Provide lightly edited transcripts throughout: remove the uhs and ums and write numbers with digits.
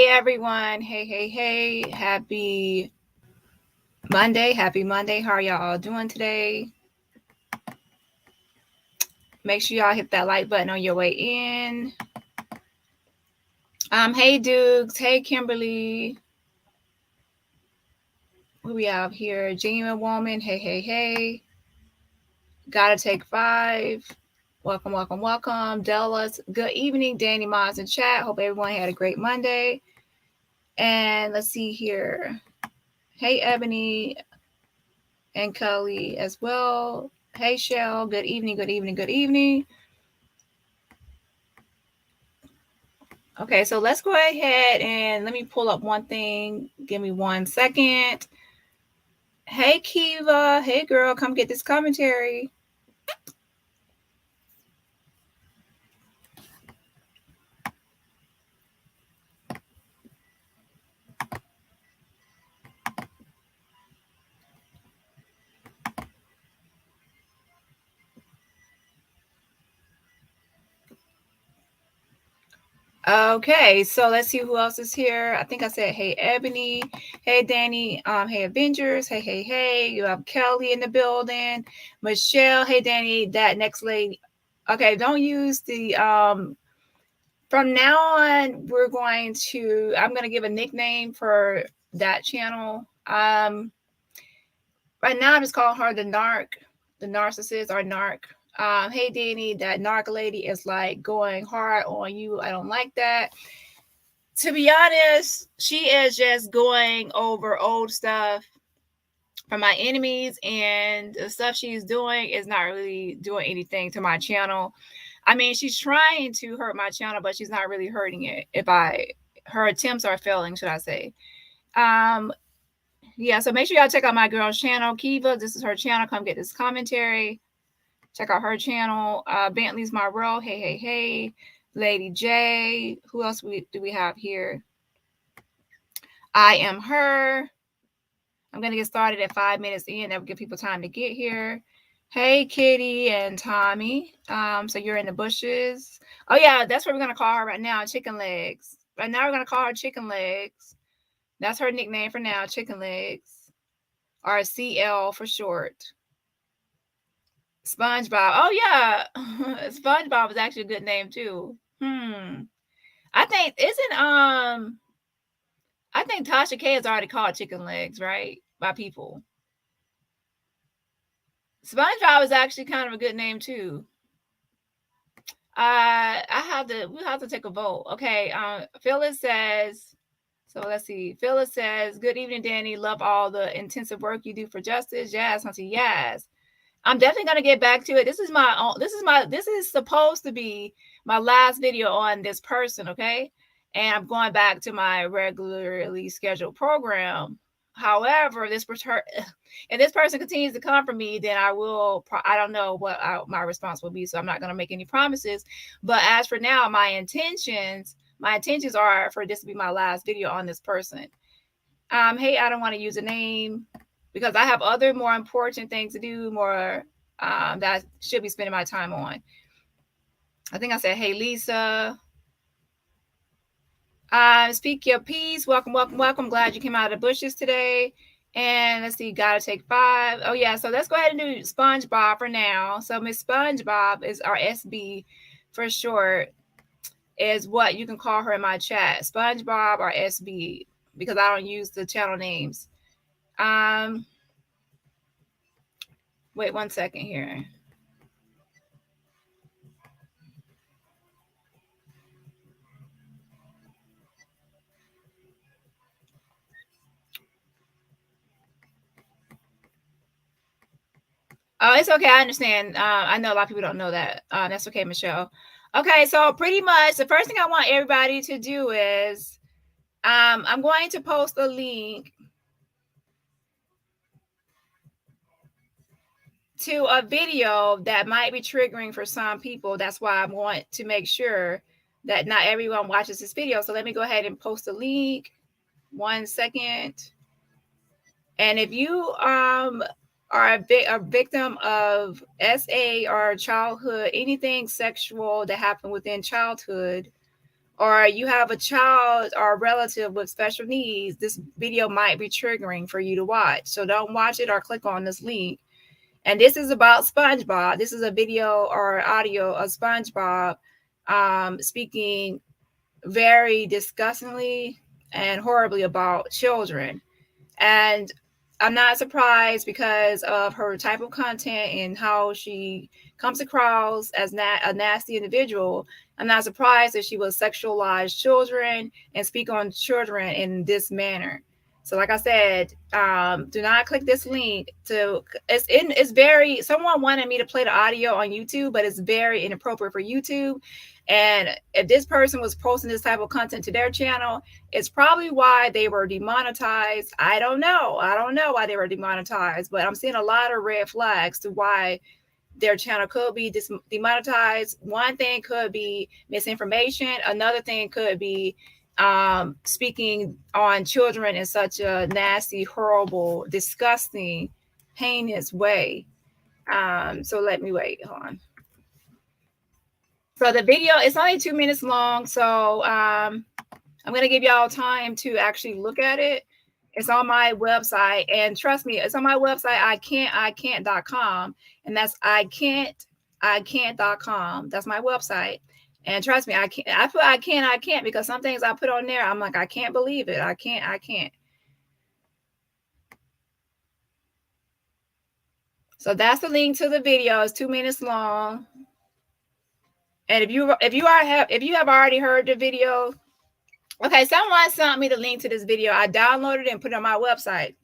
Hey everyone. Hey. Happy Monday. How are y'all all doing today? Make sure y'all hit that like button on your way in. Hey Dukes. Hey Kimberly. Who we have here? Genuine Woman. Hey. Gotta Take 5. Welcome. Dallas. Good evening, Dani, Moz, and chat. Hope everyone had a great Monday. And let's see here. Hey Ebony and Kelly as well. Hey Shell. Good evening. Okay, so let's go ahead and let me pull up one thing. Give me 1 second. Hey Kiva. Hey girl, come get this commentary. Okay, so let's see who else is here. I think I said hey Ebony, hey Dani, hey Avengers, hey. You have Kelly in the building, Michelle, hey Dani, that next lady. Okay, don't use the from now on I'm gonna give a nickname for that channel. Right now I'm just calling her the narcissist or narc. Hey Dani, that narc lady is like going hard on you. I don't like that. To be honest, she is just going over old stuff from my enemies, and the stuff she's doing is not really doing anything to my channel. I mean, she's trying to hurt my channel, but she's not really hurting it. Her attempts are failing, should I say. Yeah, so make sure y'all check out my girl's channel, Kiva. This is her channel. Come get this commentary. Check out her channel. Bentley's my role. Hey. Lady J. Who else do we have here? I am her. I'm going to get started at 5 minutes in. That will give people time to get here. Hey, Kitty and Tommy. So you're in the bushes. Oh, yeah, that's what we're going to call her right now, Chicken Legs. Right now we're going to call her Chicken Legs. That's her nickname for now, Chicken Legs. Or CL for short. SpongeBob. Oh, yeah. SpongeBob is actually a good name, too. I think Tasha K is already called Chicken Legs, right? By people. SpongeBob is actually kind of a good name too. We'll have to take a vote. Okay. Phyllis says, so let's see. Phyllis says, good evening, Dani. Love all the intensive work you do for justice. Yes, Hunty, yes. I'm definitely gonna get back to it. This is supposed to be my last video on this person, okay? And I'm going back to my regularly scheduled program. However, if this person continues to come for me, then I don't know what my response will be. So I'm not going to make any promises. But as for now, my intentions are for this to be my last video on this person. Hey, I don't want to use a name because I have other more important things to do, that I should be spending my time on. I think I said, hey, Lisa. Speak your piece. Welcome. Glad you came out of the bushes today. And let's see, Gotta Take 5. Oh, yeah. So let's go ahead and do SpongeBob for now. So Miss SpongeBob is our SB for short, is what you can call her in my chat. SpongeBob or SB, because I don't use the channel names. Wait 1 second here. Oh, it's okay. I understand. I know a lot of people don't know that. That's okay, Michelle. Okay, so pretty much the first thing I want everybody to do is I'm going to post a link to a video that might be triggering for some people. That's why I want to make sure that not everyone watches this video. So let me go ahead and post a link. 1 second. And if you are a victim of SA or childhood, anything sexual that happened within childhood, or you have a child or a relative with special needs, this video might be triggering for you to watch. So don't watch it or click on this link. And this is about SpongeBob. This is a video or audio of SpongeBob speaking very disgustingly and horribly about children. And I'm not surprised because of her type of content and how she comes across as a nasty individual. I'm not surprised that she will sexualize children and speak on children in this manner. So, like I said, do not click this link. It's very. Someone wanted me to play the audio on YouTube, but it's very inappropriate for YouTube. And if this person was posting this type of content to their channel, it's probably why they were demonetized. I don't know. I don't know why they were demonetized, but I'm seeing a lot of red flags to why their channel could be demonetized. One thing could be misinformation. Another thing could be speaking on children in such a nasty, horrible, disgusting, heinous way. So let me wait. Hold on. So the video is only 2 minutes long. So I'm going to give y'all time to actually look at it. It's on my website. And trust me, it's on my website, ican't.com. And that's ican't.com. That's my website. And trust me, I put I can't because some things I put on there, I'm like, I can't believe it. I can't. So that's the link to the video. It's 2 minutes long. And if you have already heard the video, okay, someone sent me the link to this video. I downloaded it and put it on my website.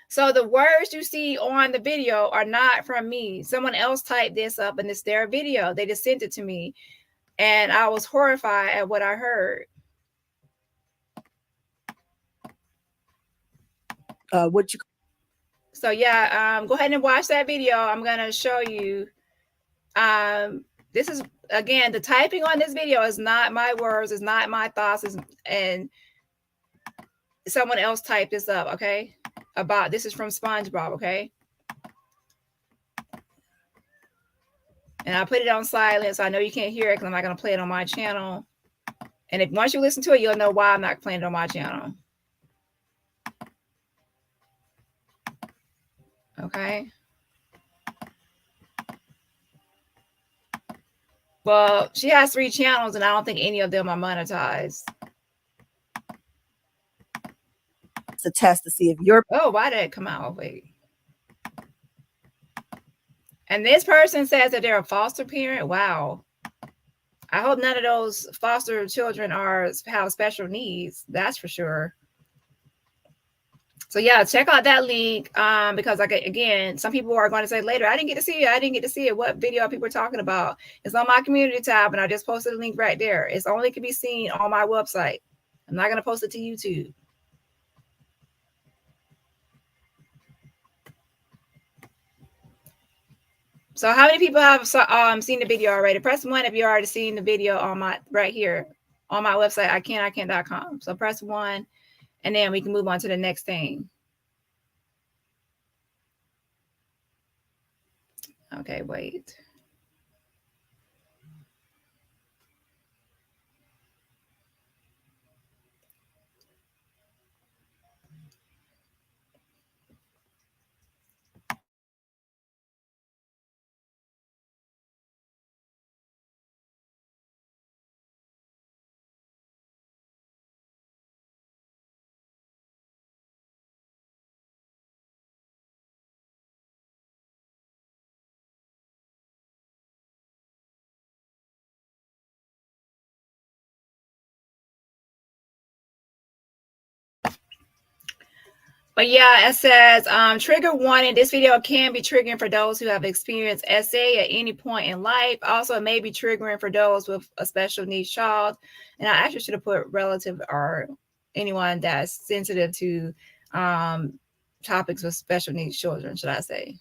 So the words you see on the video are not from me. Someone else typed this up and it's their video. They just sent it to me. And I was horrified at what I heard. So yeah, go ahead and watch that video. I'm gonna show you. This is, again, the typing on this video is not my words, it's not my thoughts, and someone else typed this up, okay? This is from SpongeBob, okay? And I put it on silent, so I know you can't hear it because I'm not going to play it on my channel. And if once you listen to it, you'll know why I'm not playing it on my channel. Okay. Well, she has 3 channels, and I don't think any of them are monetized. It's a test to see if you're... Oh, why did it come out? Wait. And this person says that they're a foster parent. Wow. I hope none of those foster children have special needs. That's for sure. So yeah, check out that link because, like, again, some people are going to say later, I didn't get to see it. I didn't get to see it. What video people are talking about? It's on my community tab, and I just posted a link right there. It's only can be seen on my website. I'm not going to post it to YouTube. So how many people have seen the video already? Press 1 if you already seen the video on my right here on my website, ican't.com. So press 1, and then we can move on to the next thing. Okay, wait. But yeah, it says trigger warning. This video can be triggering for those who have experienced SA at any point in life. Also, it may be triggering for those with a special needs child. And I actually should have put relative or anyone that's sensitive to topics with special needs children, should I say.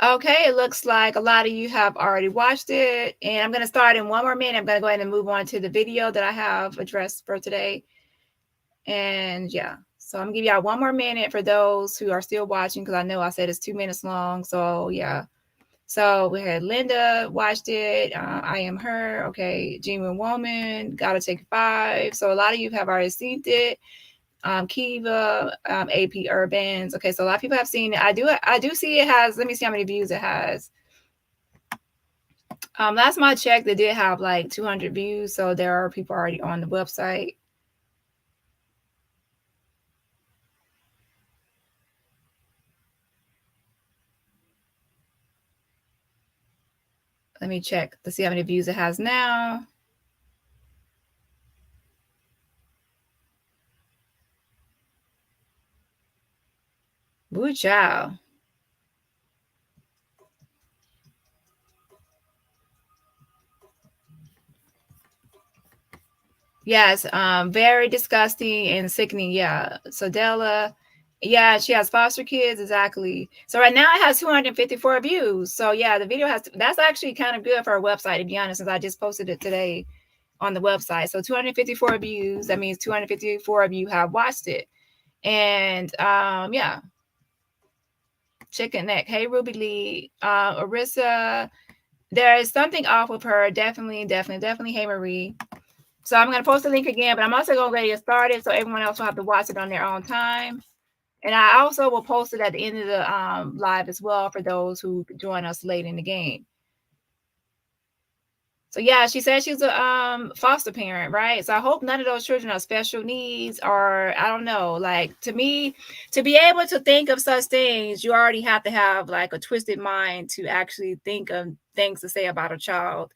Okay, it looks like a lot of you have already watched it, and I'm going to start in 1 more minute. I'm going to go ahead and move on to the video that I have addressed for today. And yeah, so I'm going to give y'all 1 more minute for those who are still watching, because I know I said it's 2 minutes long. So yeah. So we had Linda watched it. I Am Her. Okay. Genuine Woman. Gotta Take 5. So a lot of you have already seen it. Kiva, AP Urbans. Okay, so a lot of people have seen it. I do see it has, let me see how many views it has. Last time I checked, they did have like 200 views, so there are people already on the website. Let me check to see how many views it has now. Woo child. Yes, very disgusting and sickening. Yeah. So Della, yeah, she has foster kids, exactly. So right now it has 254 views. So yeah, the video has that's actually kind of good for our website, to be honest, since I just posted it today on the website. So 254 views. That means 254 of you have watched it. And yeah. Chicken neck. Hey Ruby Lee, Arissa. There is something off with her. Definitely. Hey Marie. So I'm going to post the link again, but I'm also going to get started so everyone else will have to watch it on their own time. And I also will post it at the end of the live as well for those who join us late in the game. So yeah, she said she's a foster parent, right? So I hope none of those children are special needs, or I don't know. Like, to me, to be able to think of such things, you already have to have like a twisted mind to actually think of things to say about a child.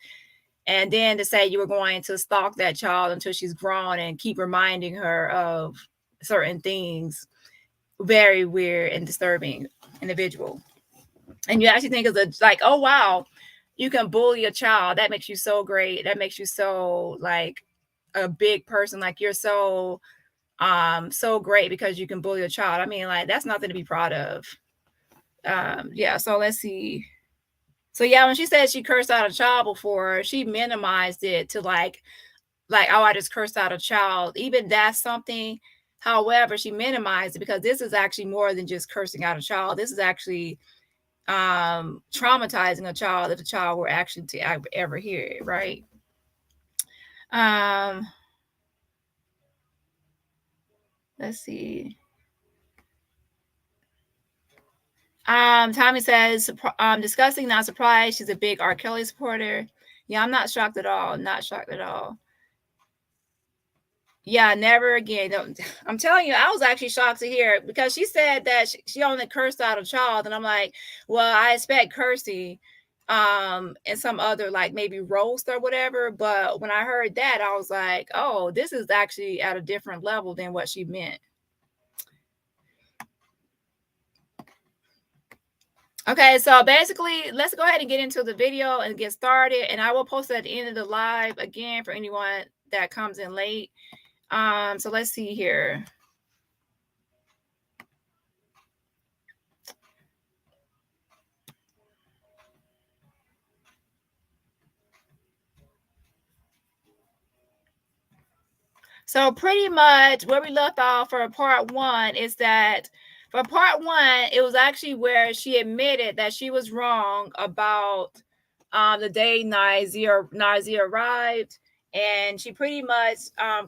And then to say you were going to stalk that child until she's grown and keep reminding her of certain things. Very weird and disturbing individual. And you actually think of the like, oh wow, you can bully a child. That makes you so great. That makes you so like a big person. Like you're so great because you can bully a child. I mean, like that's nothing to be proud of. Yeah, so let's see. So yeah, when she said she cursed out a child before, she minimized it to like, oh, I just cursed out a child. Even that's something. However, she minimized it because this is actually more than just cursing out a child. This is actually traumatizing a child if the child were actually to ever hear it, right? Let's see. Tommy says, disgusting, not surprised. She's a big R. Kelly supporter. Yeah, I'm not shocked at all. Not shocked at all. Yeah, never again. I'm telling you, I was actually shocked to hear it because she said that she only cursed out a child, and I'm like, well, I expect cursing and some other like maybe roast or whatever, but when I heard that, I was like, oh, this is actually at a different level than what she meant. Okay, so basically, let's go ahead and get into the video and get started, and I will post it at the end of the live again for anyone that comes in late. So let's see here. So pretty much where we left off for part 1 is that for part 1, it was actually where she admitted that she was wrong about the day Nazeer arrived. And she pretty much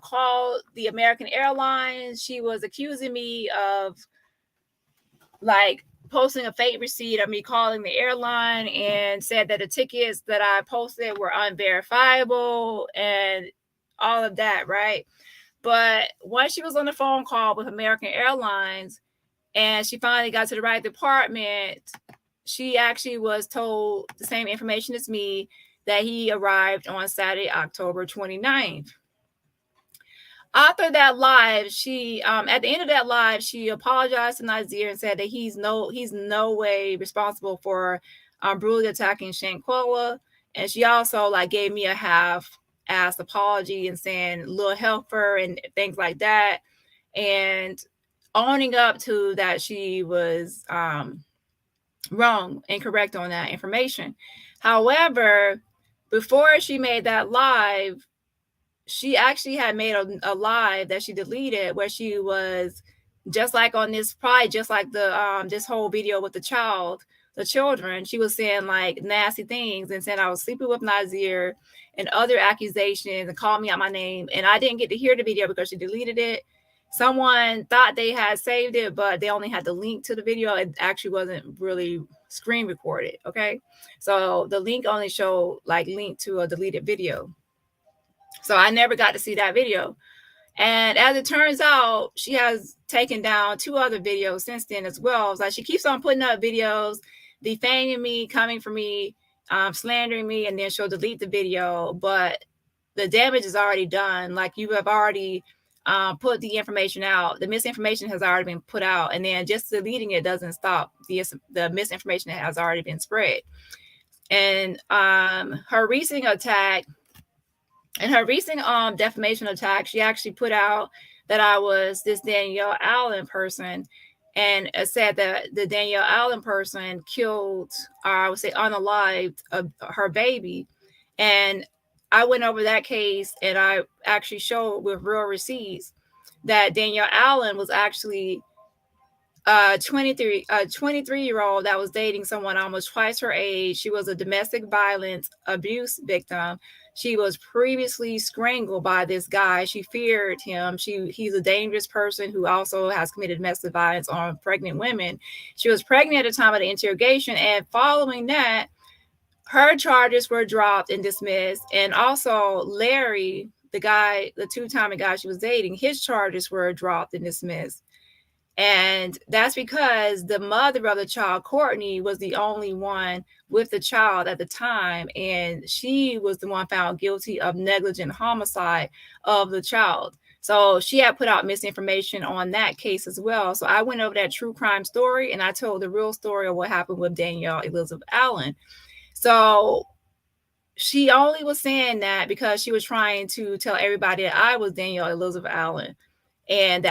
called the American Airlines. She was accusing me of like posting a fake receipt of me calling the airline, and said that the tickets that I posted were unverifiable and all of that, right? But once she was on the phone call with American Airlines and she finally got to the right department, she actually was told the same information as me, that he arrived on Saturday, October 29th. After that live, she at the end of that live, she apologized to Nazeer and said that he's no way responsible for brutally attacking Shanquella. And she also like gave me a half-assed apology and saying little helper and things like that, and owning up to that she was wrong, incorrect on that information. However, before she made that live, she actually had made a live that she deleted where she was just like on this, probably just like the this whole video with the children. She was saying like nasty things and saying I was sleeping with Nazeer and other accusations and called me out my name. And I didn't get to hear the video because she deleted it. Someone thought they had saved it, but they only had the link to the video. It actually wasn't really screen recorded. Okay, so the link only showed like link to a deleted video. So I never got to see that video. And as it turns out, she has taken down 2 other videos since then as well. It's like she keeps on putting up videos, defaming me, coming for me, slandering me, and then she'll delete the video. But the damage is already done. Like you have already put the information out. The misinformation has already been put out. And then just deleting it doesn't stop the misinformation that has already been spread. And her recent attack, in her recent defamation attack, she actually put out that I was this Danielle Allen person, and said that the Danielle Allen person killed, or I would say unalived, her baby. And I went over that case, and I actually showed with real receipts that Danielle Allen was actually a 23-year-old that was dating someone almost twice her age. She was a domestic violence abuse victim. She was previously strangled by this guy. She feared him. He's a dangerous person who also has committed domestic violence on pregnant women. She was pregnant at the time of the interrogation, and following that, her charges were dropped and dismissed. And also Larry, the guy, the 2-time guy she was dating, his charges were dropped and dismissed. And that's because the mother of the child, Courtney, was the only one with the child at the time. And she was the one found guilty of negligent homicide of the child. So she had put out misinformation on that case as well. So I went over that true crime story, and I told the real story of what happened with Danielle Elizabeth Allen. So she only was saying that because she was trying to tell everybody that I was Danielle Elizabeth Allen, and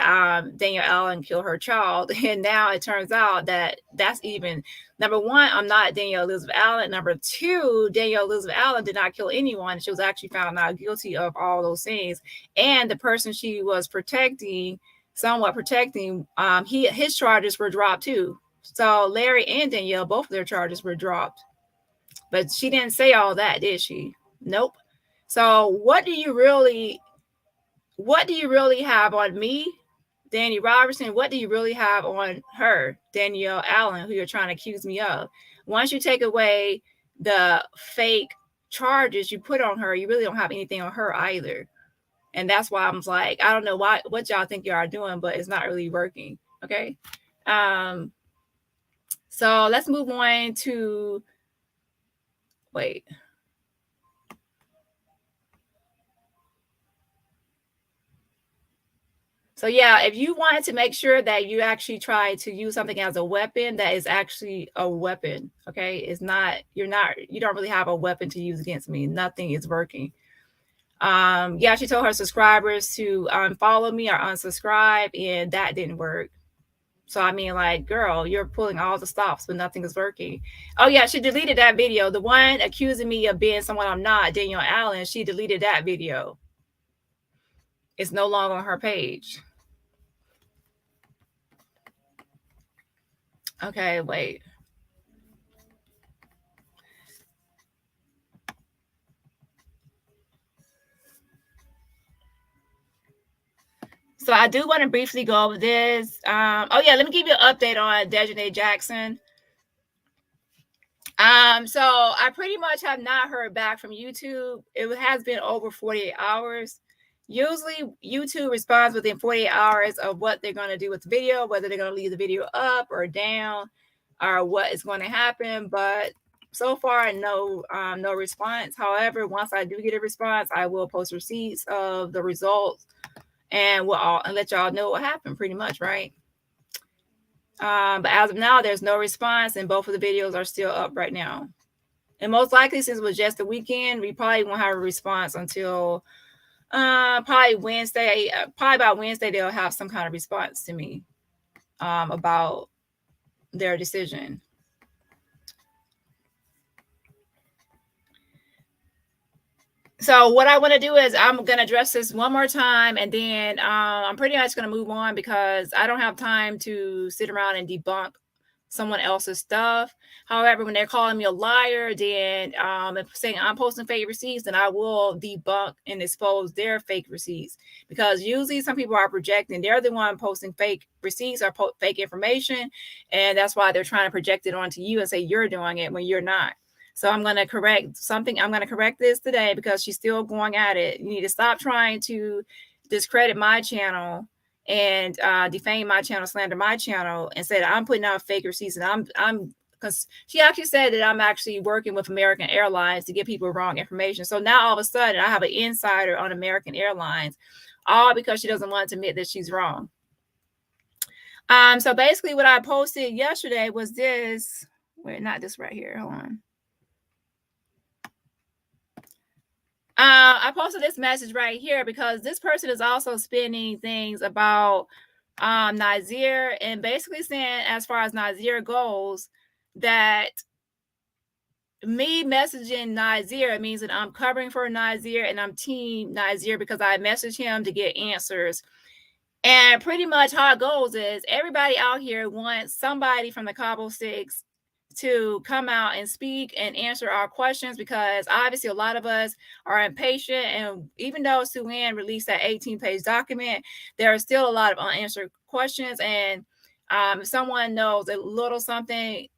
Danielle Allen killed her child. And now it turns out that that's even, number one, I'm not Danielle Elizabeth Allen. Number two, Danielle Elizabeth Allen did not kill anyone. She was actually found not guilty of all those things. And the person she was somewhat protecting, his charges were dropped too. So Larry and Danielle, both of their charges were dropped. But she didn't say all that, did she? Nope. So what do you really have on me, Dani Robertson? What do you really have on her, Danielle Allen, who you're trying to accuse me of? Once you take away the fake charges you put on her, you really don't have anything on her either. And that's why I'm like, I don't know what y'all think y'all are doing, but it's not really working. Okay. So let's move on to, wait. So yeah, if you wanted to make sure that you actually try to use something as a weapon, that is actually a weapon. Okay. It's not, you don't really have a weapon to use against me. Nothing is working. Yeah, she told her subscribers to unfollow me or unsubscribe, and that didn't work. So I mean, like, girl, you're pulling all the stops, but nothing is working. Oh yeah, she deleted that video. The one accusing me of being someone I'm not, Danielle Allen, she deleted that video. It's no longer on her page. Okay, wait. So I do want to briefly go over this. Oh yeah, let me give you an update on Desiree Jackson. So I pretty much have not heard back from YouTube. It has been over 48 hours. Usually YouTube responds within 48 hours of what they're going to do with the video, whether they're going to leave the video up or down, or what is going to happen. But so far, no response. However, once I do get a response, I will post receipts of the results, and let y'all know what happened, pretty much, right? But as of now, there's no response, and both of the videos are still up right now. And most likely, since it was just the weekend, we probably won't have a response until probably Wednesday. Probably about Wednesday, they'll have some kind of response to me about their decision. So what I want to do is I'm going to address this one more time, and then I'm pretty much going to move on because I don't have time to sit around and debunk someone else's stuff. However, when they're calling me a liar, then if saying I'm posting fake receipts, then I will debunk and expose their fake receipts, because usually some people are projecting. They're the one posting fake receipts or fake information, and that's why they're trying to project it onto you and say you're doing it when you're not. So I'm going to correct something. I'm going to correct this today because she's still going at it. You need to stop trying to discredit my channel and defame my channel, slander my channel, and say that I'm putting out fake receipts. And I'm because she actually said that I'm actually working with American Airlines to give people wrong information. So now all of a sudden I have an insider on American Airlines, all because she doesn't want to admit that she's wrong. So basically what I posted yesterday was this. Wait, not this right here. Hold on. I posted this message right here because this person is also spinning things about Nazeer, and basically saying, as far as Nazeer goes, that me messaging Nazeer means that I'm covering for Nazeer and I'm team Nazeer because I messaged him to get answers. And pretty much how it goes is everybody out here wants somebody from the Cabo Six to come out and speak and answer our questions, because obviously a lot of us are impatient. And even though Sue Ann released that 18-page document, there are still a lot of unanswered questions. And if someone knows a little something,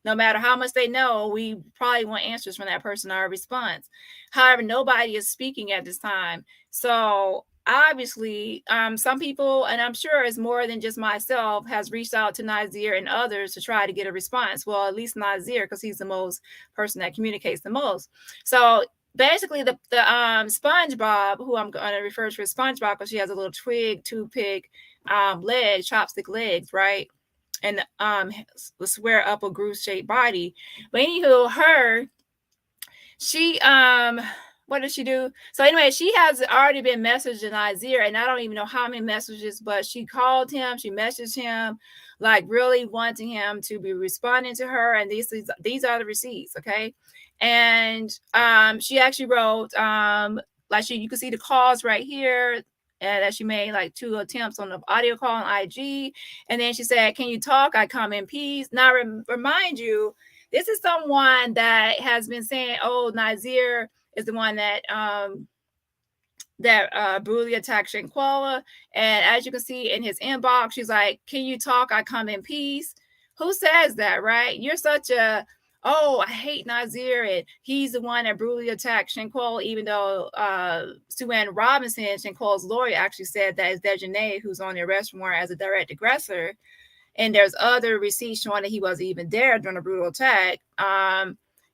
no matter how much they know, we probably want answers from that person or a response. However, nobody is speaking at this time. So obviously some people, and I'm sure it's more than just myself, has reached out to Nazeer and others to try to get a response. Well, at least Nazeer, because he's the most person that communicates the most. So basically the SpongeBob, who I'm going to refer to as SpongeBob because she has a little twig, toothpick leg, chopstick legs, right? And the square upper groove shaped body. But anywho, she what did she do? So anyway, she has already been messaged in Nazeer, and I don't even know how many messages, but she called him, she messaged him, like really wanting him to be responding to her. And these are the receipts, okay? And she actually wrote like you can see the calls right here, and that she made like 2 attempts on the audio call on IG. And then she said, "Can you talk? I come in peace." Now remind you, this is someone that has been saying, "Oh, Nazeer is the one that brutally attacked Shanquella." And as you can see in his inbox, she's like, "Can you talk? I come in peace." Who says that, right? You're such a, "Oh, I hate Nazeer, and he's the one that brutally attacked Shanquella," even though Sue Ann Robinson, Shanquella's lawyer, actually said that it's Dejanay who's on the arrest warrant as a direct aggressor. And there's other receipts showing that he wasn't even there during the brutal attack.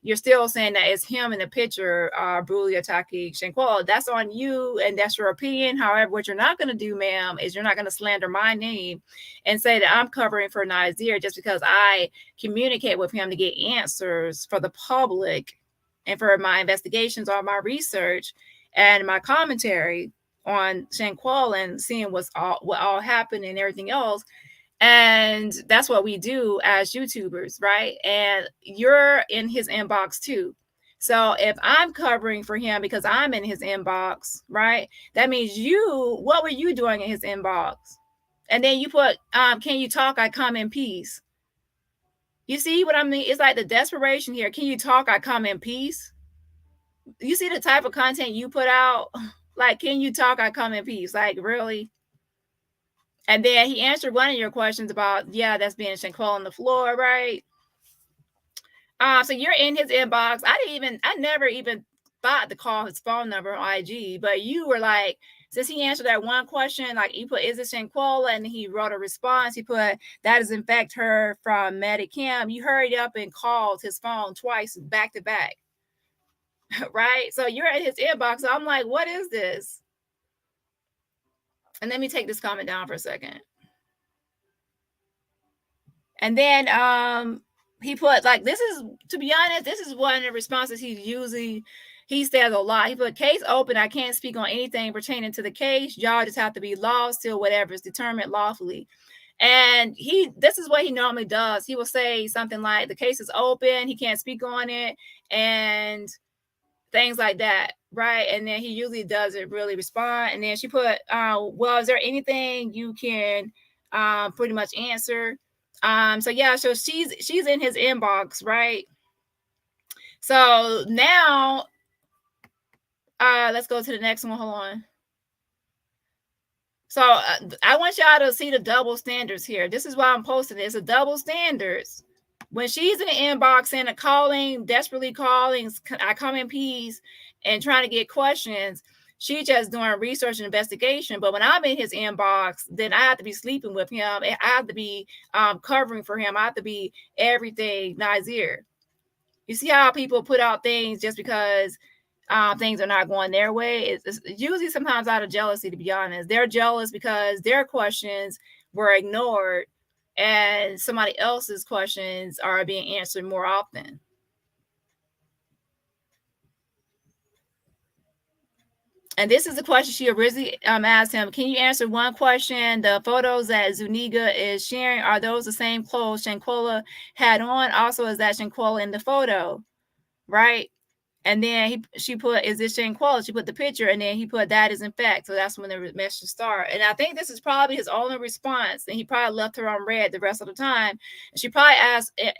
You're still saying that it's him in the picture brutally attacking Shanquella. That's on you, and that's your opinion. However, what you're not going to do, ma'am, is you're not going to slander my name and say that I'm covering for Nazeer just because I communicate with him to get answers for the public and for my investigations or my research and my commentary on Shanquella and seeing what all happened and everything else. And that's what we do as YouTubers, right? And you're in his inbox too. So if I'm covering for him because I'm in his inbox, right? That means what were you doing in his inbox? And then you put, "Can you talk? I come in peace." You see what I mean? It's like the desperation here. "Can you talk? I come in peace." You see the type of content you put out? Like, "Can you talk? I come in peace." Like, really? And then he answered one of your questions about, yeah, that's being Shanquella on the floor, right? So you're in his inbox. I never even thought to call his phone number on IG, but you were like, since he answered that one question, like he put, "Is it Shanquella?" And he wrote a response. He put, "That is in fact her from Medicam." You hurried up and called his phone twice back to back, right? So you're in his inbox. So I'm like, what is this? And let me take this comment down for a second. And then he put, like, this is, to be honest, this is one of the responses he says a lot. He put, "Case open. I can't speak on anything pertaining to the case. Y'all just have to be lost till whatever is determined lawfully." And this is what he normally does. He will say something like, "The case is open. He can't speak on it. And things like that, right? And then he usually doesn't really respond. And then she put, well, is there anything you can pretty much answer? So yeah, so she's in his inbox, right? So now let's go to the next one. Hold on. So I want y'all to see the double standards here. This is why I'm posting this. A double standards. When she's in the inbox and calling, desperately calling, I come in peace and trying to get questions, she just doing research and investigation. But when I'm in his inbox, then I have to be sleeping with him. I have to be covering for him. I have to be everything Nazeer. You see how people put out things just because things are not going their way? It's usually sometimes out of jealousy, to be honest. They're jealous because their questions were ignored and somebody else's questions are being answered more often. And this is the question she originally asked him. Can you answer one question? The photos that Zuniga is sharing, are those the same clothes Shanquella had on? Also, is that Shanquella in the photo? Right? And then she put, is this Shanquella? She put the picture, and then he put, that is in fact. So that's when the message started. And I think this is probably his only response. And he probably left her on red the rest of the time. And she probably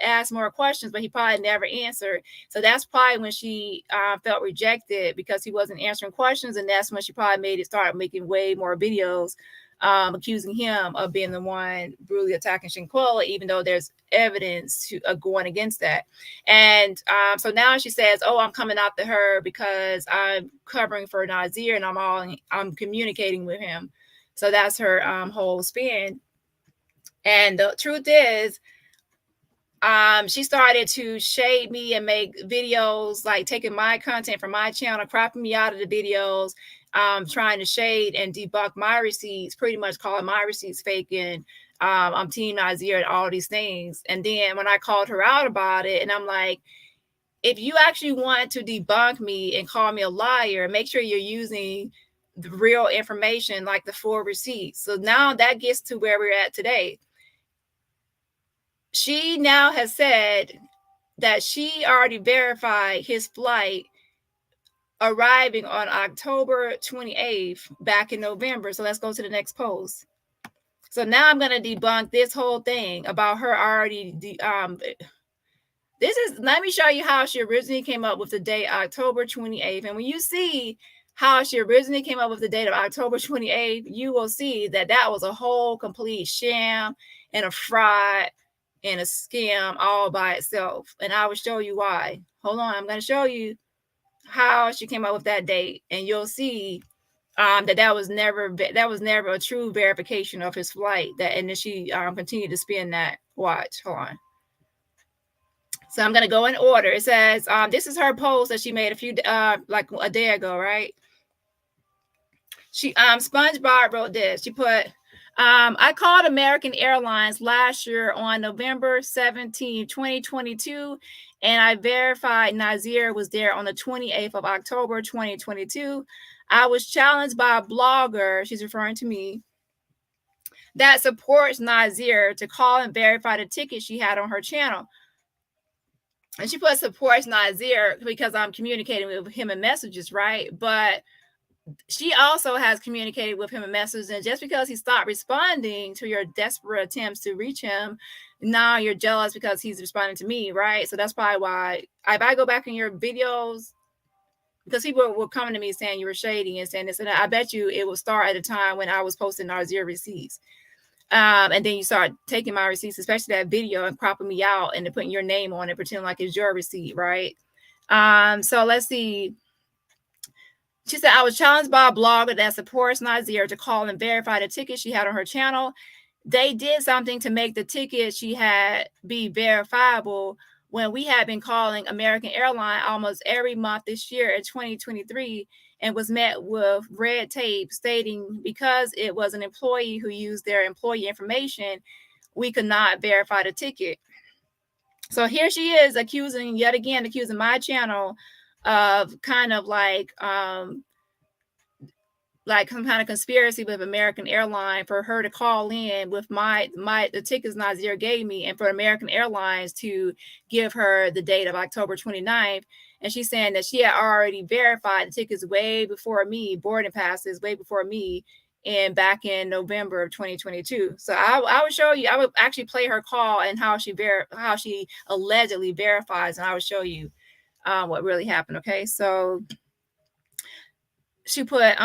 asked more questions, but he probably never answered. So that's probably when she felt rejected because he wasn't answering questions. And that's when she probably started making way more videos accusing him of being the one brutally attacking Shanquella, even though there's evidence going against that. And so now she says, oh, I'm coming after her because I'm covering for Nazeer and I'm communicating with him. So that's her whole spin. And the truth is, she started to shade me and make videos, like taking my content from my channel, cropping me out of the videos, trying to shade and debunk my receipts, pretty much calling my receipts fake, and I'm Team Nazeer and all these things. And then when I called her out about it, and I'm like, if you actually want to debunk me and call me a liar, make sure you're using the real information, like the full receipts. So now that gets to where we're at today. She now has said that she already verified his flight arriving on October 28th back in November. So let's go to the next post. So now I'm going to debunk this whole thing about her already. Let me show you how she originally came up with the date October 28th. And when you see how she originally came up with the date of October 28th, you will see that that was a whole complete sham and a fraud and a scam all by itself. And I will show you why. Hold on, I'm going to show you how she came up with that date, and you'll see that was never a true verification of his flight. And then she continued to spin that. Watch, hold on. So I'm going to go in order. It says this is her post that she made like a day ago, right? She SpongeBob wrote this. She put, I called American Airlines last year on November 17, 2022, and I verified Nazeer was there on the 28th of October, 2022. I was challenged by a blogger, she's referring to me, that supports Nazeer to call and verify the ticket she had on her channel. And she put supports Nazeer because I'm communicating with him in messages, right? But she also has communicated with him in messages, and just because he stopped responding to your desperate attempts to reach him, now you're jealous because he's responding to me, right? So that's probably why, if I go back in your videos, because people were coming to me saying you were shady and saying this, and I bet you it will start at a time when I was posting Nazeer receipts. And then you start taking my receipts, especially that video, and cropping me out and then putting your name on it, pretending like it's your receipt, right? So let's see. She said, I was challenged by a blogger that supports Nazeer to call and verify the ticket she had on her channel. They did something to make the ticket she had be verifiable when we had been calling American Airlines almost every month this year in 2023, and was met with red tape stating because it was an employee who used their employee information, we could not verify the ticket. So here she is accusing my channel of kind of like some kind of conspiracy with American Airlines for her to call in with the tickets Nazeer gave me, and for American Airlines to give her the date of October 29th. And she's saying that she had already verified the tickets way before me, boarding passes way before me, and back in November of 2022. So I would show you, I would actually play her call and how she allegedly verifies, and I would show you what really happened. Okay, so she put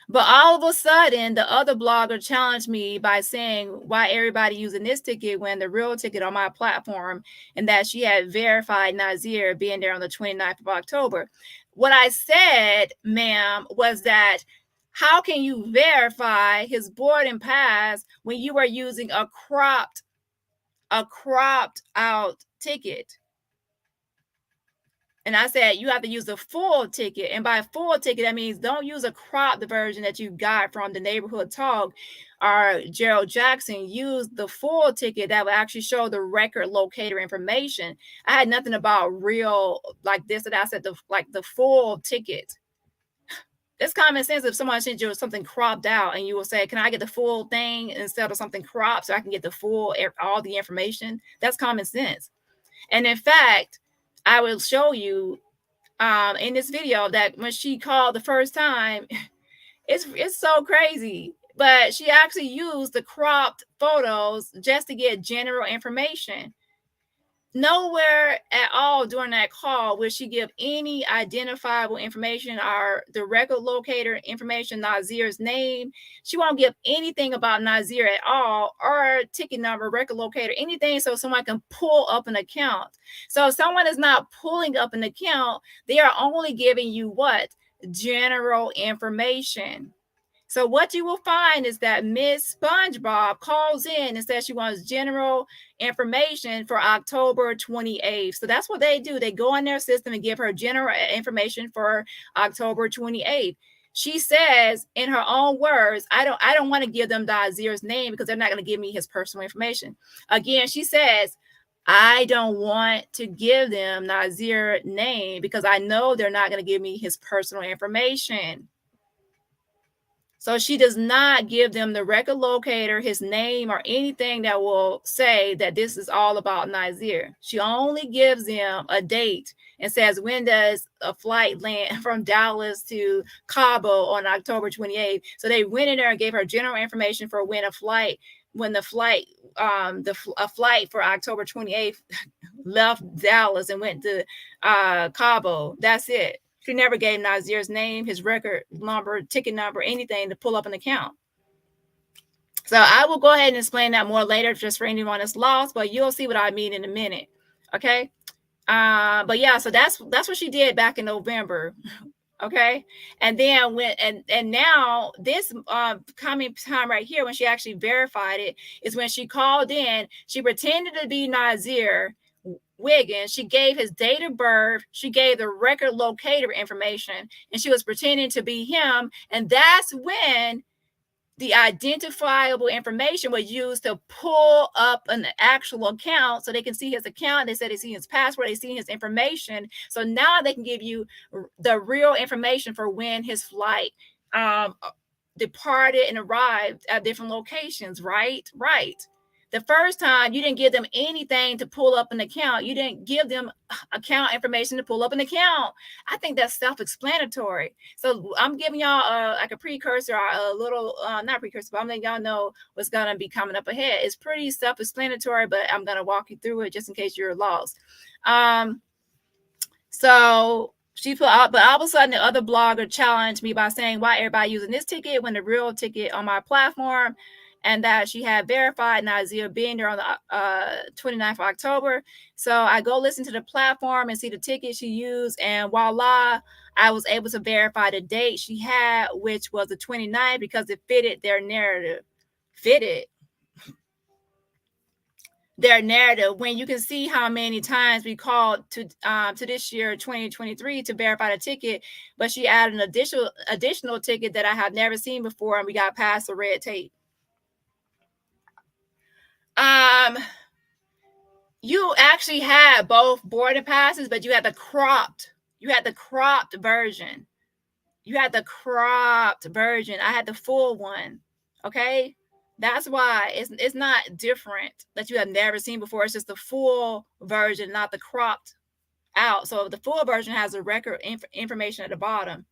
but all of a sudden, the other blogger challenged me by saying why everybody using this ticket when the real ticket on my platform, and that she had verified Nazeer being there on the 29th of October. What I said, ma'am, was that how can you verify his boarding pass when you are using a cropped out ticket? And I said, you have to use the full ticket. And by full ticket, that means don't use a cropped version that you got from the Neighborhood Talk or Gerald Jackson. Use the full ticket that will actually show the record locator information. I had nothing about real like this, and I said the full ticket. It's common sense if someone sends you something cropped out and you will say, can I get the full thing instead of something cropped so I can get the full, all the information? That's common sense. And in fact, I will show you in this video that when she called the first time, it's so crazy. But she actually used the cropped photos just to get general information. Nowhere at all during that call will she give any identifiable information or the record locator information, Nazeer's name. She won't give anything about Nazeer at all, or ticket number, record locator, anything, so someone can pull up an account. So if someone is not pulling up an account, they are only giving you what? General information. So what you will find is that Miss SpongeBob calls in and says she wants general information for October 28th. So that's what they do. They go in their system and give her general information for October 28th. She says in her own words, I don't want to give them Nazeer's name because they're not going to give me his personal information. Again, she says, I don't want to give them Nazeer's name because I know they're not going to give me his personal information. So she does not give them the record locator, his name, or anything that will say that this is all about Nazeer. She only gives them a date and says, when does a flight land from Dallas to Cabo on October 28th? So they went in there and gave her general information for when a flight for October 28th left Dallas and went to Cabo. That's it. She never gave Nazeer's name, his record number, ticket number, anything to pull up an account. So I will go ahead and explain that more later just for anyone that's lost, but you'll see what I mean in a minute. Okay. But yeah, so that's what she did back in November. Okay. And then and now this coming time right here when she actually verified it is when she called in. She pretended to be Nazeer Wiggins. She gave his date of birth, she gave the record locator information, and she was pretending to be him. And that's when the identifiable information was used to pull up an actual account so they can see his account. They said they see his password, they see his information. So now they can give you the real information for when his flight departed and arrived at different locations, right? The first time you didn't give them anything to pull up an account. You didn't give them account information to pull up an account. I think that's self-explanatory. So I'm giving y'all like a precursor, a little, not precursor, but I'm letting y'all know what's going to be coming up ahead. It's pretty self-explanatory, but I'm going to walk you through it just in case you're lost. So she put out, but all of a sudden the other blogger challenged me by saying why everybody using this ticket when the real ticket on my platform, and that she had verified Nazeer being there on the 29th of October. So I go listen to the platform and see the ticket she used, and voila, I was able to verify the date she had, which was the 29th, because it fitted their narrative. When you can see how many times we called to this year 2023 to verify the ticket, but she added an additional ticket that I have never seen before, and we got past the red tape. You actually had both boarding passes, but you had the cropped version. I had the full one. Okay. That's why it's not different that you have never seen before. It's just the full version, not the cropped out. So the full version has the record information at the bottom.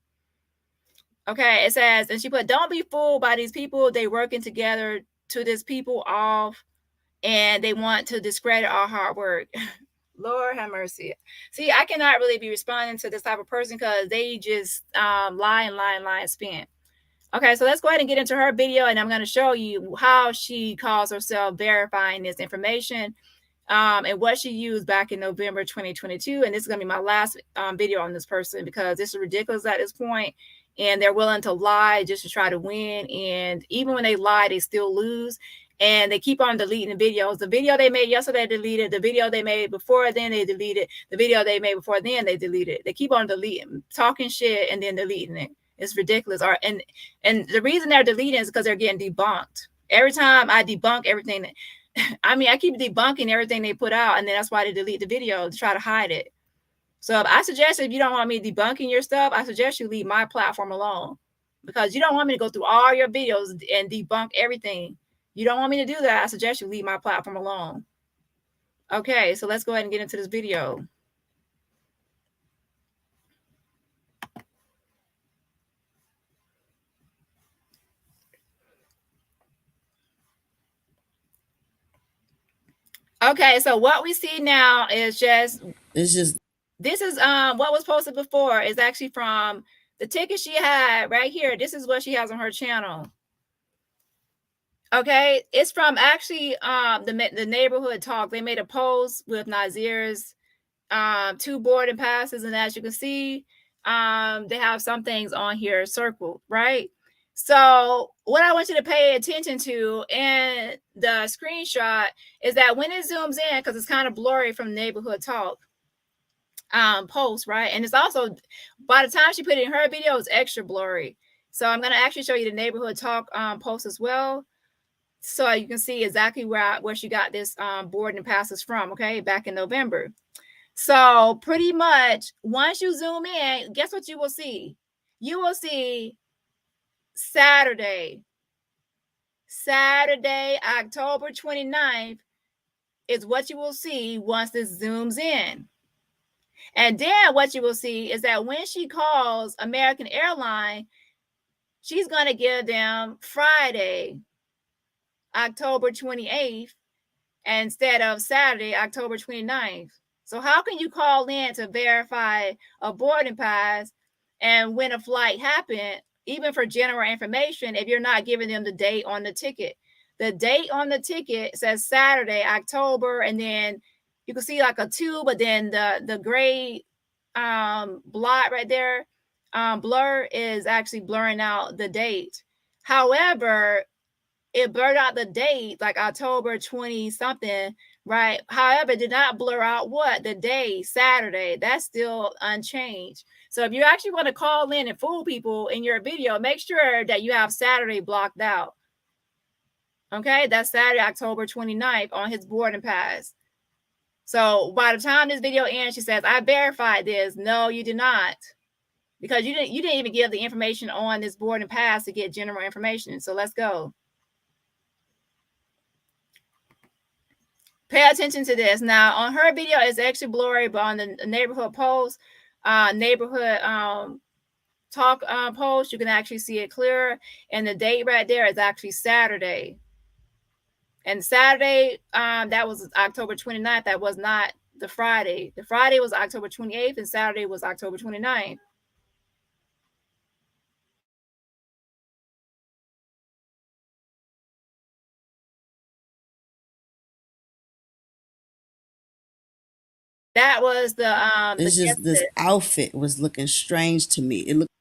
Okay, it says, and she put, don't be fooled by these people. They working together to this people off, and they want to discredit our hard work. Lord have mercy. See, I cannot really be responding to this type of person because they just lie and spin. Okay, so let's go ahead and get into her video, and I'm going to show you how she calls herself verifying this information, and what she used back in November 2022. And this is going to be my last video on this person because this is ridiculous at this point, and they're willing to lie just to try to win. And even when they lie, they still lose. And they keep on deleting the videos. The video they made yesterday, deleted. The video they made before then, they deleted. The video they made before then, they deleted. They keep on deleting, talking shit, and then deleting it. It's ridiculous. And the reason they're deleting is because they're getting debunked. Every time I debunk everything, I mean, I keep debunking everything they put out, and then that's why they delete the video to try to hide it. So I suggest, if you don't want me debunking your stuff, I suggest you leave my platform alone, because you don't want me to go through all your videos and debunk everything. You don't want me to do that. I suggest you leave my platform alone. Okay, so let's go ahead and get into this video. Okay, so what we see now is this is what was posted before. Is actually from the ticket she had right here. This is what she has on her channel. Okay, it's from actually the neighborhood talk. They made a post with Nazeer's 2 boarding passes, and as you can see, they have some things on here circled, right? So what I want you to pay attention to in the screenshot is that when it zooms in, because it's kind of blurry from neighborhood talk post, right? And it's also, by the time she put it in her video, it's extra blurry. So I'm going to actually show you the neighborhood talk post as well, so you can see exactly where she got this boarding passes from, okay, back in November. So pretty much once you zoom in, guess what you will see? You will see Saturday, October 29th is what you will see once this zooms in. And then what you will see is that when she calls American Airlines, she's going to give them Friday, October 28th, instead of Saturday, October 29th. So how can you call in to verify a boarding pass and when a flight happened, even for general information, if you're not giving them the date on the ticket? The date on the ticket says Saturday, October, and then you can see like a 2, but then the gray blot right there, blur, is actually blurring out the date. However, it blurred out the date, like October 20 something, right? However, it did not blur out what? The day, Saturday. That's still unchanged. So if you actually want to call in and fool people in your video, make sure that you have Saturday blocked out. Okay, that's Saturday, October 29th on his boarding pass. So by the time this video ends, she says, I verified this. No, you did not. Because you didn't even give the information on this boarding pass to get general information. So let's go. Pay attention to this. Now, on her video, it's actually blurry, but on the neighborhood post, neighborhood talk post, you can actually see it clearer. And the date right there is actually Saturday. And Saturday, that was October 29th. That was not the Friday. The Friday was October 28th, and Saturday was October 29th. That was the It's just this outfit was looking strange to me. It looked.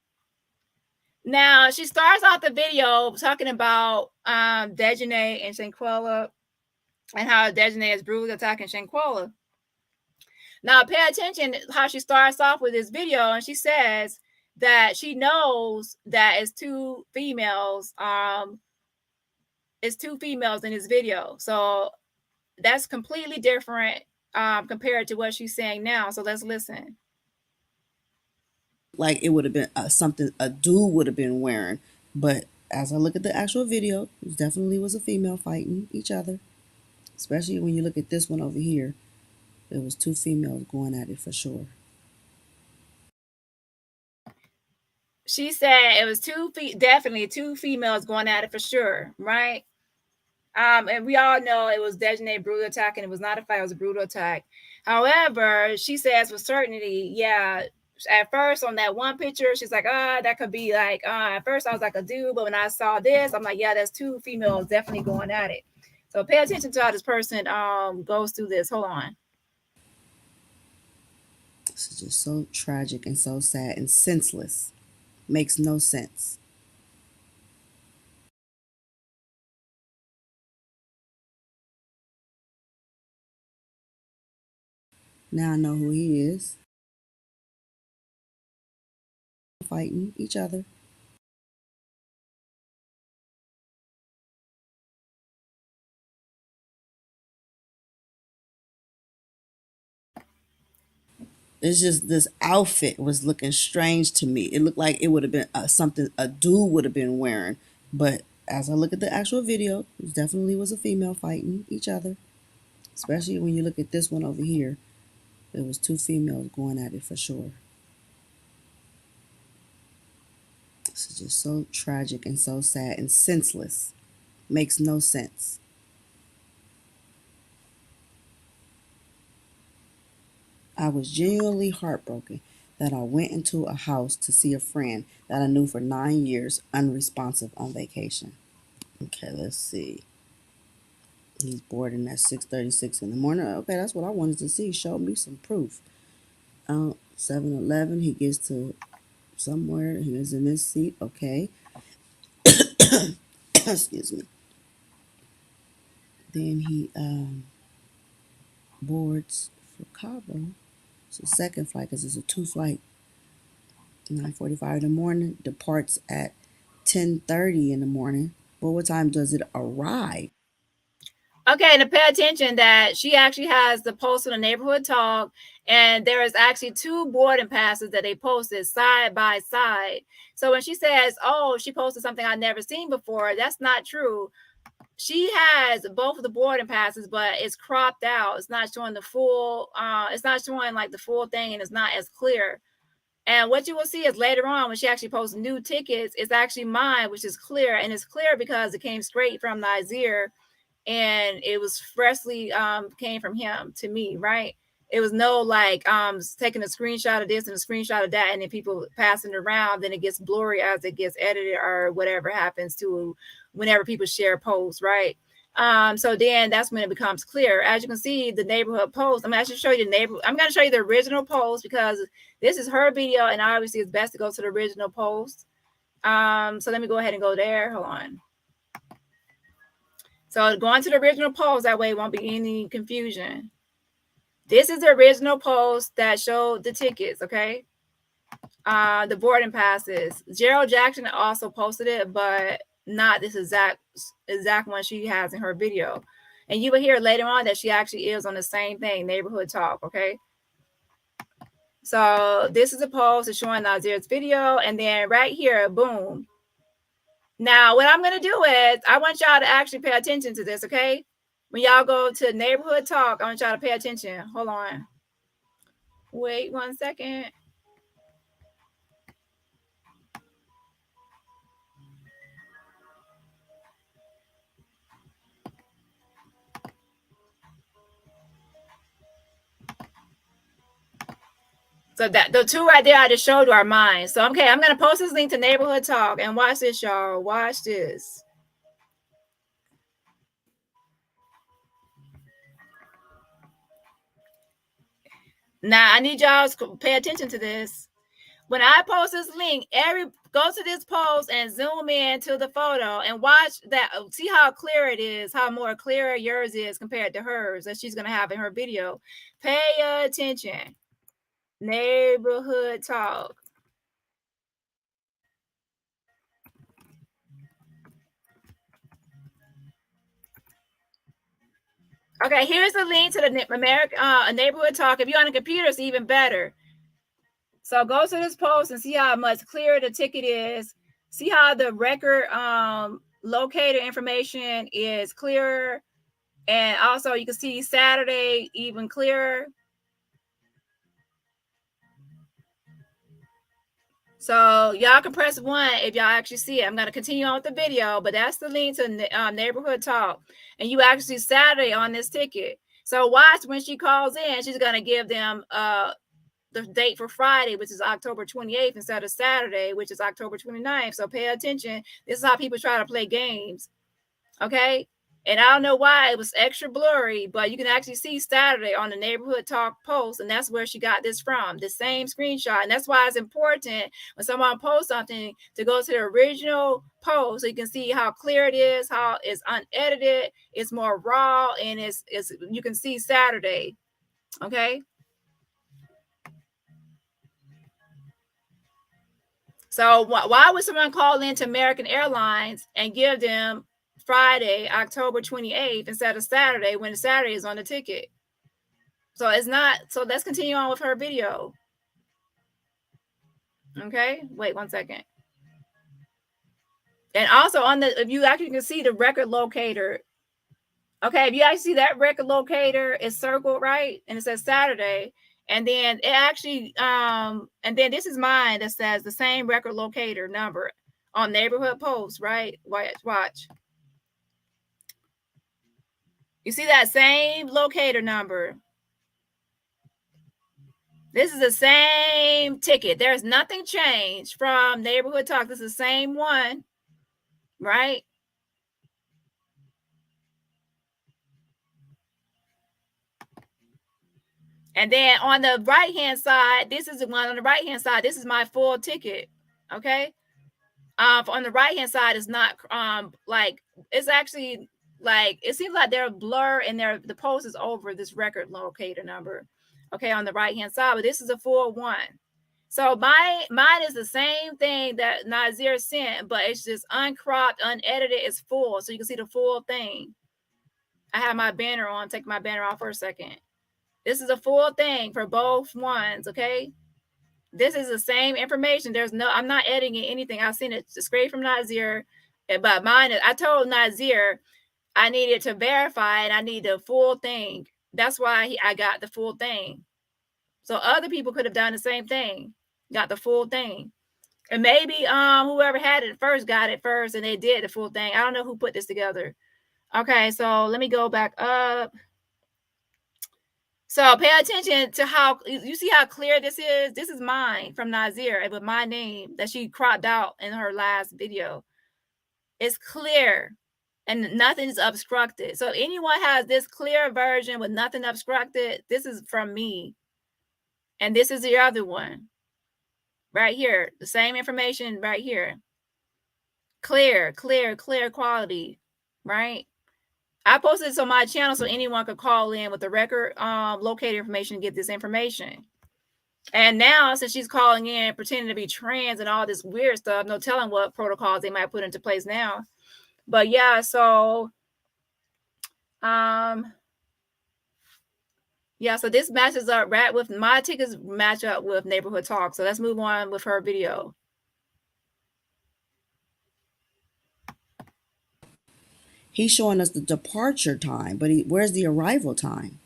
Now she starts off the video talking about Dejanae and Shanquella, and how Dejanae is brutally attacking Shanquella. Now pay attention how she starts off with this video, and she says that she knows that it's 2 females. It's 2 females in this video, so that's completely different compared to what she's saying now. So let's listen. Like it would have been something a dude would have been wearing, but as I look at the actual video, it definitely was a female fighting each other. Especially when you look at this one over here, It was two females going at it for sure. She said it was definitely two females going at it for sure, right? And we all know it was designated brutal attack, and it was not a fight; it was a brutal attack. However, she says with certainty, yeah. At first, on that one picture, she's like, that could be like. At first, I was like a dude, but when I saw this, I'm like, yeah, that's two females definitely going at it. So pay attention to how this person goes through this. Hold on. This is just so tragic and so sad and senseless. Makes no sense. Now I know who he is. Fighting each other. It's just this outfit was looking strange to me. It looked like it would have been something a dude would have been wearing. But as I look at the actual video, it definitely was a female fighting each other. Especially when you look at this one over here. There was two females going at it for sure. This is just so tragic and so sad and senseless. Makes no sense. I was genuinely heartbroken that I went into a house to see a friend that I knew for 9 years unresponsive on vacation. Okay, let's see. He's boarding at 6:36 in the morning. Okay, that's what I wanted to see. Show me some proof. 7-Eleven, he gets to somewhere. He is in his seat. Okay. Excuse me. Then he boards for Cabo. It's a second flight because it's a two flight. 9:45 in the morning. Departs at 10:30 in the morning. But what time does it arrive? Okay, to pay attention that she actually has the post in the neighborhood talk, and there is actually two boarding passes that they posted side by side. So when she says, "Oh, she posted something I've never seen before," that's not true. She has both of the boarding passes, but it's cropped out. It's not showing the full. It's not showing like the full thing, and it's not as clear. And what you will see is later on when she actually posts new tickets, it's actually mine, which is clear, and it's clear because it came straight from Nazeer, and it was freshly came from him to me, right? It was no like taking a screenshot of this and a screenshot of that, and then people passing it around, then it gets blurry as it gets edited or whatever happens to whenever people share posts, right? So then that's when it becomes clear. As you can see, the neighborhood post. I'm actually show you the neighbor. I'm going to show you the original post because this is her video, and obviously it's best to go to the original post. So let me go ahead and go there. Hold on. So going to the original post, that way it won't be any confusion. This is the original post that showed the tickets, okay? The boarding passes. Gerald Jackson also posted it, but not this exact one she has in her video. And you will hear later on that she actually is on the same thing, neighborhood talk, okay? So this is a post that's showing Nazeer's video, and then right here, boom. Now, what I'm going to do is I want y'all to actually pay attention to this, okay? When y'all go to neighborhood talk, I want y'all to pay attention. Hold on. Wait 1 second. So that the two right there I just showed you are mine. So okay, I'm gonna post this link to neighborhood talk and watch this, y'all. Watch this. Now I need y'all to pay attention to this. When I post this link, go to this post and zoom in to the photo and watch that. See how clear it is, how more clear yours is compared to hers that she's gonna have in her video. Pay attention. Neighborhood talk. Okay, here's the link to the American neighborhood talk. If you're on a computer, it's even better. So go to this post and see how much clearer the ticket is. See how the record locator information is clearer. And also you can see Saturday even clearer. So y'all can press 1 if y'all actually see it. I'm going to continue on with the video, but that's the link to Neighborhood Talk. And you actually see Saturday on this ticket. So watch when she calls in, she's going to give them the date for Friday, which is October 28th, instead of Saturday, which is October 29th. So pay attention. This is how people try to play games. Okay. And I don't know why it was extra blurry, but you can actually see Saturday on the Neighborhood Talk post. And that's where she got this from, the same screenshot. And that's why it's important when someone posts something to go to the original post so you can see how clear it is, how it's unedited, it's more raw, and it's you can see Saturday. Okay. So why would someone call into American Airlines and give them Friday, October 28th instead of Saturday when Saturday is on the ticket? So it's not. So let's continue on with her video. Okay, wait 1 second. And also on the, if you actually can see the record locator. Okay, if you actually see that record locator is circled, right? And it says Saturday. And then it actually, and then this is mine that says the same record locator number on Neighborhood Post, right? Watch. You see that same locator number. This is the same ticket. There's nothing changed from Neighborhood Talk. This is the same one, right? And then on the right-hand side, this is the one on the right-hand side. This is my full ticket, okay? On the right-hand side is not like, it's actually like, it seems like they're blur and the post is over this record locator number, okay, on the right-hand side, but this is a full one. So mine is the same thing that Nazeer sent, but it's just uncropped, unedited, it's full, so you can see the full thing. I have my banner on. Take my banner off for a second. This is a full thing for both ones, okay? This is the same information. I'm not editing anything. I've seen it straight from Nazeer, but mine is, I told Nazeer I needed to verify and I need the full thing. That's why I got the full thing. So other people could have done the same thing, got the full thing. And maybe whoever had it first got it first and they did the full thing. I don't know who put this together. Okay, so let me go back up. So pay attention to how you see how clear this is. This is mine from Nazeer with my name that she cropped out in her last video. It's clear and nothing's obstructed. So if anyone has this clear version with nothing obstructed, this is from me. And this is the other one right here. The same information right here. Clear quality, right? I posted this on my channel so anyone could call in with the record locator information and get this information. And now, since she's calling in, pretending to be trans and all this weird stuff, no telling what protocols they might put into place now. But yeah, so yeah, so this matches up right with my tickets match up with Neighborhood Talk. So let's move on with her video. He's showing us the departure time, but where's the arrival time?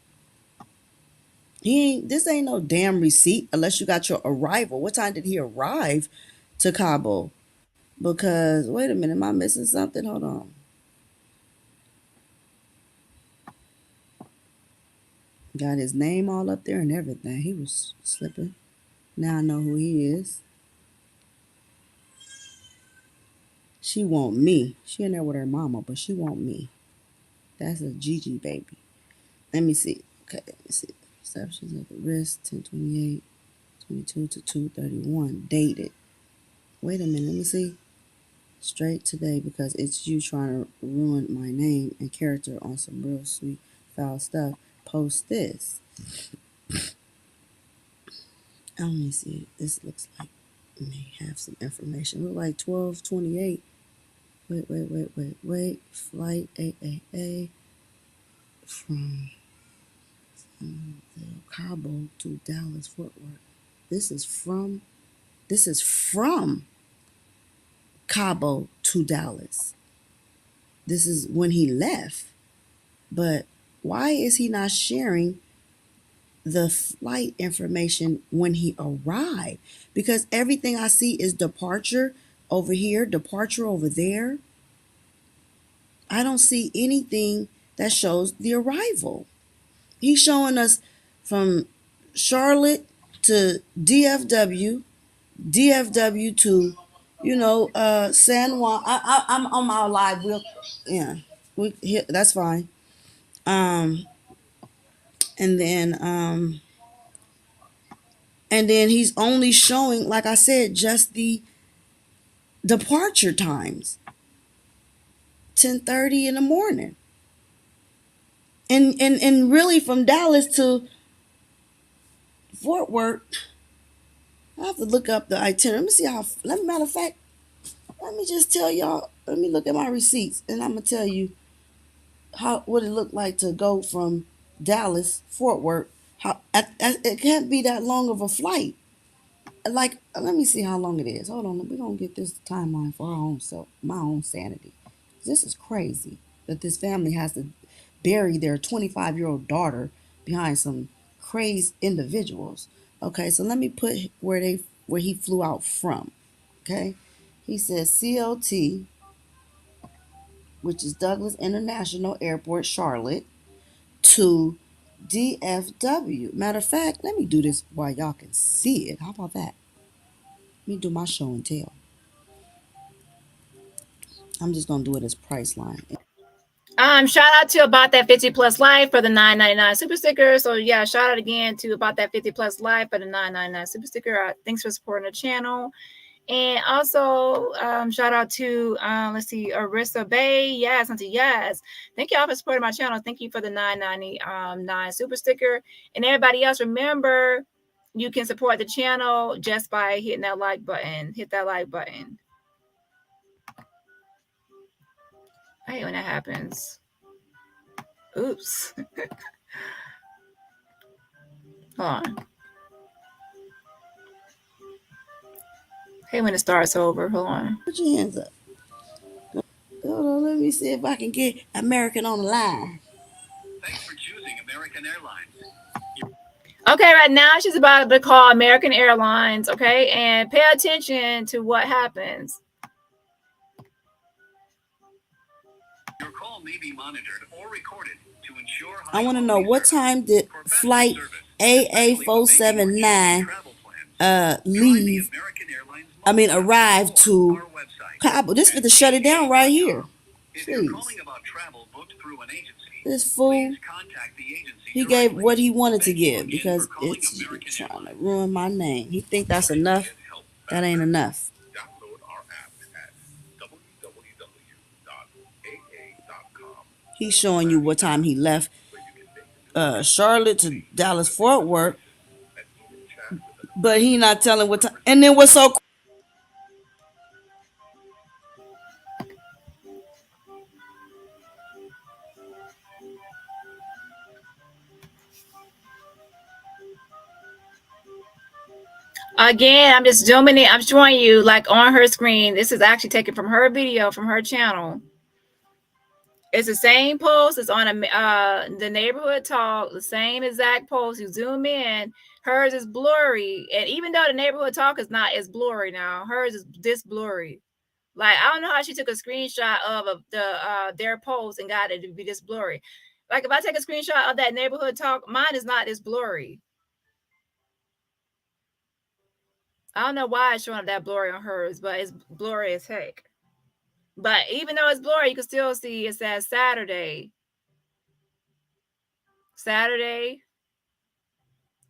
This ain't no damn receipt unless you got your arrival. What time did he arrive to Cabo? Because wait a minute, am I missing something? Hold on. Got his name all up there and everything. He was slipping. Now I know who he is. She want me. She in there with her mama, but she want me. That's a Gigi baby. Let me see. Okay, let me see. Receptions at the wrist, 10/28, 22 to 2/31. Dated. Wait a minute, let me see. Straight today because it's you trying to ruin my name and character on some real sweet foul stuff. Post this. Let me see. This looks like it may have some information. Look like 12/28. Wait. Flight AAA from Cabo to Dallas Fort Worth. This is from Cabo to Dallas. This is when he left. But why is he not sharing the flight information when he arrived, because everything I see is departure over here, departure over there. I don't see anything that shows the arrival. He's showing us from Charlotte to DFW, DFW to, San Juan. I'm on my live. Yeah, that's fine. Um, and then he's only showing, like I said, just the departure times, 10:30 in the morning, and really from Dallas to Fort Worth. I have to look up the itinerary. Let me see how. Matter of fact, let me just tell y'all. Let me look at my receipts, and I'm gonna tell you what it looked like to go from Dallas, Fort Worth. It can't be that long of a flight. Like, let me see how long it is. Hold on, we're gonna get this timeline for our own self, my own sanity. This is crazy that this family has to bury their 25-year-old daughter behind some crazed individuals. Okay, so let me put where he flew out from. Okay, he says COT, which is Douglas International Airport, Charlotte, to DFW. Matter of fact, let me do this while y'all can see it. How about that? Let me do my show and tell. I'm just gonna do it as Priceline. Shout out to About That 50 Plus Life for the $9.99 super sticker. So yeah, shout out again to About That 50 Plus Life for the $9.99 super sticker. Thanks for supporting the channel. And also, shout out to, let's see, Arissa Bay. Yes, Auntie, yes. Thank you all for supporting my channel. Thank you for the $9.99 super sticker. And everybody else, remember, you can support the channel just by hitting that like button. Hit that like button. I hate when that happens. Oops. Hold on. Hey, when it starts over. Hold on. Put your hands up. Hold on, let me see if I can get American on the line. Thanks for choosing American Airlines. Okay, right now she's about to call American Airlines, okay? And pay attention to what happens. Your call may be monitored or recorded to ensure I want to know what time did flight AA479 leave? I mean, arrive to Cabo. This is to shut it down right here. Please. This fool, he gave what he wanted to give because it's trying to ruin my name. He think that's enough. That ain't enough. Download our app at www.aa.com. He's showing you what time he left Charlotte to Dallas Fort Worth, but he not telling what time. And then what's so Again, I'm just zooming in. I'm showing you like on her screen. This is actually taken from her video from her channel. It's the same post. It's on the neighborhood talk. The same exact post. You zoom in. Hers is blurry, and even though the neighborhood talk is not as blurry now, hers is this blurry. Like, I don't know how she took a screenshot of their post and got it to be this blurry. Like, if I take a screenshot of that neighborhood talk, mine is not this blurry. I don't know why it's showing up that blurry on hers, but it's blurry as heck. But even though it's blurry, you can still see it says Saturday. Saturday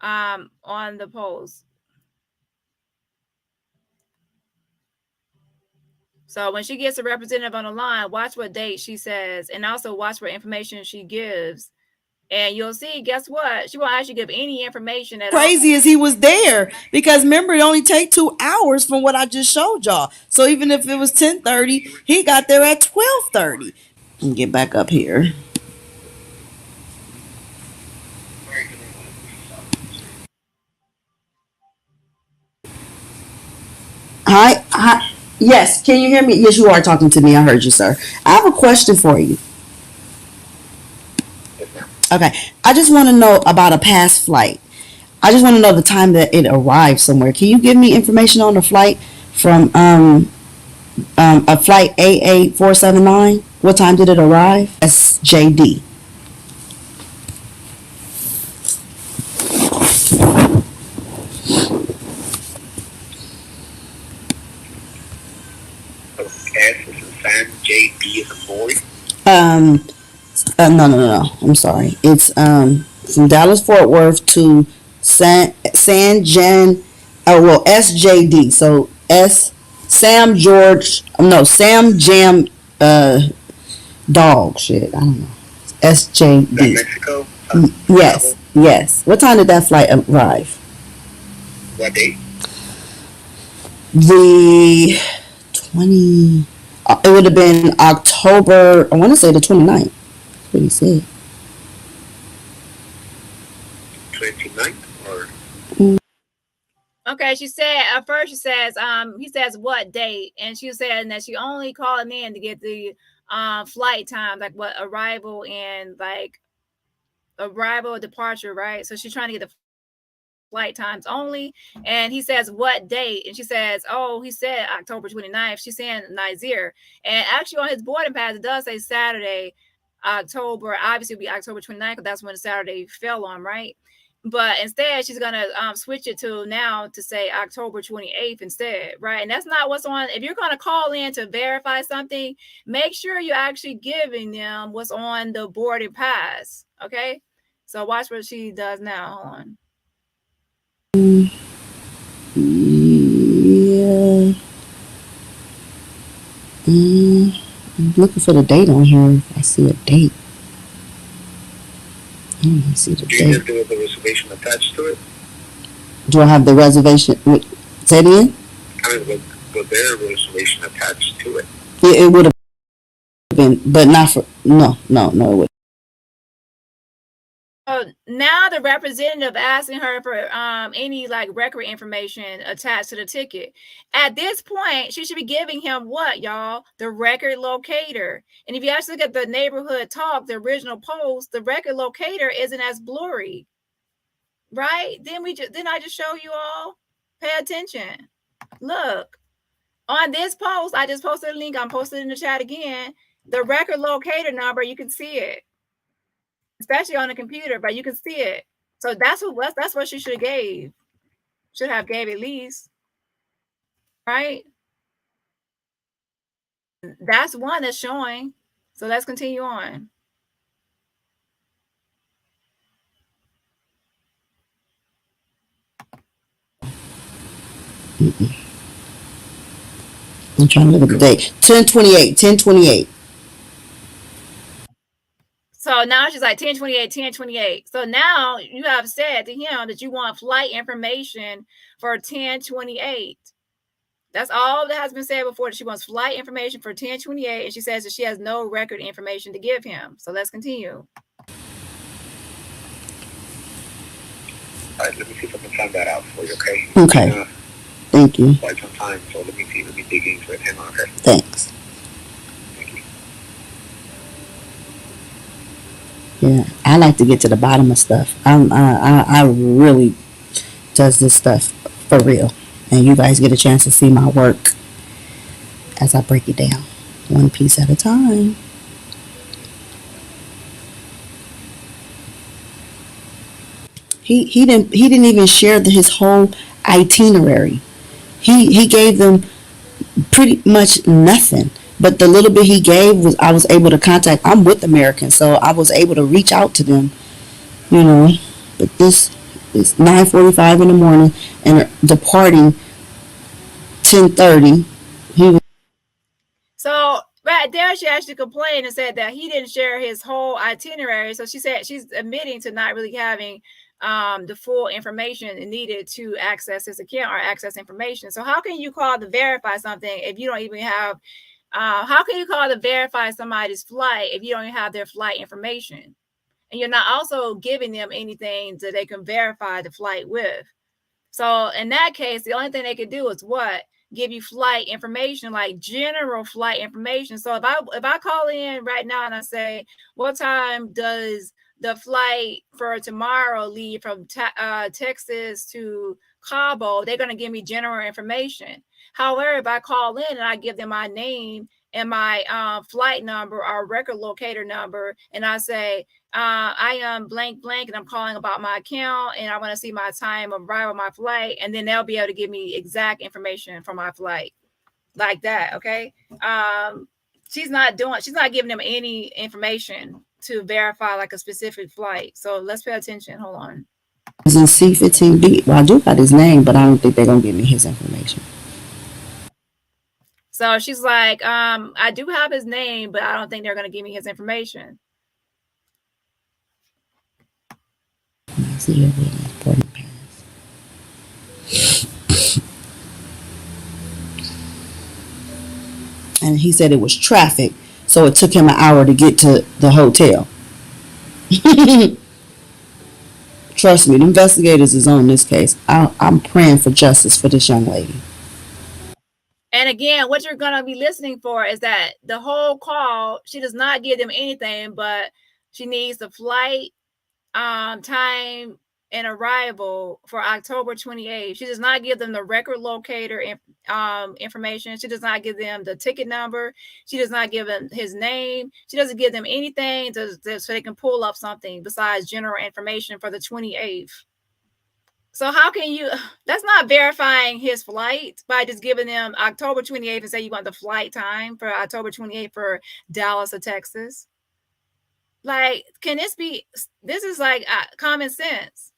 on the post. So when she gets a representative on the line, watch what date she says, and also watch what information she gives. And you'll see, guess what? She won't actually give any information at all. crazy as he was there, because remember, it only take 2 hours from what I just showed y'all. So even if it was 10:30, he got there at 12:30. And get back up here. Hi. Yes, can you hear me? Yes, you are talking to me. I heard you, sir. I have a question for you. Okay, I just want to know about a past flight. I just want to know the time that it arrived somewhere. Can you give me information on the flight from a flight AA479? What time did it arrive? SJD. So S is in Sam, J, B is a boy. No. I'm sorry. It's from Dallas Fort Worth to San Jan. Oh well, SJD. So S Sam George. No, Sam Jam. Dog shit. I don't know. SJD. Mexico. Yes. Yes. What time did that flight arrive? What date? The 20. It would have been October. I want to say the 29th. That's what he said. 29th or? Okay, she said at first she says he says what date, and she said that she only called him in to get the flight time, like what arrival and like arrival departure, right? So she's trying to get the flight times only, and he says what date, and she says, oh, he said October 29th. She's saying Nazeer, and actually on his boarding pass it does say Saturday, October. Obviously it'll be October 29th because that's when the Saturday fell on, right? But instead she's gonna switch it to now to say October 28th instead, right? And that's not what's on. If you're gonna call in to verify something, make sure you're actually giving them what's on the boarding pass. Okay, so watch what she does now. Hold on. Yeah. I'm looking for the date on here. I see a date. I don't even see the Do you date. have to have the reservation attached to it? Do I have the reservation? Say it again? I mean, was there a reservation attached to it? Yeah, it would have been, but not for. No, it would. So now the representative asking her for any like record information attached to the ticket. At this point, she should be giving him what, y'all? The record locator. And if you actually look at the neighborhood talk, the original post, the record locator isn't as blurry, right? Didn't I just show you all? Pay attention. Look on this post. I just posted a link. I'm posted in the chat again. The record locator number, you can see it, especially on the computer, but you can see it. So that's what she should have gave. Should have gave at least, right? That's one that's showing. So let's continue on. I'm trying to look at the date. 10/28. So now she's like 10/28. So now you have said to him that you want flight information for 10/28. That's all that has been said before. That she wants flight information for 10/28, and she says that she has no record information to give him. So let's continue. All right, let me see if I can find that out for you, okay? Okay. Thank you. Quite some time, so let me see. Let me dig into it. Hang on, okay? Thanks. Thank you. Yeah, I like to get to the bottom of stuff. I really does this stuff for real, and you guys get a chance to see my work as I break it down, one piece at a time. He didn't even share his whole itinerary. He gave them pretty much nothing. But the little bit he gave was I was able to contact. I'm with Americans, so I was able to reach out to them. You know, but this is 9:45 in the morning and departing 10:30. He was. So right there, she actually complained and said that he didn't share his whole itinerary. So she said she's admitting to not really having the full information needed to access his account or access information. So how can you call to verify something if you don't even have? How can you call to verify somebody's flight if you don't even have their flight information? And you're not also giving them anything that they can verify the flight with. So in that case, the only thing they could do is what? Give you flight information, like general flight information. So if I call in right now and I say, what time does the flight for tomorrow leave from Texas to Cabo, they're going to give me general information. However, if I call in and I give them my name and my flight number or record locator number, and I say, I am blank blank and I'm calling about my account and I want to see my time of arrival, my flight, and then they'll be able to give me exact information for my flight like that. Okay. She's not giving them any information to verify like a specific flight. So let's pay attention. Hold on. He's in C15B. Well, I do got his name, but I don't think they're gonna give me his information. So she's like, I do have his name, but I don't think they're gonna give me his information. Nazeer, Wiggins, boarding pass. And he said it was traffic, so it took him an hour to get to the hotel. Trust me, the investigators is on this case. I'm praying for justice for this young lady. And again, what you're going to be listening for is that the whole call, she does not give them anything, but she needs the flight, time, and arrival for October 28th. She does not give them the record locator information. She does not give them the ticket number. She does not give them his name. She doesn't give them anything so they can pull up something besides general information for the 28th. So how can you, that's not verifying his flight by just giving them October 28th and say you want the flight time for October 28th for Dallas or Texas. Like, can this is like common sense.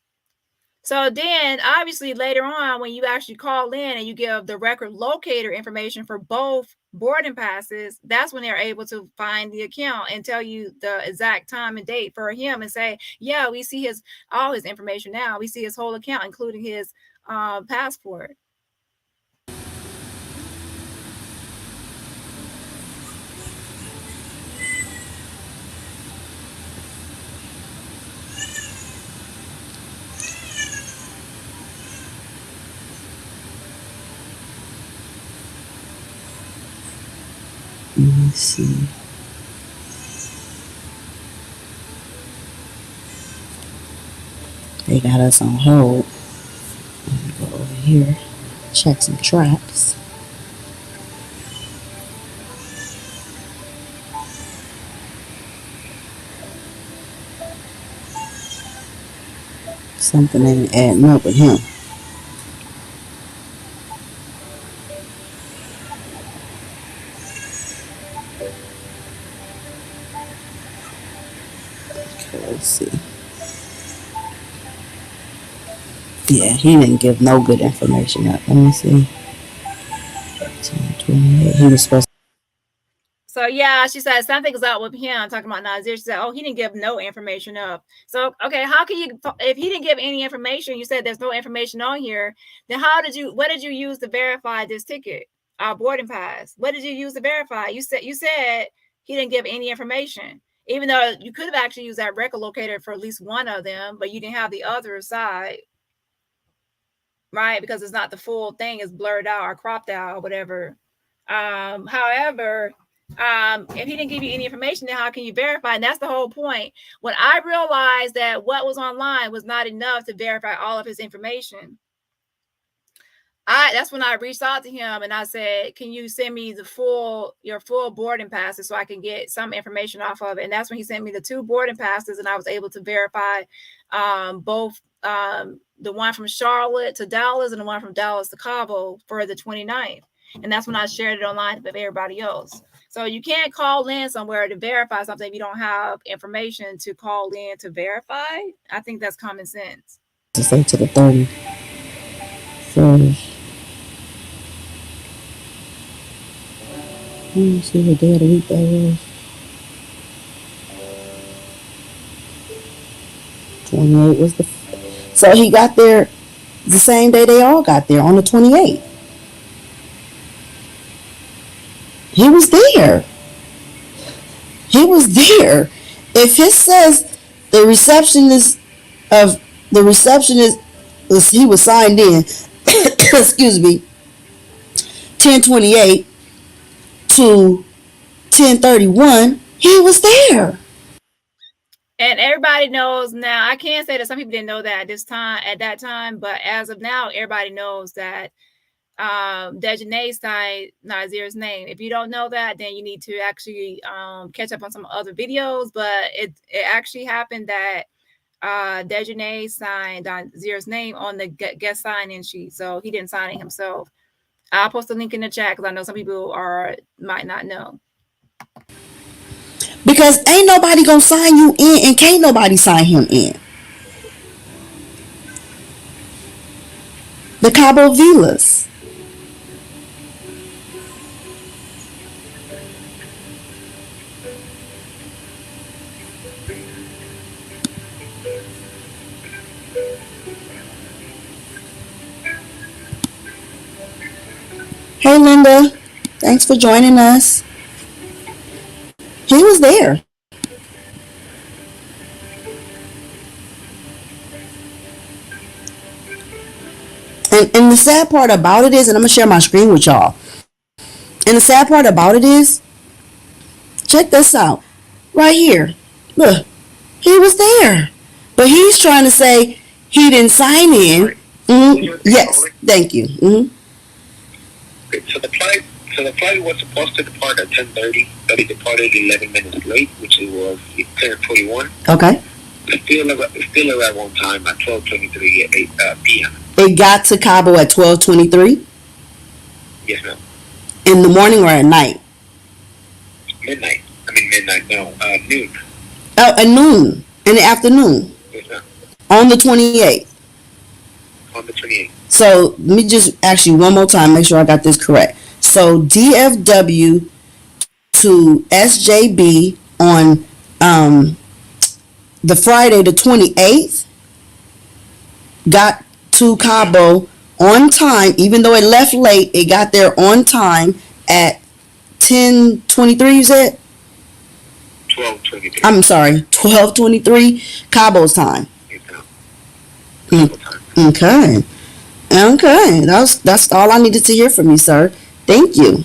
So then obviously later on, when you actually call in and you give the record locator information for both boarding passes, that's when they're able to find the account and tell you the exact time and date for him and say, yeah, we see all his information now. We see his whole account, including his passport. Let me see. They got us on hold. Let me go over here, check some traps. Something ain't adding up with him. Okay, let's see. Yeah, he didn't give no good information up. Let me see. 10:28. He was supposed to. So yeah, she said something's up with him. Talking about Nazeer, she said, "Oh, he didn't give no information up." So okay, how can you? If he didn't give any information, you said there's no information on here. Then what did you use to verify this ticket, boarding pass? What did you use to verify? You said he didn't give any information, even though you could have actually used that record locator for at least one of them, but you didn't have the other side, right? Because it's not the full thing; it's blurred out or cropped out or whatever. However. If he didn't give you any information, then how can you verify? And that's the whole point. When I realized that what was online was not enough to verify all of his information, that's when I reached out to him and I said, "Can you send me your full boarding passes so I can get some information off of it?" And that's when he sent me the 2 boarding passes, and I was able to verify both the one from Charlotte to Dallas and the one from Dallas to Cabo for the 29th. And that's when I shared it online with everybody else. So you can't call in somewhere to verify something if you don't have information to call in to verify. I think that's common sense. To say to the 30. So, let me see what day of the week that was. 28 was the. So he got there the same day they all got there, on the 28th. He was there. He was there. If it says the receptionist he was signed in, excuse me, 10:28 to 10:31, he was there. And everybody knows now. I can't say that some people didn't know that at that time, but as of now, everybody knows that Dejanae signed Nazeer's name. If you don't know that, then you need to actually catch up on some other videos. But it actually happened that Dejanae signed Nazeer's name on the guest sign-in sheet, so he didn't sign it himself. I'll post a link in the chat because I know some people might not know. Because ain't nobody gonna sign you in, and can't nobody sign him in. The Cabo Villas. Hey Linda, thanks for joining us. He was there. And the sad part about it is, and I'm gonna share my screen with y'all. And the sad part about it is, check this out. Right here. Look, he was there. But he's trying to say he didn't sign in. Yes, thank you. So the flight was supposed to depart at 10:30, but it departed 11 minutes late, which was 10:41. Okay. Still arrived on time at 12:23 p.m. It got to Cabo at 12:23 Yes, ma'am. in the morning or at night? Midnight. No, noon. Oh, at noon in the afternoon. Yes, ma'am. On the 28th. On the 28th. So let me just ask you one more time, make sure I got this correct. So DFW to SJB on the Friday the 28th, got to Cabo on time, even though it left late, it got there on time at 10:23, you said? 12:23. I'm sorry, 12:23 Cabo's time. Yes, ma'am. Okay. Okay. That's all I needed to hear from you, sir. Thank you.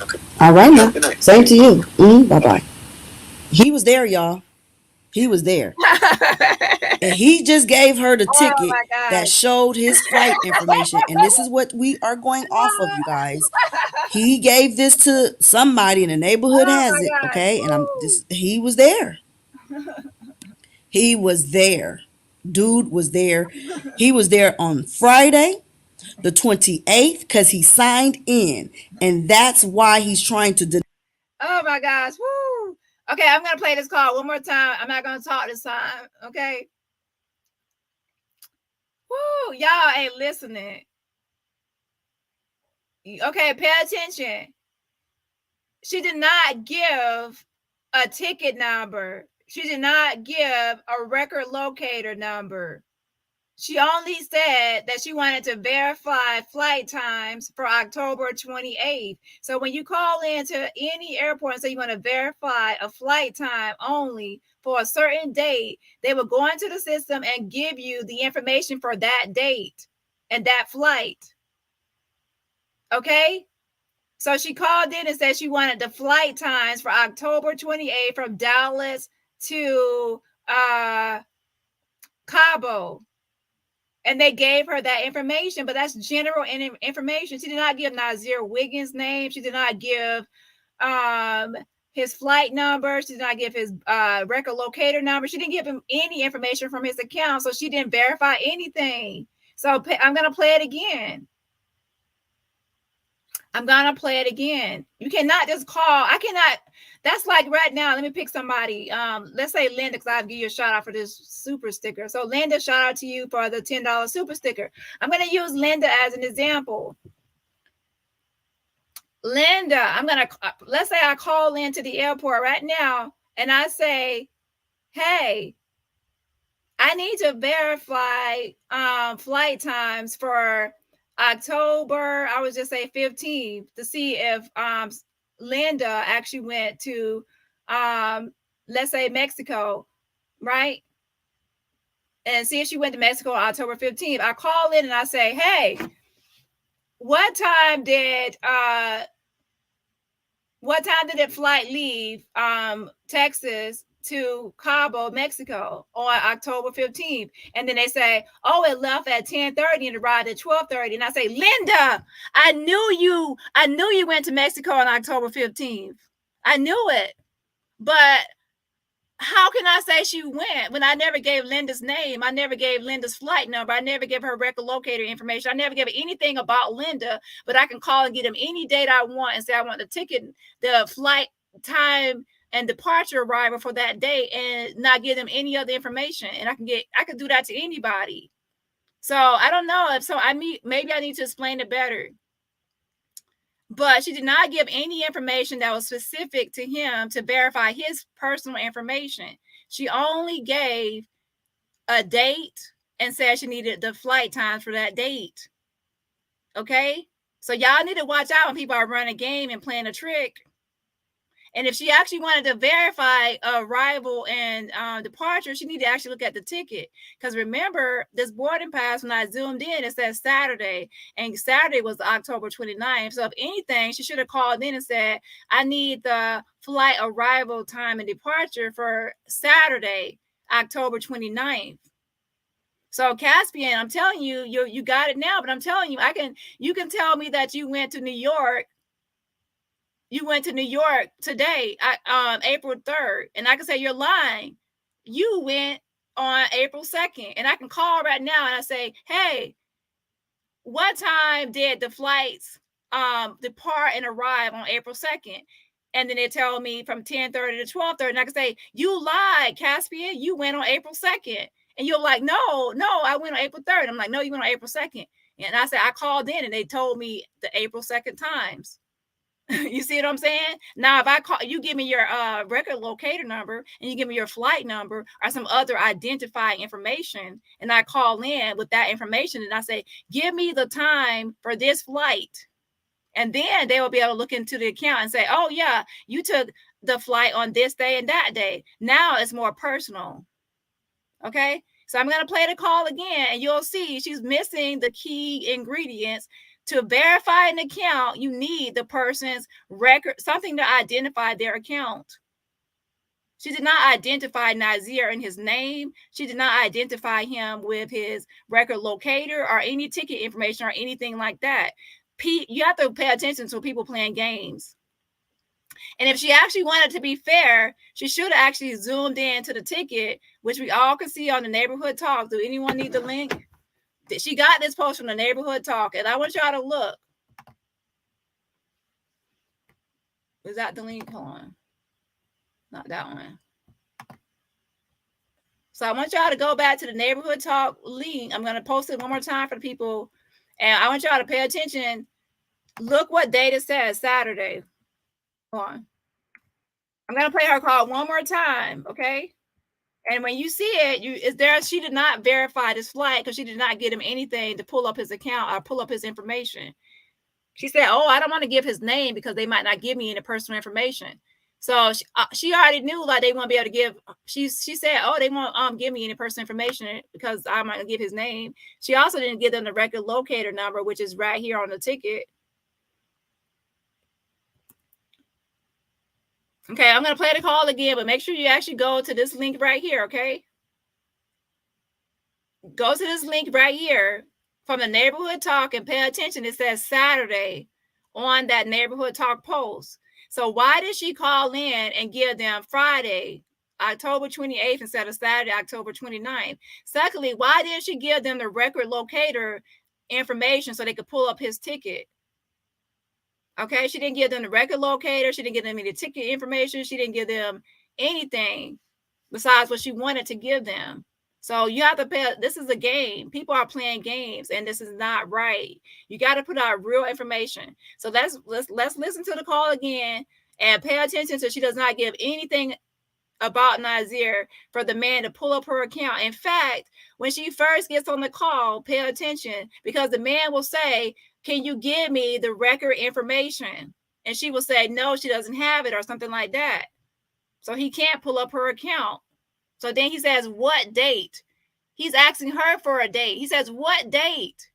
Okay. All right now. Good night. Same to you. Bye-bye. He was there, y'all. He was there. And he just gave her the ticket that showed his flight information. And this is what we are going off of, you guys. He gave this to somebody in the neighborhood has it, okay? And he was there. He was there. Dude was there. He was there on Friday, the 28th, because he signed in. And that's why he's trying to Oh my gosh. Woo. Okay, I'm going to play this call one more time. I'm not going to talk this time. Okay. Woo. Y'all ain't listening. Okay, pay attention. She did not give a ticket number. She did not give a record locator number. She only said that she wanted to verify flight times for October 28th. So when you call into any airport and say you want to verify a flight time only for a certain date, they will go into the system and give you the information for that date and that flight. Okay? So she called in and said she wanted the flight times for October 28th from Dallas to Cabo. And they gave her that information, but that's general information. She did not give Nazeer Wiggins' name. She did not give his flight number. She did not give his record locator number. She didn't give him any information from his account, so she didn't verify anything. So I'm going to play it again. I'm going to play it again. You cannot just call. I cannot. That's like right now. Let me pick somebody. Let's say Linda, because I'll give you a shout out for this super sticker. So Linda, shout out to you for the $10 super sticker. I'm going to use Linda as an example. Linda, let's say I call into the airport right now and I say, hey, I need to verify flight times for October, I would just say 15th, to see if Linda actually went to, let's say, Mexico, right? And see if she went to Mexico on October 15th. I call in and I say, hey, what time did that flight leave Texas to Cabo, Mexico on October 15th. And then they say, oh, it left at 10:30 and arrived at 12:30. And I say, Linda, I knew you went to Mexico on October 15th. I knew it. But how can I say she went when I never gave Linda's name? I never gave Linda's flight number. I never gave her record locator information. I never gave anything about Linda, but I can call and get them any date I want and say I want the ticket, the flight time and departure arrival for that day, and not give them any other information. And I can do that to anybody. So I don't know if maybe I need to explain it better. But she did not give any information that was specific to him to verify his personal information. She only gave a date and said she needed the flight times for that date. Okay? So y'all need to watch out when people are running a game and playing a trick. And if she actually wanted to verify arrival and departure, she needed to actually look at the ticket. Because remember, this boarding pass, when I zoomed in, it says Saturday. And Saturday was October 29th. So if anything, she should have called in and said, I need the flight arrival time and departure for Saturday, October 29th. So Caspian, I'm telling you, you got it now. But I'm telling you, you can tell me that you went to New York. You went to New York today, April 3rd, and I can say you're lying. You went on April 2nd, and I can call right now and I say, hey, what time did the flights depart and arrive on April 2nd? And then they tell me from 10:30 to 12:30, and I can say, you lied, Caspian. You went on April 2nd. And you're like, no, I went on April 3rd. I'm like, no, you went on April 2nd. And I said, I called in, and they told me the April 2nd times. You see what I'm saying? Now, if I call, you give me your record locator number and you give me your flight number or some other identifying information, and I call in with that information and I say, give me the time for this flight. And then they will be able to look into the account and say, oh, yeah, you took the flight on this day and that day. Now it's more personal. Okay? So I'm going to play the call again, and you'll see she's missing the key ingredients. To verify an account, you need the person's record, something to identify their account. She did not identify Nazeer in his name. She did not identify him with his record locator or any ticket information or anything like that. You have to pay attention to people playing games. And if she actually wanted to be fair, she should have actually zoomed in to the ticket, which we all can see on the Neighborhood Talk. Do anyone need the link? She got this post from the Neighborhood Talk, and I want y'all to look. Is that the link? Hold on. Not that one. So I want y'all to go back to the Neighborhood Talk link. I'm going to post it one more time for the people. And I want y'all to pay attention. Look what date it says, Saturday. Hold on. I'm going to play her call one more time, okay? And when you see it, she did not verify this flight because she did not get him anything to pull up his account or pull up his information. She said, oh, I don't want to give his name because they might not give me any personal information. So she already knew like they won't be able to give. She said, oh, they won't give me any personal information because I'm not going to give his name. She also didn't give them the record locator number, which is right here on the ticket. Okay, I'm going to play the call again, but make sure you actually go to this link right here, okay? Go to this link right here from the Neighborhood Talk and pay attention. It says Saturday on that Neighborhood Talk post. So why did she call in and give them Friday, October 28th instead of Saturday, October 29th? Secondly, why didn't she give them the record locator information so they could pull up his ticket? Okay, she didn't give them the record locator. She didn't give them any ticket information. She didn't give them anything besides what she wanted to give them. So you have to pay. This is a game. People are playing games, and this is not right. You got to put out real information. So let's listen to the call again and pay attention so she does not give anything about Nazeer for the man to pull up her account. In fact, when she first gets on the call, pay attention because the man will say, can you give me the record information? And she will say, no, she doesn't have it or something like that. So he can't pull up her account. So then he says, what date? He's asking her for a date. He says, what date?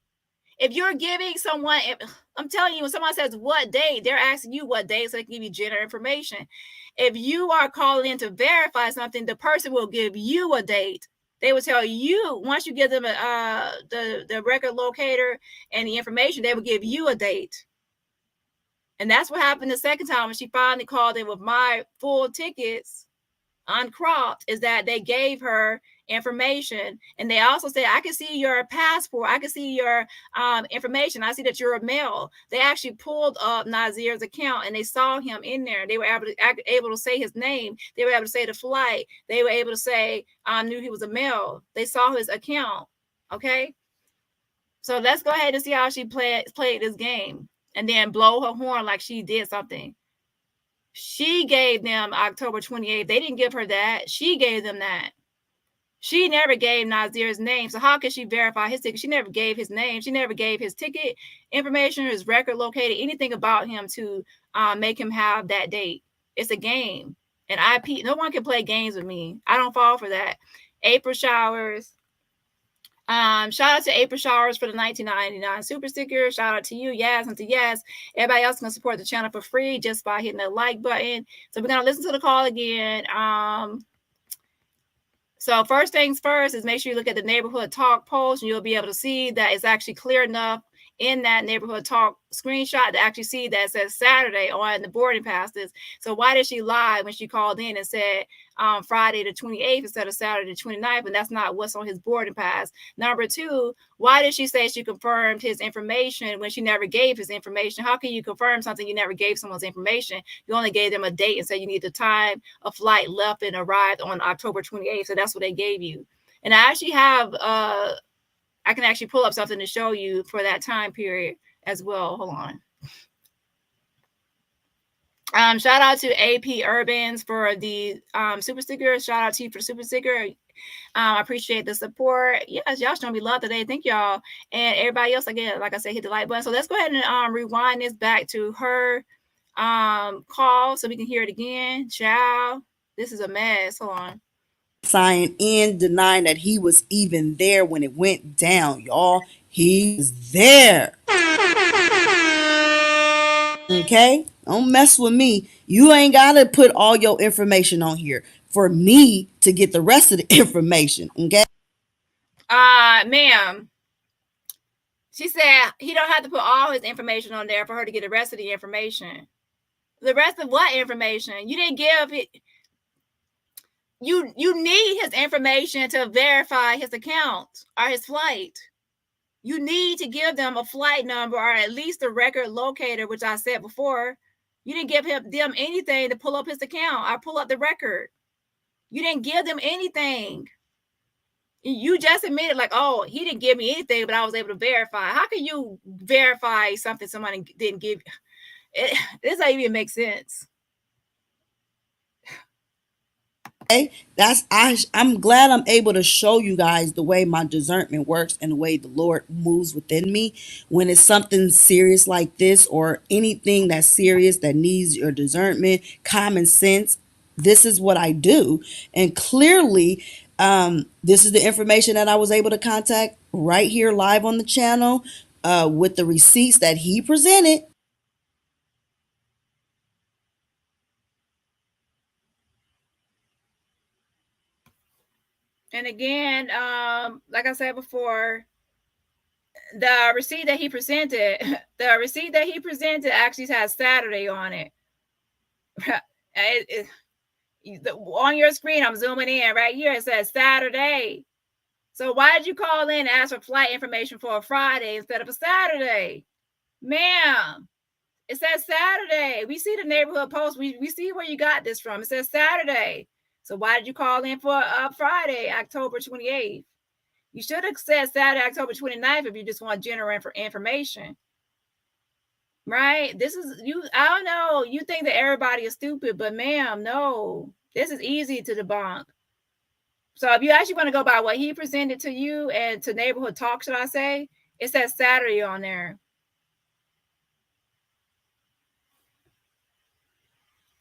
If you're giving someone, I'm telling you, when someone says what date, they're asking you what date so they can give you general information. if you are calling in to verify something, the person will give you a date. They will tell you, once you give them the record locator and the information, they will give you a date. And that's what happened the second time when she finally called in with my full tickets uncropped, is that they gave her information. And they also said, I can see your passport, I can see your information, I see that you're a male. They actually pulled up Nazeer's account and they saw him in there. They were able to say his name, they were able to say the flight, they were able to say knew he was a male. They saw his account. Okay, so let's go ahead and see how she played this game and then blow her horn like she did something. She gave them October 28th. They didn't give her that. She gave them that. She never gave Nazeer's name. So how can she verify his ticket? She never gave his name. She never gave his ticket information, his record located, anything about him to make him have that date. It's a game. And no one can play games with me. I don't fall for that. April Showers. Shout out to April Showers for the 1999 super sticker. Shout out to you, Yas, and to Yas. Everybody else can support the channel for free just by hitting the like button. So we're gonna listen to the call again. So first things first is make sure you look at the neighborhood talk post, and you'll be able to see that it's actually clear enough in that neighborhood talk screenshot to actually see that it says Saturday on the boarding passes. So why did she lie when she called in and said Friday the 28th instead of Saturday the 29th? And that's not what's on his boarding pass. Number two, why did she say she confirmed his information when she never gave his information? How can you confirm something you never gave someone's information? You only gave them a date and said you need the time a flight left and arrived on October 28th. So that's what they gave you. And I actually have I can actually pull up something to show you for that time period as well. Hold on. Shout out to AP Urbans for the super sticker. Shout out to you for the super sticker. I appreciate the support. Yes, y'all showing me love today. Thank y'all. And everybody else, again, like I said, hit the like button. So let's go ahead and rewind this back to her call so we can hear it again. Ciao. This is a mess. Hold on. Signing in, denying that he was even there when it went down, y'all. He was there. Okay? Don't mess with me. You ain't gotta put all your information on here for me to get the rest of the information. Okay? Ma'am. She said he don't have to put all his information on there for her to get the rest of the information. The rest of what information? You didn't give it. You need his information to verify his account or his flight. You need to give them a flight number or at least a record locator, which I said before. You didn't give them anything to pull up his account or pull up the record. You didn't give them anything. You just admitted like, oh, he didn't give me anything, but I was able to verify. How can you verify something somebody didn't give? This doesn't even make sense. Okay, I'm glad I'm able to show you guys the way my discernment works and the way the Lord moves within me when it's something serious like this or anything that's serious that needs your discernment, common sense. This is what I do, and clearly, this is the information that I was able to contact right here live on the channel with the receipts that he presented. And again, like I said before, the receipt that he presented, actually has Saturday on it. On your screen, I'm zooming in right here. It says Saturday. So why did you call in and ask for flight information for a Friday instead of a Saturday? Ma'am, it says Saturday. We see the neighborhood post. We see where you got this from. It says Saturday. So why did you call in for Friday, October 28th? You should have said Saturday, October 29th if you just want general information. Right? This is you. I don't know. You think that everybody is stupid, but ma'am, no. This is easy to debunk. So if you actually want to go by what he presented to you and to neighborhood talk, should I say, it says Saturday on there.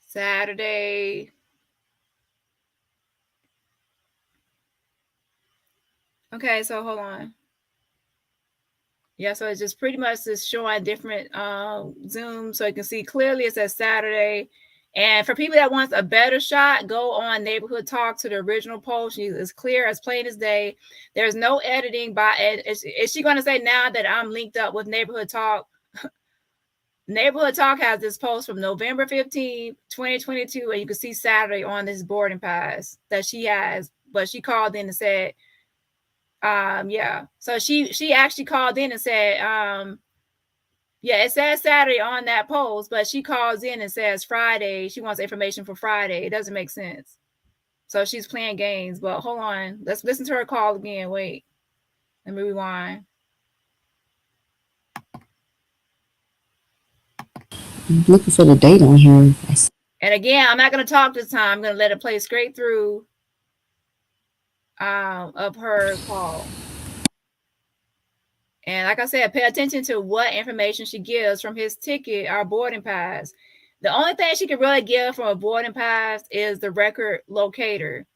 Saturday. Okay, so hold on. Yeah, so it's just pretty much just showing different Zoom so you can see clearly it says Saturday. And for people that wants a better shot, go on Neighborhood Talk to the original post. It's clear as plain as day. There's no editing by. Is she going to say now that I'm linked up with Neighborhood Talk? Neighborhood Talk has this post from November 15, 2022, and you can see Saturday on this boarding pass that she has. But she called in and said, yeah. So she actually called in and said, yeah, it says Saturday on that post, but she calls in and says Friday. She wants information for Friday. It doesn't make sense. So she's playing games. But hold on. Let's listen to her call again. Wait. Let me rewind. I'm looking for the date on here. And again, I'm not going to talk this time. I'm going to let it play straight through of her call. And like I said, pay attention to what information she gives from his ticket or boarding pass. The only thing she can really give from a boarding pass is the record locator.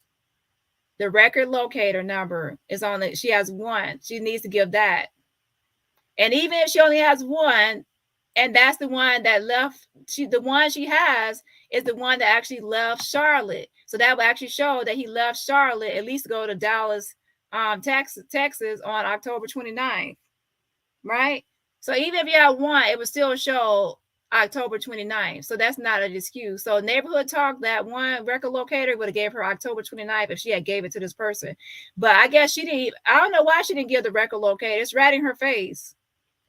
The record locator number is on it. She has one. She needs to give that. And even if she only has one, and that's the one that left, the one she has is the one that actually left Charlotte. So that will actually show that he left Charlotte, at least to go to Dallas, Texas on October 29th. Right? So even if you have one, it would still show October 29th. So that's not an excuse. So Neighborhood Talk, that one record locator would have gave her October 29th if she had gave it to this person. But I guess she didn't. I don't know why she didn't give the record locator. It's right in her face.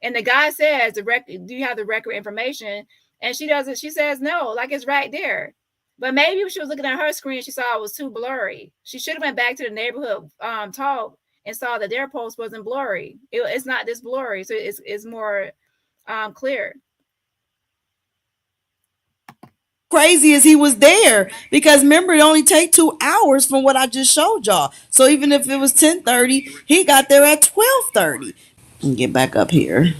And the guy says, "The record, do you have the record information?" And she doesn't. She says no, like it's right there. But maybe if she was looking at her screen, she saw it was too blurry. She should have went back to the Neighborhood Talk and saw that their post wasn't blurry. It's not this blurry, so it's more clear. Crazy as he was there, because remember, it only take 2 hours from what I just showed y'all. So even if it was 10:30, he got there at 12:30. And get back up here.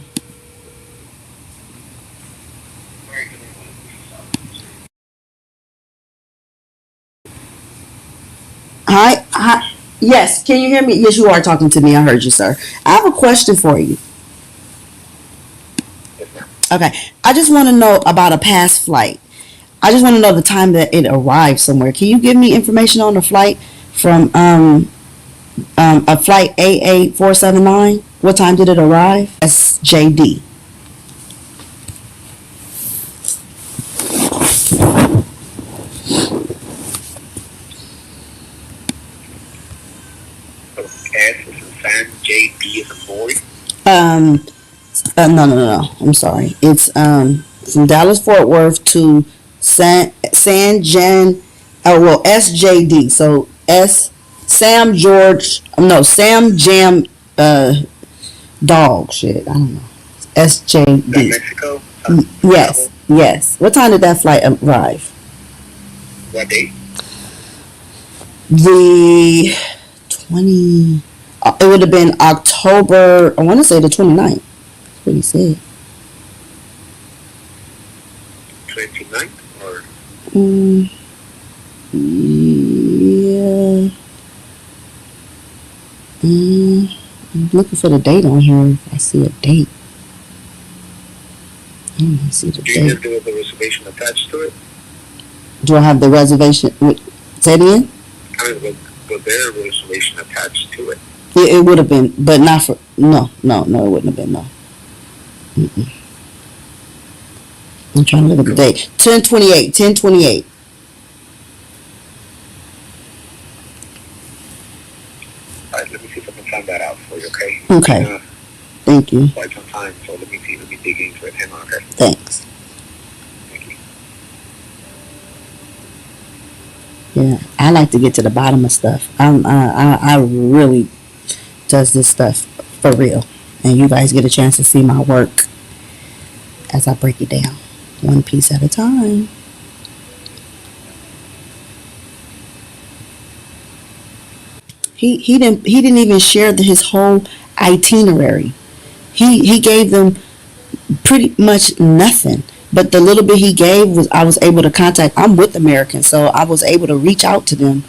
Hi. Yes, can you hear me? Yes, you are talking to me. I heard you, sir. I have a question for you. Okay, I just want to know about a past flight. I just want to know the time that it arrived somewhere. Can you give me information on the flight from a flight AA479? What time did it arrive? SJD. S is in Sam, JD is in boy. No. I'm sorry. It's from Dallas Fort Worth to San Jan. Oh well, SJD. So Sam Jam dog shit. I don't know. SJD. Mexico. Yes. What time did that flight arrive? What date? The 20. It would have been October. I want to say the 29th. That's what he said. 29th or? Yeah. I'm looking for the date on here. I see a date. I don't see the Do you date. just do the reservation attached to it? Do I have the reservation? Say it again? I mean, was there a reservation attached to it? It would have been, but not for. No, it wouldn't have been. No. Mm-mm. I'm trying to look at the date. 10/28. All right, let me see if I can find that out for you, okay? Okay. Thank you. Quite some time, so let me dig into it. Hang on, okay? Thanks. Thank you. Yeah, I like to get to the bottom of stuff. I really does this stuff for real, and you guys get a chance to see my work as I break it down, one piece at a time. He didn't even share his whole itinerary. He gave them pretty much nothing. But the little bit he gave was I was able to contact. I'm with American, so I was able to reach out to them,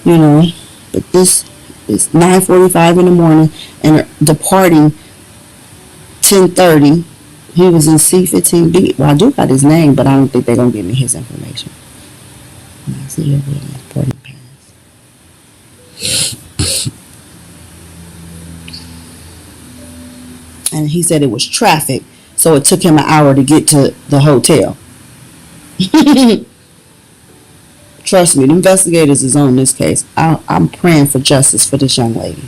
you know. But this is 9:45 in the morning and departing 10:30 He was in C15B. Well, I do got his name, but I don't think they're gonna give me his information. Nazeer Wiggins, boarding pass. And he said it was traffic, so it took him an hour to get to the hotel. Trust me, the investigators is on this case. I'm praying for justice for this young lady.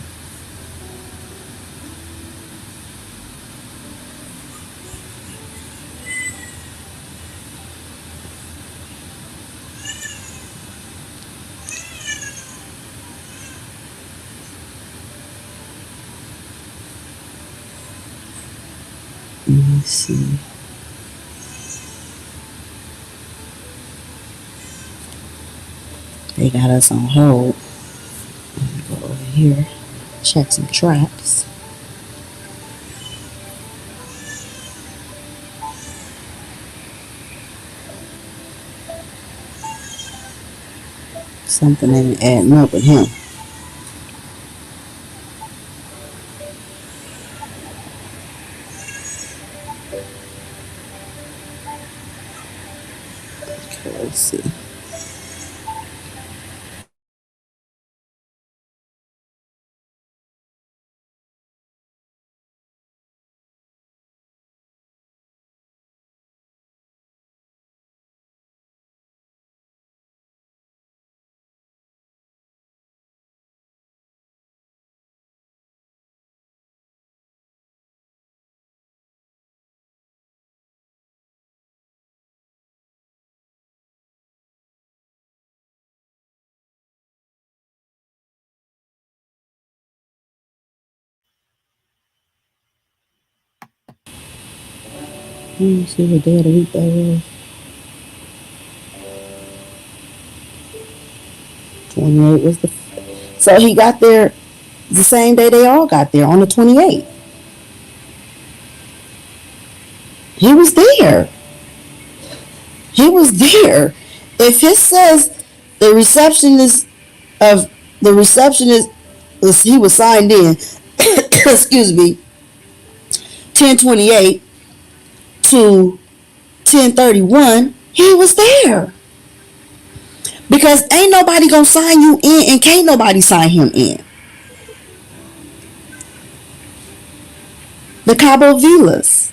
Let me see. They got us on hold. Let me go over here, check some traps. Something ain't adding up with him. Okay, let's see. Let me see what day of the week that was. 28 was the. So he got there the same day they all got there, on the 28th. He was there. He was there. If it says the receptionist of the receptionist he was signed in, excuse me, 10:28 to 10:31, he was there. Because ain't nobody gonna sign you in, and can't nobody sign him in. The Cabo Villas.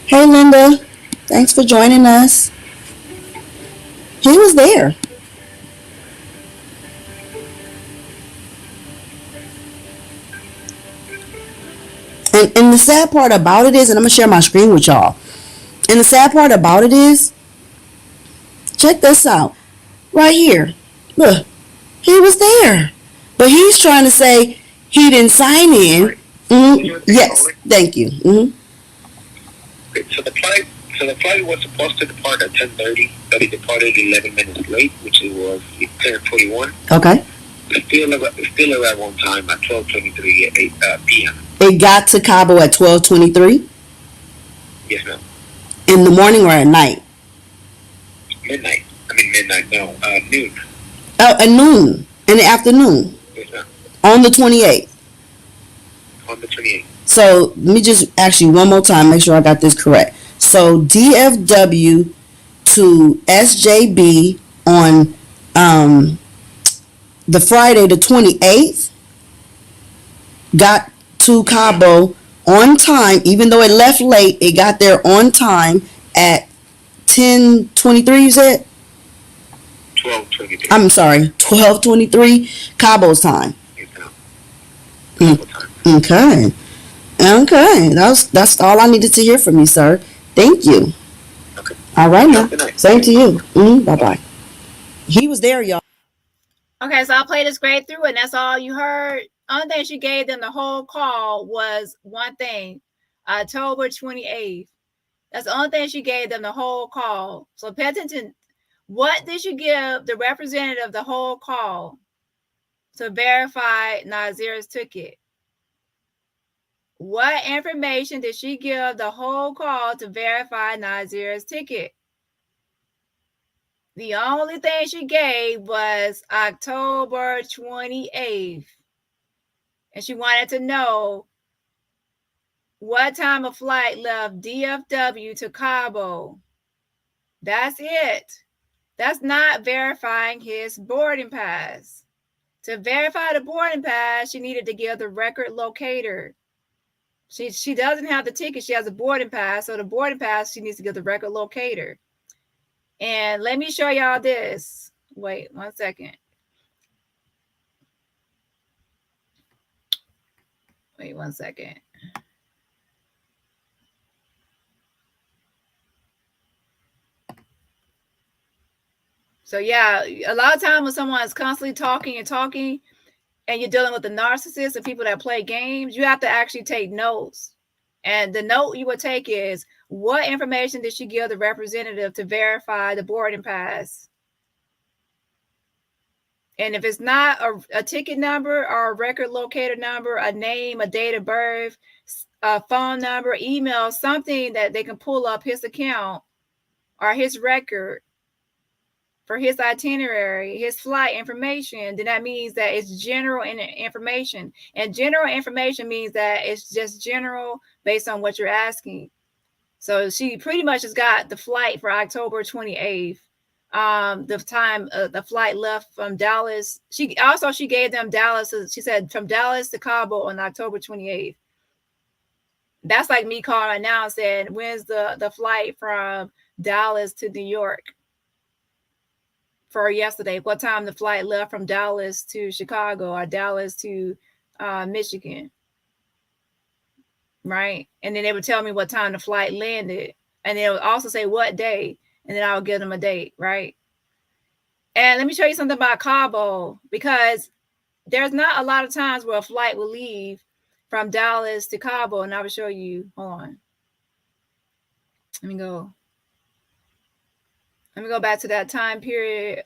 Hey Linda, thanks for joining us. He was there. And the sad part about it is, and I'm gonna share my screen with y'all. And the sad part about it is, check this out. Right here. Look, he was there. But he's trying to say he didn't sign in. Yes, thank you. So the flight was supposed to depart at 10:30, but it departed 11 minutes late, which it was 10:41. Okay. Still arrived on time at 12:23 p.m. It got to Cabo at 12:23 Yes, ma'am. in the morning or at night? Midnight. No, noon. Oh, at noon in the afternoon Yes, ma'am. on the 28th. On the 28th. So let me just ask you one more time, make sure I got this correct. So DFW to SJB on the Friday the 28th, got to Cabo on time, even though it left late, it got there on time at 10:23, you said? 12:23. I'm sorry, 12:23 Cabo's time. Yes, ma'am. Cabo time. Okay. Okay. That's all I needed to hear from you, sir. Thank you. Okay. All right now. Good night. Same to you. Bye-bye. He was there, y'all. Okay, so I'll play this straight through, and that's all you heard. Only thing she gave them the whole call was one thing, October 28th. That's the only thing she gave them the whole call. So pay attention. What did you give the representative the whole call to verify Nazeer's ticket? What information did she give the whole call to verify Nazeer's ticket? The only thing she gave was October 28th. And she wanted to know what time a flight left DFW to Cabo. That's it. That's not verifying his boarding pass. To verify the boarding pass, she needed to give the record locator. She doesn't have the ticket. She has a boarding pass. So the boarding pass, she needs to give the record locator. And let me show y'all this. Wait 1 second. Wait 1 second. So yeah, a lot of times when someone is constantly talking and you're dealing with the narcissists and people that play games, you have to actually take notes. And the note you would take is, what information did she give the representative to verify the boarding pass? And if it's not a ticket number or a record locator number, a name, a date of birth, a phone number, email, something that they can pull up his account or his record for his itinerary, his flight information, then that means that it's general information. And general information means that it's just general based on what you're asking. So she pretty much has got the flight for October 28th. The time the flight left from Dallas. She gave them Dallas. She said from Dallas to Cabo on October 28th. That's like me calling right now and saying, when's the flight from Dallas to New York? For yesterday, what time the flight left from Dallas to Chicago or Dallas to Michigan, right? And then they would tell me what time the flight landed, and they would also say what day, and then I would give them a date, right? And let me show you something about Cabo, because there's not a lot of times where a flight will leave from Dallas to Cabo, and I will show you. Hold on. Let me go back to that time period.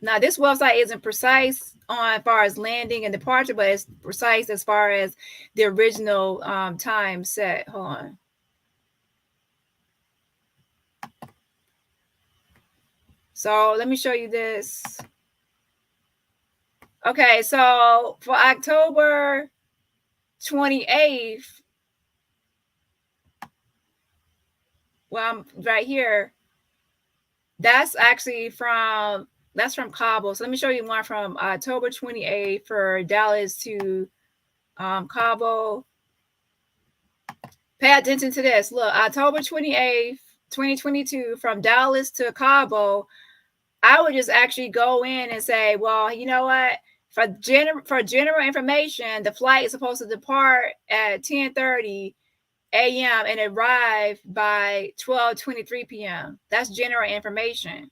Now, this website isn't precise on as far as landing and departure, but it's precise as far as the original time set. Hold on. So let me show you this. Okay, so for October 28th, well, I'm right here. That's actually from Cabo. So let me show you one from October 28th for Dallas to Cabo. Pay attention to this. Look, October 28th, 2022, from Dallas to Cabo. I would just actually go in and say, well, you know what? For general information, the flight is supposed to depart at 10:30 a.m. and arrive by 12:23 p.m. That's general information.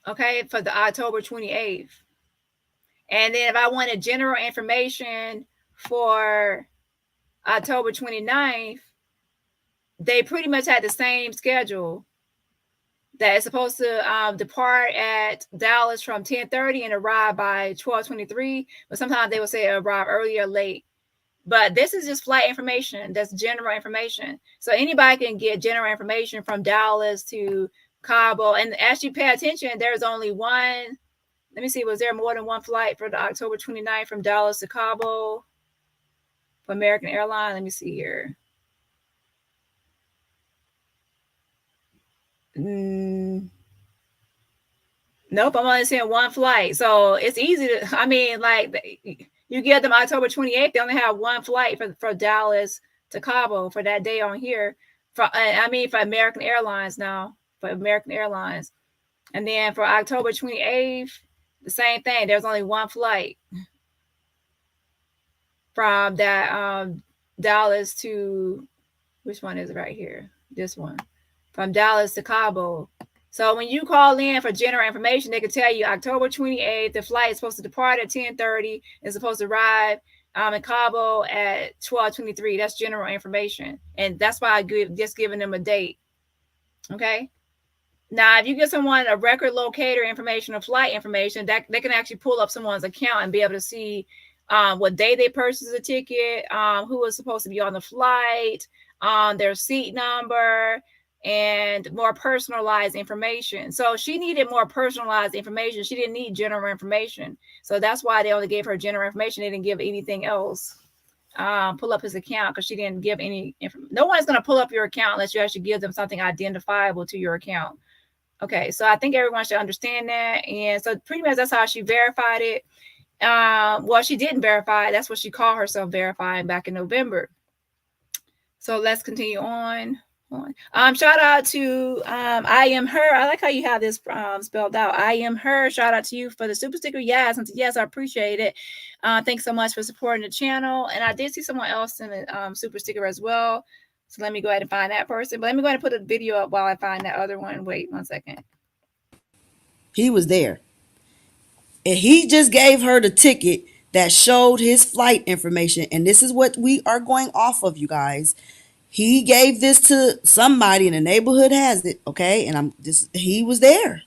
Okay, for the October 28th. And then if I wanted general information for October 29th, they pretty much had the same schedule. That is supposed to depart at Dallas from 10:30 and arrive by 12:23. But sometimes they will say arrive early or late. But this is just flight information. That's general information. So anybody can get general information from Dallas to Cabo. And as you pay attention, there's only one. Let me see. Was there more than one flight for the October 29th from Dallas to Cabo for American Airlines? Let me see here. Nope, I'm only seeing one flight. So it's easy to, I mean, like you get them October 28th, they only have one flight for Dallas to Cabo for that day on here. For American Airlines now, for American Airlines. And then for October 28th, the same thing. There's only one flight from that Dallas to, which one is it right here? This one. From Dallas to Cabo. So when you call in for general information, they can tell you October 28th, the flight is supposed to depart at 10:30. It's supposed to arrive in Cabo at 12:23. That's general information. And that's why I just giving them a date. Okay. Now, if you give someone a record locator information or flight information, that they can actually pull up someone's account and be able to see what day they purchased the ticket, who was supposed to be on the flight, their seat number, and more personalized information. So she needed more personalized information. She didn't need general information. So that's why they only gave her general information. They didn't give anything else. Pull up his account because she didn't give any information. No one's going to pull up your account unless you actually give them something identifiable to your account. Okay, so I think everyone should understand that. And so pretty much that's how she verified it. Well, she didn't verify it. That's what she called herself verifying back in November. So let's continue on. Shout out to I am her. I like how you have this spelled out. I am her. Shout out to you for the super sticker. Yes, yes, I appreciate it. Thanks so much for supporting the channel. And I did see someone else in the super sticker as well. So let me go ahead and find that person. But let me go ahead and put a video up while I find that other one. Wait 1 second. He was there. And he just gave her the ticket that showed his flight information. And this is what we are going off of, you guys. He gave this to somebody in the neighborhood has it, okay? And he was there.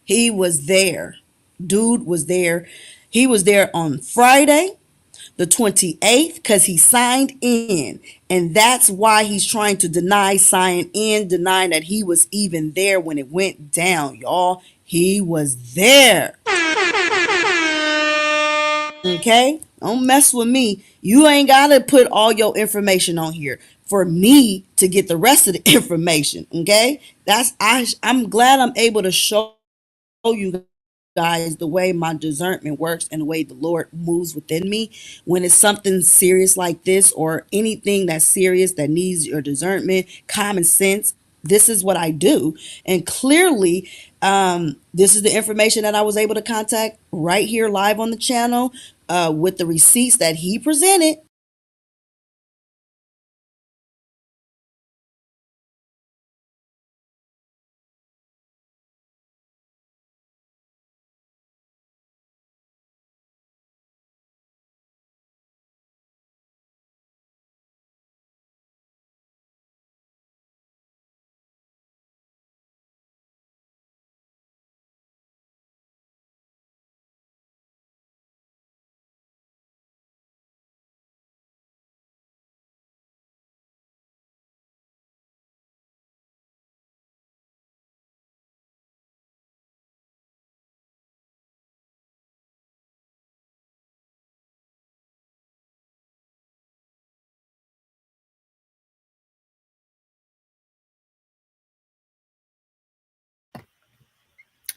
He was there. Dude was there. He was there on Friday, the 28th, because he signed in. And that's why he's trying to sign in, denying that he was even there when it went down, y'all. He was there. Okay? Don't mess with me. You ain't got to put all your information on here for me to get the rest of the information. Okay? I'm glad I'm able to show you guys the way my discernment works and the way the Lord moves within me when it's something serious like this or anything that's serious that needs your discernment, common sense. This is what I do. And clearly, this is the information that I was able to contact right here live on the channel with the receipts that he presented.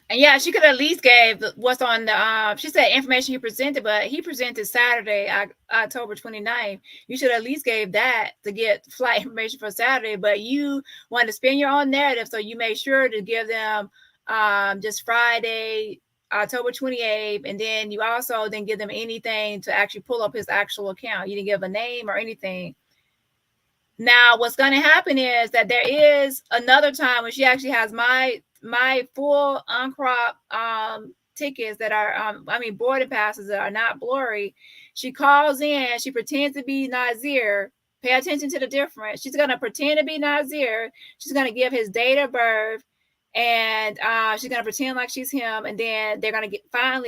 And yeah, she could at least gave what's on the, she said information he presented, but he presented Saturday, October 29th. You should at least gave that to get flight information for Saturday, but you wanted to spin your own narrative. So you made sure to give them just Friday, October 28th. And then you also didn't give them anything to actually pull up his actual account. You didn't give a name or anything. Now, what's going to happen is that there is another time when she actually has my full uncropped tickets that are boarding passes that are not blurry. She calls in, she pretends to be Nazeer. Pay attention to the difference. She's going to pretend to be Nazeer. She's going to give his date of birth, and she's going to pretend like she's him, and then they're going to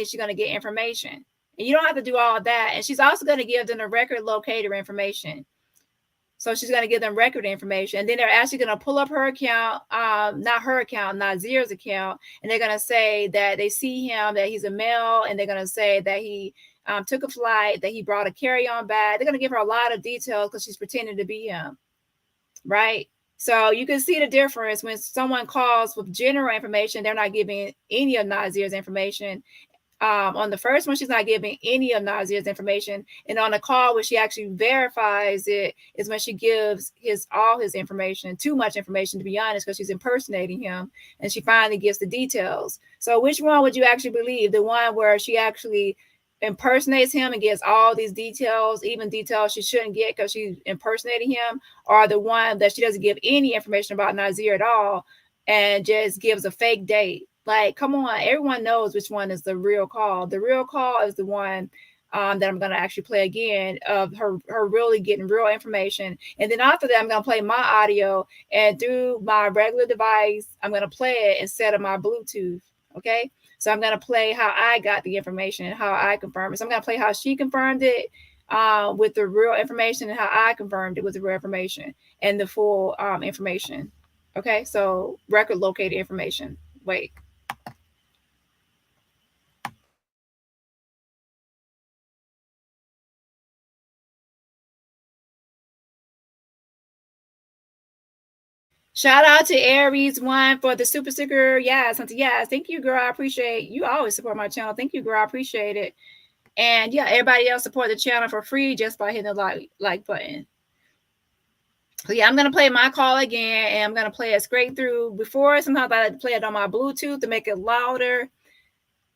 she's going to get information. And you don't have to do all of that. And she's also going to give them the record locator information. So she's going to give them record information. And then they're actually going to pull up her account, not her account, Nazeer's account. And they're going to say that they see him, that he's a male. And they're going to say that he took a flight, that he brought a carry-on bag. They're going to give her a lot of details because she's pretending to be him. Right? So you can see the difference when someone calls with general information. They're not giving any of Nazeer's information. On the first one, she's not giving any of Nazeer's information. And on the call where she actually verifies it is when she gives all his information, too much information, to be honest, because she's impersonating him. And she finally gives the details. So which one would you actually believe? The one where she actually impersonates him and gets all these details, even details she shouldn't get because she's impersonating him, or the one that she doesn't give any information about Nazeer at all and just gives a fake date? Like, come on, everyone knows which one is the real call. The real call is the one that I'm going to actually play again of her really getting real information. And then after that, I'm going to play my audio, and through my regular device, I'm going to play it instead of my Bluetooth. Okay. So I'm going to play how I got the information and how I confirmed it. So I'm going to play how she confirmed it with the real information and how I confirmed it with the real information and the full information. Okay, so record located information. Wait. Shout out to Aries One for the super sticker. Yes, Hunter. Yes, thank you, girl. I appreciate you. Always support my channel. Thank you, girl. I appreciate it. And yeah, everybody else support the channel for free just by hitting the like button. So yeah, I'm gonna play my call again, and I'm gonna play it straight through. Before, sometimes I play it on my Bluetooth to make it louder,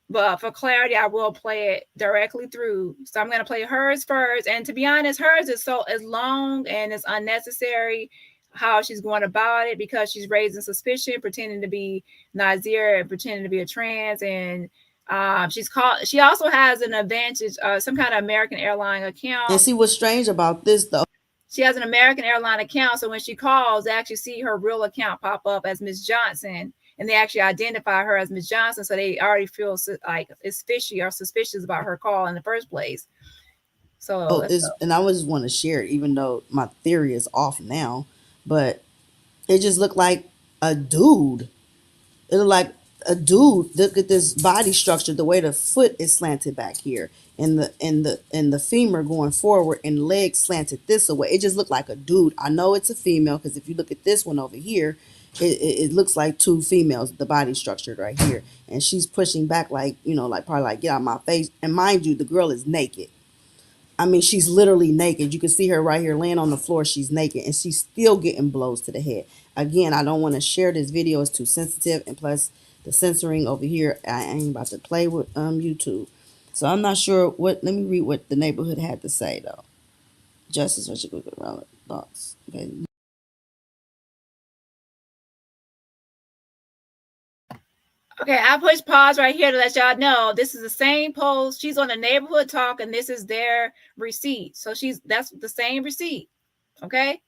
but for clarity, I will play it directly through. So I'm gonna play hers first, and to be honest, hers is long and it's unnecessary how she's going about it because she's raising suspicion, pretending to be Nazeer and pretending to be a trans, and she also has an advantage, some kind of American airline account. And see what's strange about this though. She has an American airline account, so when she calls, they actually see her real account pop up as Miss Johnson, and they actually identify her as Miss Johnson, so they already feel like it's fishy or suspicious about her call in the first place. So, and I just want to share it, even though my theory is off now, but it just looked like a dude. It looked like a dude. Look at this body structure, the way the foot is slanted back here, and the femur going forward, and the legs slanted this away. It just looked like a dude. I know it's a female because if you look at this one over here, it looks like two females. The body structure right here, and she's pushing back like like probably like get out of my face. And mind you, the girl is naked. I mean, she's literally naked. You can see her right here laying on the floor. She's naked and she's still getting blows to the head. Again, I don't want to share this video. It's too sensitive. And plus the censoring over here, I ain't about to play with YouTube. So I'm not sure let me read what the neighborhood had to say though. Justice, what you go around thoughts. Okay. Okay, I push pause right here to let y'all know this is the same post. She's on the neighborhood talk, and this is their receipt. So that's the same receipt. Okay.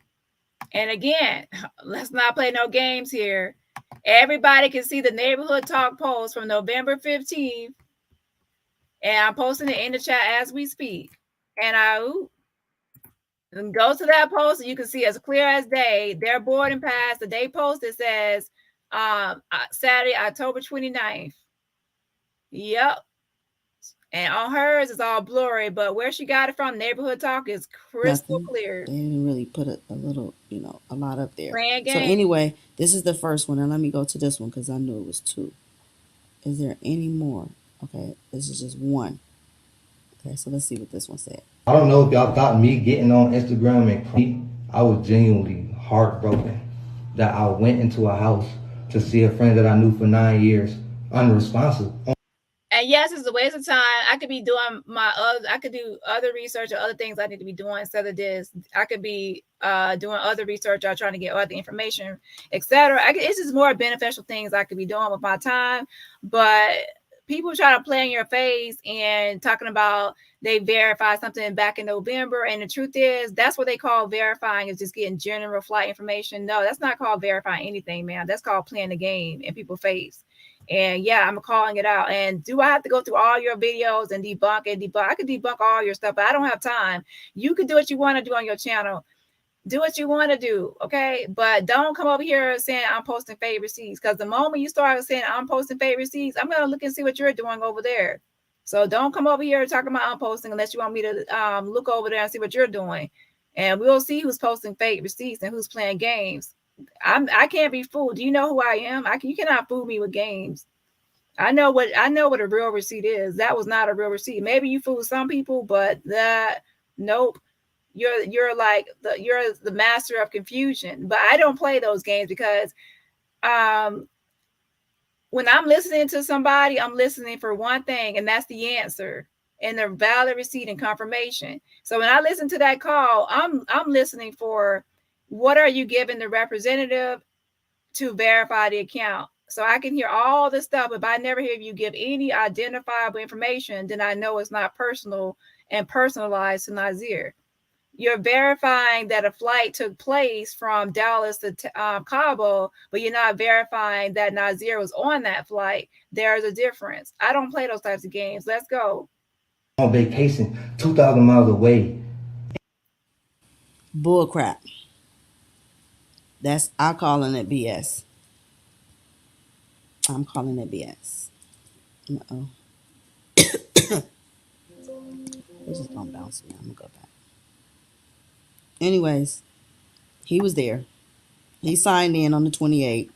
And again, let's not play no games here. Everybody can see the neighborhood talk post from November 15th. And I'm posting it in the chat as we speak. And I go to that post, and you can see as clear as day, their boarding pass, the day post, it says Saturday, October 29th. Yep. And on hers, it's all blurry, but where she got it from, neighborhood talk, is crystal clear. They didn't really put a little, a lot up there. So anyway, this is the first one, and let me go to this one because I knew it was two. Is there any more? Okay, this is just one. Okay, so let's see what this one said. I don't know if y'all thought me getting on Instagram and I was genuinely heartbroken that I went into a house to see a friend that I knew for 9 years unresponsive. And yes, it's a waste of time. I could be doing I could do other research or other things I need to be doing instead of this. I could be doing other research or trying to get other information, etc. It's just more beneficial things I could be doing with my time. But people try to play in your face and talking about they verified something back in November. And the truth is, that's what they call verifying, is just getting general flight information. No, that's not called verifying anything, man. That's called playing the game in people's face. And yeah, I'm calling it out. And do I have to go through all your videos and debunk? I could debunk all your stuff, but I don't have time. You can do what you want to do on your channel. Do what you want to do, okay? But don't come over here saying I'm posting fake receipts, because the moment you start saying I'm posting fake receipts, I'm going to look and see what you're doing over there. So don't come over here talking about I'm posting unless you want me to look over there and see what you're doing. And we'll see who's posting fake receipts and who's playing games. I can't be fooled. Do you know who I am? You cannot fool me with games. I know what a real receipt is. That was not a real receipt. Maybe you fooled some people, but nope. You're the master of confusion. But I don't play those games because when I'm listening to somebody, I'm listening for one thing, and that's the answer and the valid receipt and confirmation. So when I listen to that call, I'm listening for what are you giving the representative to verify the account. So I can hear all this stuff. If I never hear you give any identifiable information, then I know it's not personal and personalized to Nazeer. you're verifying that a flight took place from Dallas to Cabo, but you're not verifying that Nazeer was on that flight. There's a difference. I don't play those types of games. Let's go. On vacation 2,000 miles away. Bull crap. I'm calling it BS. I'm calling it BS. Uh-oh. It's just gonna bounce me. I'm gonna go back. Anyways, he was there. He signed in on the 28th.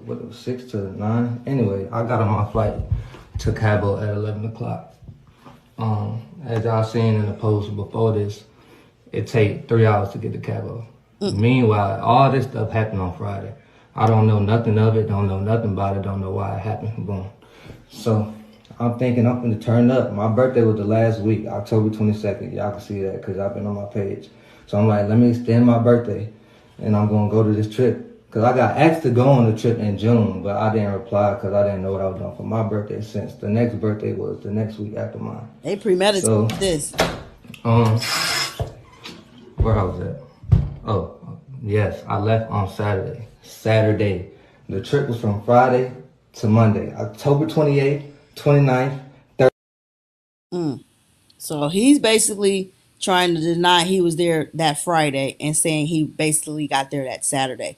What, it was 6 to 9? Anyway, I got on my flight to Cabo at 11 o'clock. As y'all seen in the post before this, it take 3 hours to get to Cabo. Meanwhile, all this stuff happened on Friday. I don't know nothing of it, don't know nothing about it, don't know why it happened. Boom. So I'm thinking I'm gonna turn up. My birthday was the last week, October 22nd. Y'all can see that because I've been on my page. So I'm like, let me extend my birthday and I'm gonna go to this trip. Cause I got asked to go on the trip in June, but I didn't reply because I didn't know what I was doing for my birthday, since the next birthday was the next week after mine. They premeditated this. Where I was at? Oh, yes, I left on Saturday. The trip was from Friday to Monday, October 28th, 29th, 30th. So he's basically trying to deny he was there that Friday and saying he basically got there that Saturday.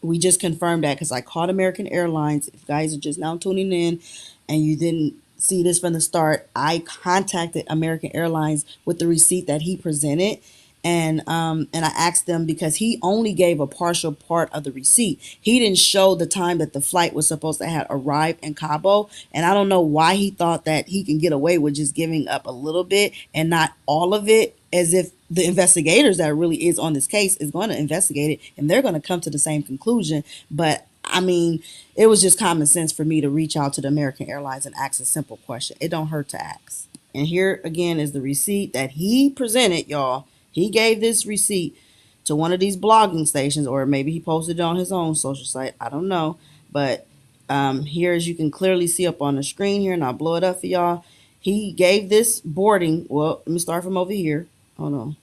We just confirmed that because I called American Airlines. If you guys are just now tuning in and you didn't see this from the start, I contacted American Airlines with the receipt that he presented. And I asked them because he only gave a partial part of the receipt. He didn't show the time that the flight was supposed to have arrived in Cabo. And I don't know why he thought that he can get away with just giving up a little bit and not all of it, as if the investigators that really is on this case is going to investigate it and they're going to come to the same conclusion. But I mean, it was just common sense for me to reach out to the American Airlines and ask a simple question. It don't hurt to ask. And here again is the receipt that he presented, y'all. He gave this receipt to one of these blogging stations, or maybe he posted it on his own social site. I don't know. But here, as you can clearly see up on the screen here, and I'll blow it up for y'all. He gave this boarding. Well, let me start from over here. Hold on.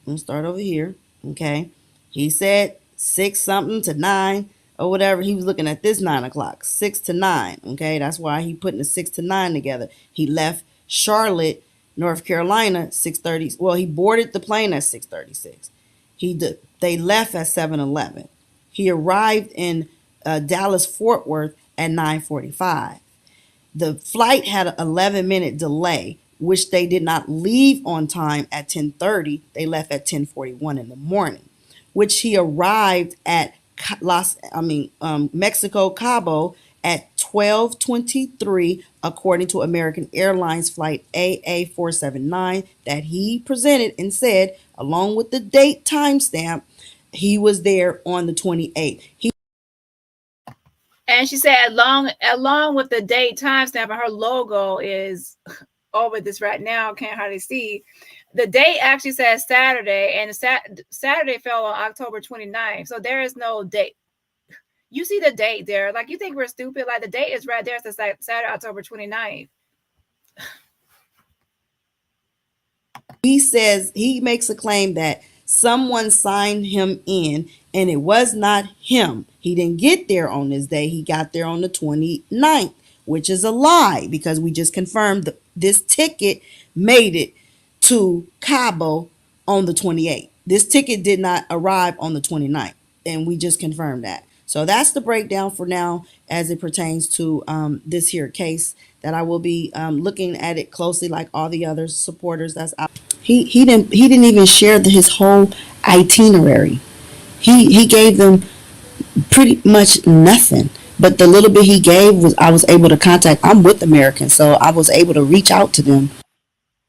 Let me start over here. Okay. He said 6 something to 9 or whatever. He was looking at this 9 o'clock, 6 to 9. Okay. That's why he putting the 6 to 9 together. He left Charlotte, North Carolina, 6:30. Well, he boarded the plane at 6:36. They left at 7:11. He arrived in Dallas Fort Worth at 9:45. The flight had an 11-minute delay, which they did not leave on time at 10:30. They left at 10:41 in the morning, which he arrived at Mexico Cabo at 12:23, according to American Airlines flight AA479 that he presented and said, along with the date timestamp, he was there on the 28th. And she said, along with the date timestamp, and her logo is over this right now. Can't hardly see. The date actually says Saturday, and Saturday fell on October 29th. So there is no date. You see the date there. Like, you think we're stupid? Like, the date is right there. It says Saturday, October 29th. He says he makes a claim that someone signed him in and it was not him. He didn't get there on this day. He got there on the 29th, which is a lie because we just confirmed that this ticket made it to Cabo on the 28th. This ticket did not arrive on the 29th, and we just confirmed that. So that's the breakdown for now as it pertains to this here case that I will be looking at it closely like all the other supporters that's out. He didn't even share his whole itinerary. He gave them pretty much nothing. But the little bit he gave I was able to contact. I'm with American, so I was able to reach out to them.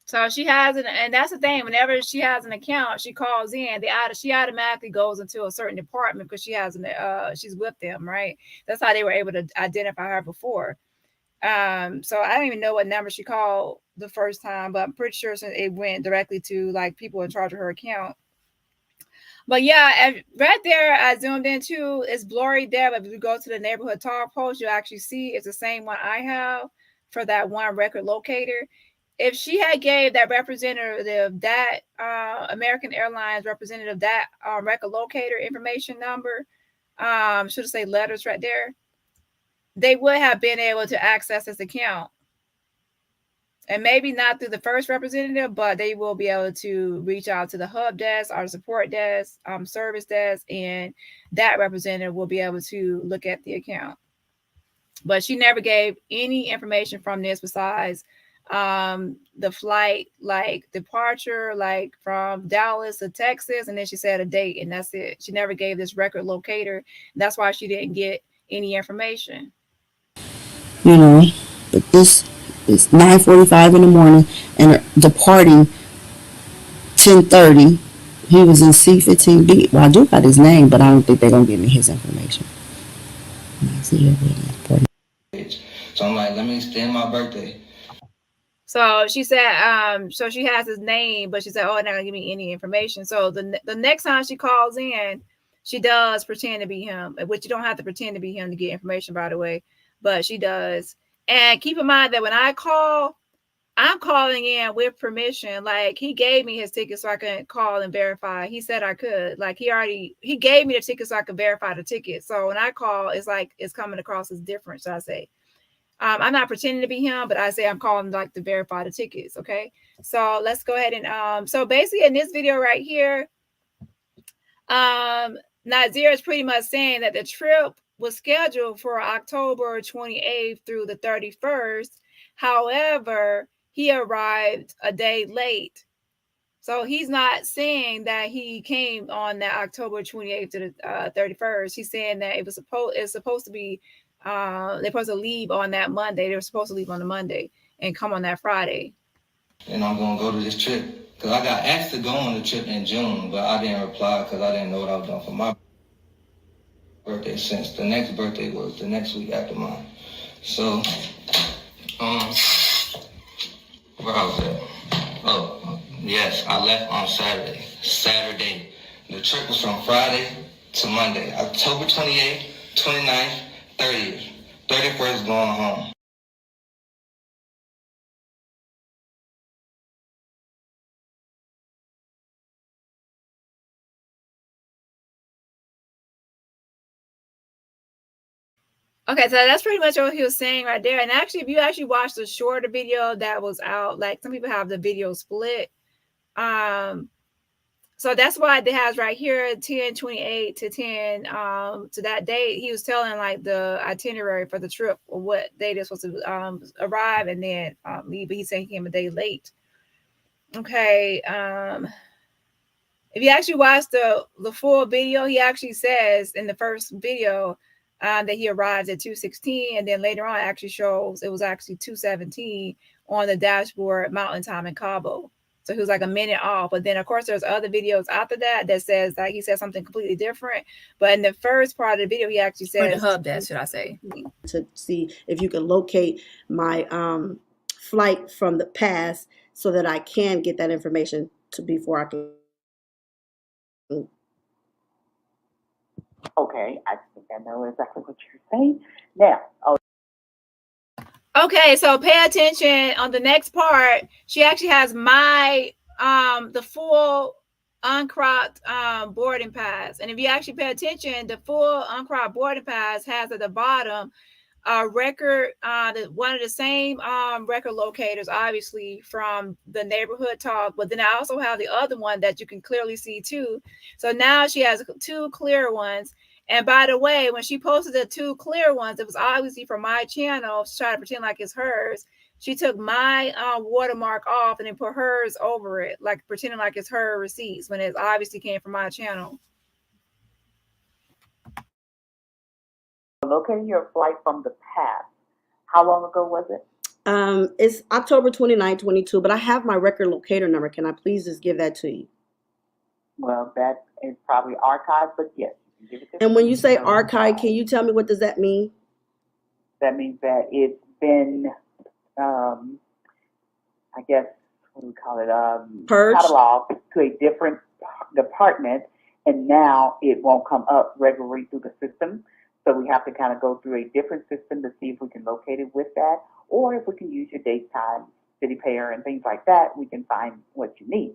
So she has an, and that's the thing. Whenever she has an account, she calls in. She automatically goes into a certain department because she has an she's with them, right? That's how they were able to identify her before. So I don't even know what number she called the first time, but I'm pretty sure it went directly to like people in charge of her account. But yeah, right there, I zoomed in too. It's blurry there, but if you go to the neighborhood talk post, you actually see it's the same one I have for that one record locator. If she had gave that representative that American Airlines representative that record locator information number, should have say letters right there, they would have been able to access this account. And maybe not through the first representative, but they will be able to reach out to the hub desk, our support desk, service desk, and that representative will be able to look at the account. But she never gave any information from this besides the flight, like departure, like from Dallas to Texas, and then she said a date, and that's it. She never gave this record locator. That's why she didn't get any information. You know, but this is 9:45 in the morning and departing 10:30. He was in C15B. Well, I do got his name, but I don't think they're gonna give me his information. So I'm like, let me extend my birthday. So she said, so she has his name, but she said, oh, not gonna give me any information. So the next time she calls in, she does pretend to be him, which you don't have to pretend to be him to get information, by the way, but she does. And keep in mind that when I call, I'm calling in with permission. Like he gave me his ticket so I can call and verify. He said I could. Like he gave me the ticket so I could verify the ticket. So when I call, it's like it's coming across as different. So I say, I'm not pretending to be him, but I say I'm calling like to verify the tickets. Okay. So let's go ahead and so basically in this video right here, Nazeer is pretty much saying that the trip was scheduled for October 28th through the 31st. However, he arrived a day late. So he's not saying that he came on that October 28th to the 31st. He's saying that it's supposed to be they're supposed to leave on that Monday. They were supposed to leave on the Monday and come on that Friday. And I'm gonna go to this trip because I got asked to go on the trip in June, but I didn't reply because I didn't know what I was doing for my birthday. Since the next birthday was the next week after mine, so where I was at? Oh, yes, I left on Saturday. The trip was from Friday to Monday, October 28th, 29th, 30th. 31st going home. Okay, so that's pretty much what he was saying right there. And actually, if you actually watch the shorter video that was out, like some people have the video split. So that's why it has right here 10/28 to 10 to that date. He was telling like the itinerary for the trip or what day they're supposed to arrive and then leave. But he's saying he came a day late. Okay. If you actually watch the full video, he actually says in the first video that he arrived at 2:16, and then later on it actually shows it was actually 2:17 on the dashboard Mountain Time in Cabo. So he was like a minute off. But then of course there's other videos after that says like he said something completely different. But in the first part of the video, he actually said the hub desk, should I say, to see if you can locate my flight from the past so that I can get that information before I can. Okay, I think I know exactly what you're saying. Now, okay, so pay attention on the next part. She actually has my the full uncropped boarding pass. And if you actually pay attention, the full uncropped boarding pass has at the bottom record, one of the same record locators, obviously from the neighborhood talk, but then I also have the other one that you can clearly see too. So now she has two clear ones. And by the way, when she posted the two clear ones, it was obviously from my channel. She's trying to pretend like it's hers. She took my watermark off and then put hers over it, like pretending like it's her receipts when it obviously came from my channel. locating your flight from the past. How long ago was it? It's October 29, 22, but I have my record locator number. Can I please just give that to you? Well, that is probably archived, but yes, you can give it to And when you me. say So, archive, can you tell me what does that mean? that means that it's been, I guess, what do we call it? Purged? Cataloged to a different department, and now it won't come up regularly through the system. So we have to kind of go through a different system to see if we can locate it with that, or if we can use your date, time, city payer, and things like that, we can find what you need.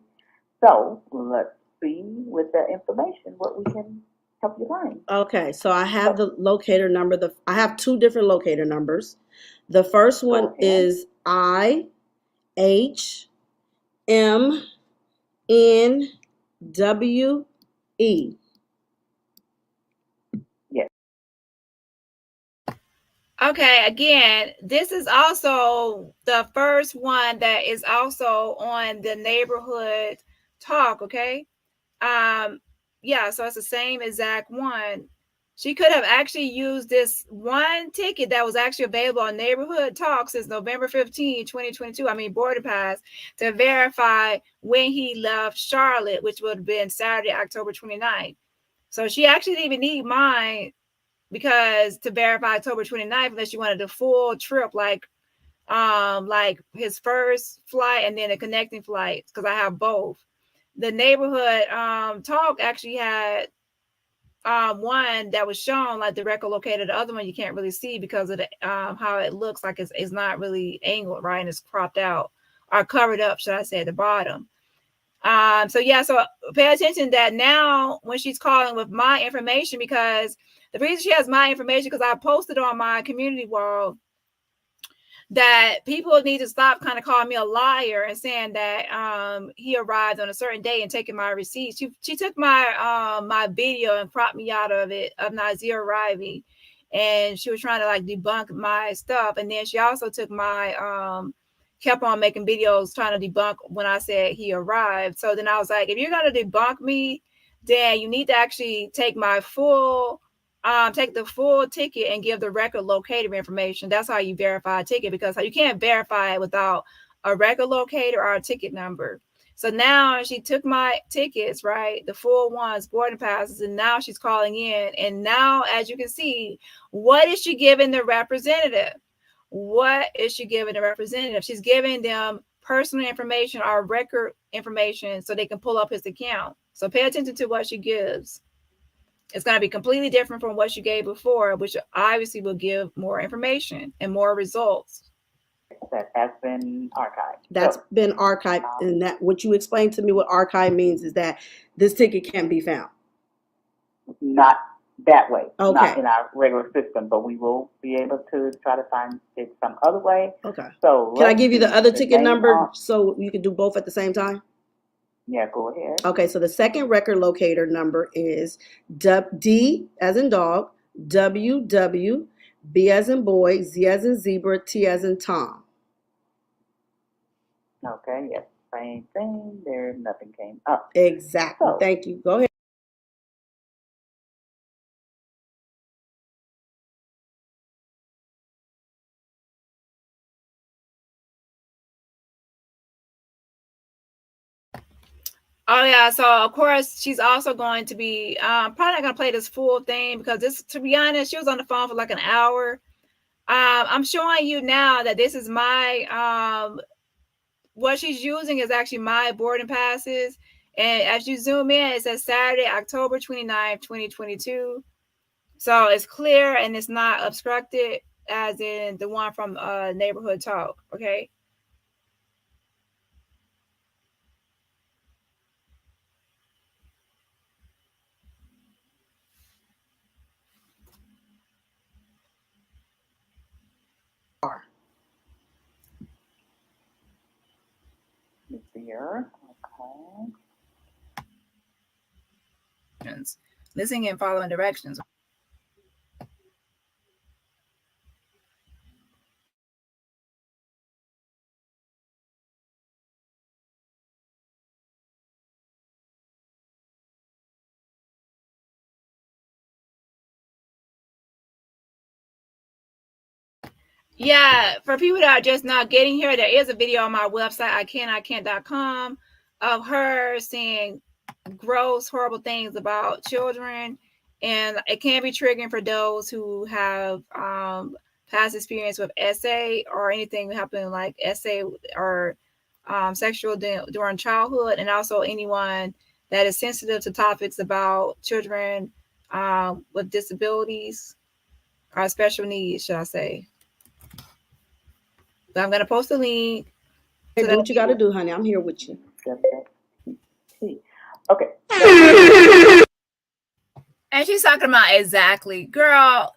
So let's see with the information what we can help you find. Okay, so I have the locator number. I have two different locator numbers. The first one is IHMNWE. Yes. Okay, again, this is also the first one that is also on the neighborhood talk, okay? Yeah, so it's the same exact one. She could have actually used this one ticket that was actually available on neighborhood talk since November 15, 2022. I mean, boarding pass to verify when he left Charlotte, which would have been Saturday, October 29th. So she actually didn't even need mine because to verify October 29th, unless you wanted the full trip, like his first flight and then a connecting flight, because I have both. The neighborhood talk actually had one that was shown like the record located. The other one you can't really see because of the how it looks like it's not really angled right and it's cropped out or covered up, should I say, at the bottom. So yeah, so pay attention that now when she's calling with my information, because the reason she has my information because I posted on my community wall that people need to stop kind of calling me a liar and saying that he arrived on a certain day and taking my receipts. She took my my video and cropped me out of it of Nazeer arriving, and she was trying to like debunk my stuff. And then she also took my kept on making videos trying to debunk when I said he arrived. So then I was like, if you're gonna debunk me, then you need to actually take my full take the full ticket and give the record locator information. That's how you verify a ticket, because you can't verify it without a record locator or a ticket number. So now she took my tickets, right? The full ones, boarding passes, and now she's calling in. And now, as you can see, what is she giving the representative? What is she giving the representative? She's giving them personal information or record information so they can pull up his account. So pay attention to what she gives. It's going to be completely different from what you gave before, which obviously will give more information and more results. That has been archived. That's been archived, and that what you explained to me what archive means is that this ticket can't be found. Not that way. Okay. Not in our regular system, but we will be able to try to find it some other way. Okay. So can I give you the other ticket number so you can do both at the same time? Yeah, go ahead. Okay, so the second record locator number is D as in dog, WW, B as in boy, Z as in zebra, T as in Tom. Okay, yes, same thing. There, nothing came up. Exactly. So, thank you. Go ahead. Oh yeah, so of course she's also going to be probably not going to play this full thing because this, to be honest, she was on the phone for like an hour. I'm showing you now that this is my what she's using is actually my boarding passes, and as you zoom in, it says Saturday, October 29th, 2022. So it's clear and it's not obstructed as in the one from Neighborhood Talk. Okay. Here. Okay. Listening and following directions. Yeah, for people that are just not getting here, there is a video on my website, ican't.com, of her saying gross, horrible things about children. And it can be triggering for those who have past experience with SA or anything happening like SA or sexual during childhood, and also anyone that is sensitive to topics about children with disabilities or special needs, should I say. So I'm going to post a link. Hey, do what you got to do, honey. I'm here with you. Okay. And she's talking about exactly, girl,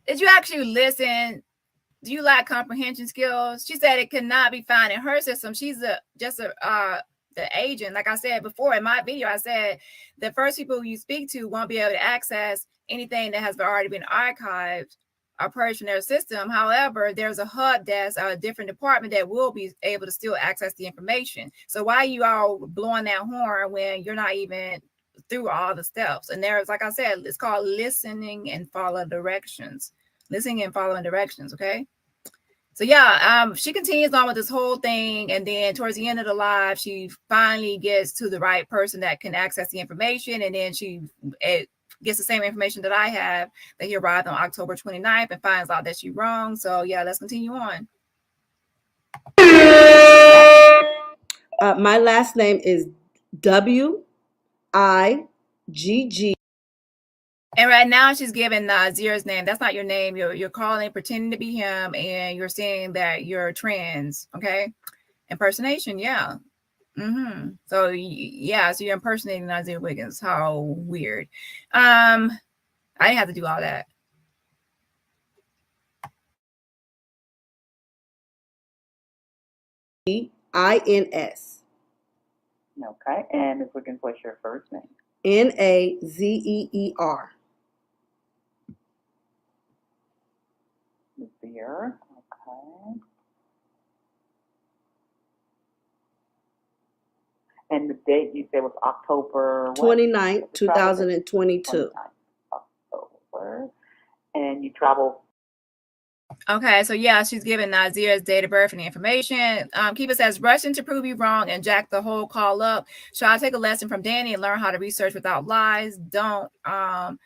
did you actually listen? Do you lack comprehension skills? She said it cannot be found in her system. She's the agent. Like I said before in my video, I said the first people you speak to won't be able to access anything that has already been archived or purged from their system. However, there's a hub desk or a different department that will be able to still access the information. So why are you all blowing that horn when you're not even through all the steps? And there's, like I said, it's called listening and follow directions. Listening and following directions, okay? So yeah, she continues on with this whole thing, and then towards the end of the live, she finally gets to the right person that can access the information, and then she gets the same information that I have, that he arrived on October 29th and finds out that she's wrong. So yeah, let's continue on. My last name is Wiggins. And right now she's giving Nazeer's name. That's not your name. You're calling, pretending to be him, and you're saying that you're trans. Okay, impersonation. Yeah. So yeah, so you're impersonating Nazeer Wiggins. How weird. I didn't have to do all that. INS. Okay, and Ms. Wiggins, what's your first name? Nazeer. Nazeer. Okay. And the date you said was October 29th, 2022. October. And you travel. Okay, so yeah, she's giving Nazeer's date of birth and the information. Keepa says, rushing to prove you wrong and jack the whole call up. Shall I take a lesson from Dani and learn how to research without lies? Don't help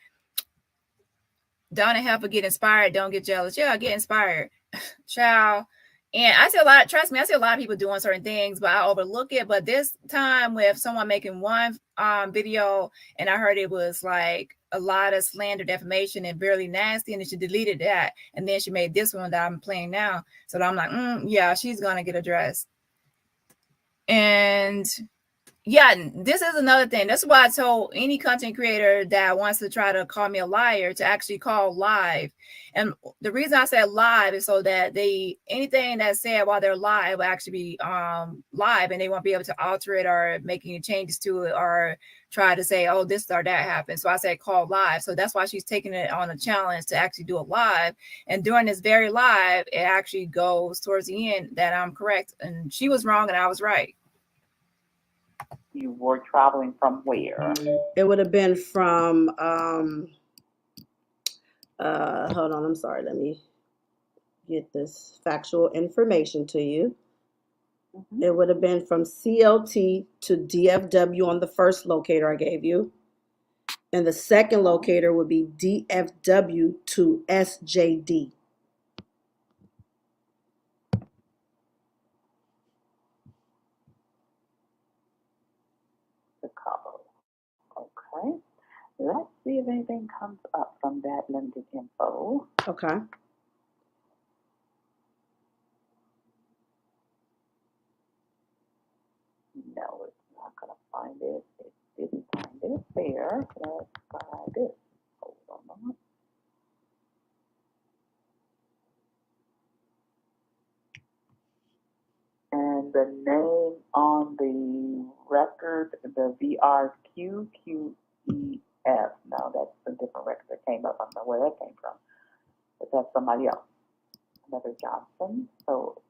but get inspired. Don't get jealous. Yeah, get inspired. Ciao. And I see a lot, trust me, I see a lot of people doing certain things, but I overlook it. But this time with someone making one video, and I heard it was like a lot of slander, defamation, and barely nasty, and then she deleted that. And then she made this one that I'm playing now. So I'm like, yeah, she's going to get addressed. And yeah, this is another thing. That's why I told any content creator that wants to try to call me a liar to actually call live. And the reason I said live is so that anything that's said while they're live will actually be live, and they won't be able to alter it or make any changes to it or try to say, oh, this or that happened. So I said call live. So that's why she's taking it on a challenge to actually do it live. And during this very live, it actually goes towards the end that I'm correct. And she was wrong and I was right. You were traveling from where? It would have been from hold on, I'm sorry, let me get this factual information to you. It would have been from CLT to DFW on the first locator I gave you. And the second locator would be DFW to SJD. Chicago. Okay. Let's see if anything comes up from that limited info. Okay. No, it's not going to find it. It didn't find it there. Let's try this. Hold on a moment. And the name on the record, the VRQQEF. No, that's a different record that came up. I don't know where that came from. But that's somebody else. Another Johnson. So,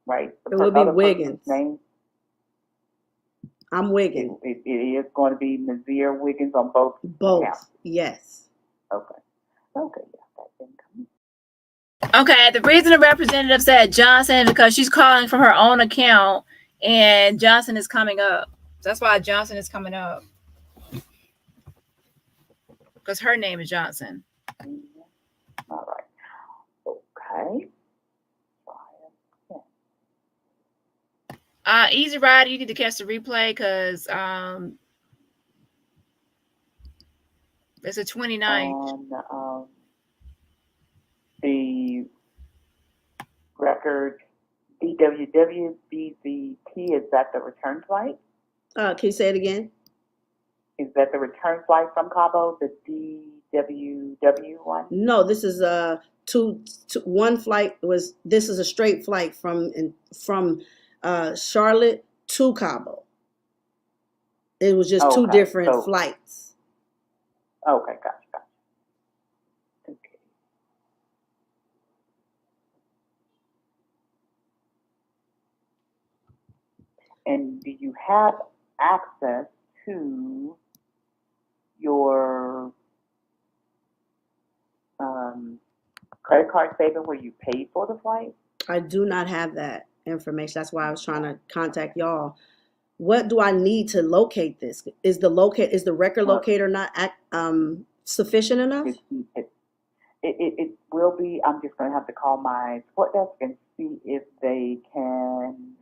right. It would be Wiggins. Name. I'm Wiggins. It is going to be Nazeer Wiggins on both. Both, accounts. Yes. Okay. Okay, yeah, that didn't come. Okay, the reason the representative said Johnson because she's calling from her own account, and Johnson is coming up. That's why Johnson is coming up because her name is Johnson. All right. Okay. Easy Rider, you need to catch the replay because it's a 29th. On the record DWWBZT, is that the return flight? Can you say it again? Is that the return flight from Cabo, the DWW one? No, this is one flight was. This is a straight flight from Charlotte to Cabo. It was just two different flights. Okay, gotcha. Okay. And do you have access to your credit card statement where you paid for the flight? I do not have that information. That's why I was trying to contact y'all. What do I need to locate this? Is the record locator not sufficient enough? It will be. I'm just going to have to call my support desk and see if they can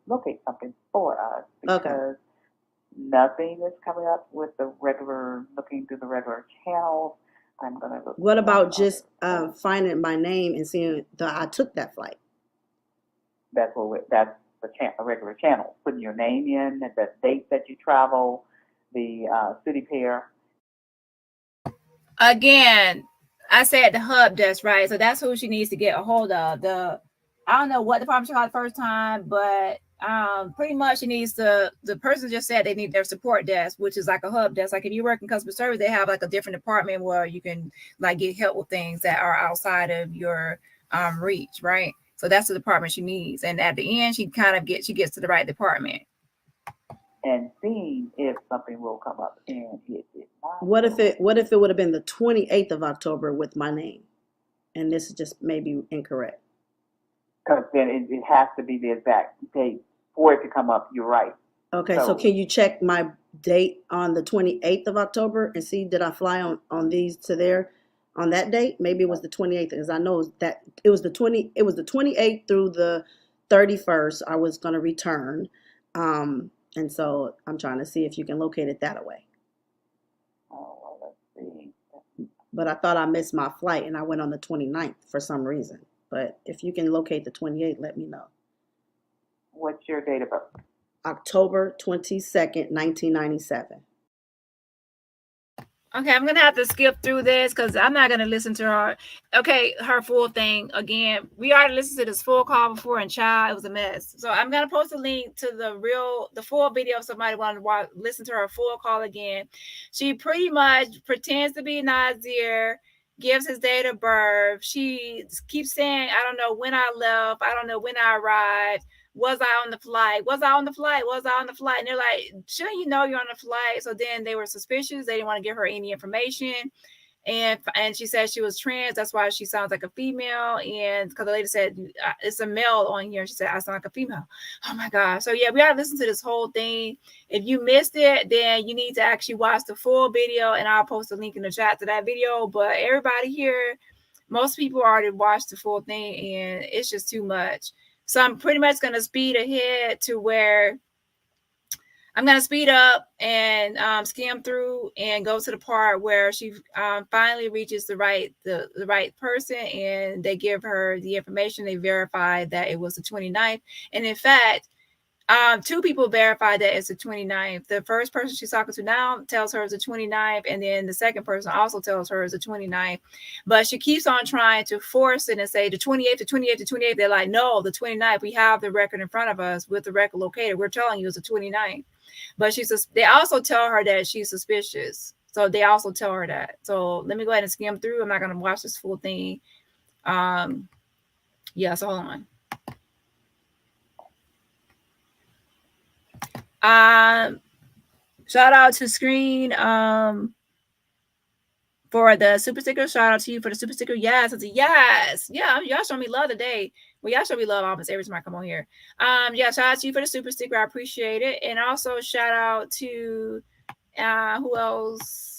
locate something for us, because nothing is coming up with looking through the regular channels. I'm going to look. What about just finding my name and seeing that I took that flight? That's the regular channel. Putting your name in, the date that you travel, the city pair. Again, I said the hub desk, right? So that's who she needs to get a hold of. I don't know what department she called the first time, but pretty much she needs the person just said they need their support desk, which is like a hub desk. Like if you work in customer service, they have like a different department where you can like get help with things that are outside of your reach, right? So that's the department she needs. And at the end, she gets to the right department. And seeing if something will come up and it did not. What if it would have been the 28th of October with my name, and this is just maybe incorrect? Because then it has to be the exact date for it to come up. You're right. Okay, so can you check my date on the 28th of October and see did I fly on these to there on that date? Maybe it was the 28th, because I know that it was the 28th through the 31st. I was going to return. And so I'm trying to see if you can locate it that way. Oh, well, let's see. But I thought I missed my flight and I went on the 29th for some reason. But if you can locate the 28th, let me know. What's your date of birth? October 22nd, 1997. Okay, I'm going to have to skip through this because I'm not going to listen to her. Okay, her full thing. Again, we already listened to this full call before, and child, it was a mess. So I'm going to post a link to the full video if somebody wanted to listen to her full call again. She pretty much pretends to be Nazeer, gives his date of birth. She keeps saying, I don't know when I left. I don't know when I arrived. Was I on the flight? Was I on the flight? Was I on the flight? And they're like, shouldn't you know you're on the flight? So then they were suspicious. They didn't want to give her any information. And she said she was trans. That's why she sounds like a female. And because the lady said, it's a male on here. She said, I sound like a female. Oh my God. So yeah, we got to listen to this whole thing. If you missed it, then you need to actually watch the full video. And I'll post a link in the chat to that video. But everybody here, most people already watched the full thing. And it's just too much. So I'm pretty much going to speed ahead to where I'm going to speed up and skim through and go to the part where she finally reaches the right person, and they give her the information. They verify that it was the 29th. And in fact, two people verified that it's the 29th. The first person she's talking to now tells her it's the 29th, and then the second person also tells her it's the 29th. But she keeps on trying to force it and say the 28th, the 28th, the 28th. They're like, no, the 29th. We have the record in front of us with the record locator. We're telling you it's the 29th. But they also tell her that she's suspicious. So they also tell her that. So let me go ahead and skim through. I'm not going to watch this full thing. Yeah, so hold on. Shout out to Screen for the super sticker. Shout out to you for the super sticker. Yes, it's a yes. Yeah, y'all show me love today. Well, y'all show me love almost every time I come on here. Yeah, shout out to you for the super sticker. I appreciate it. And also shout out to who else?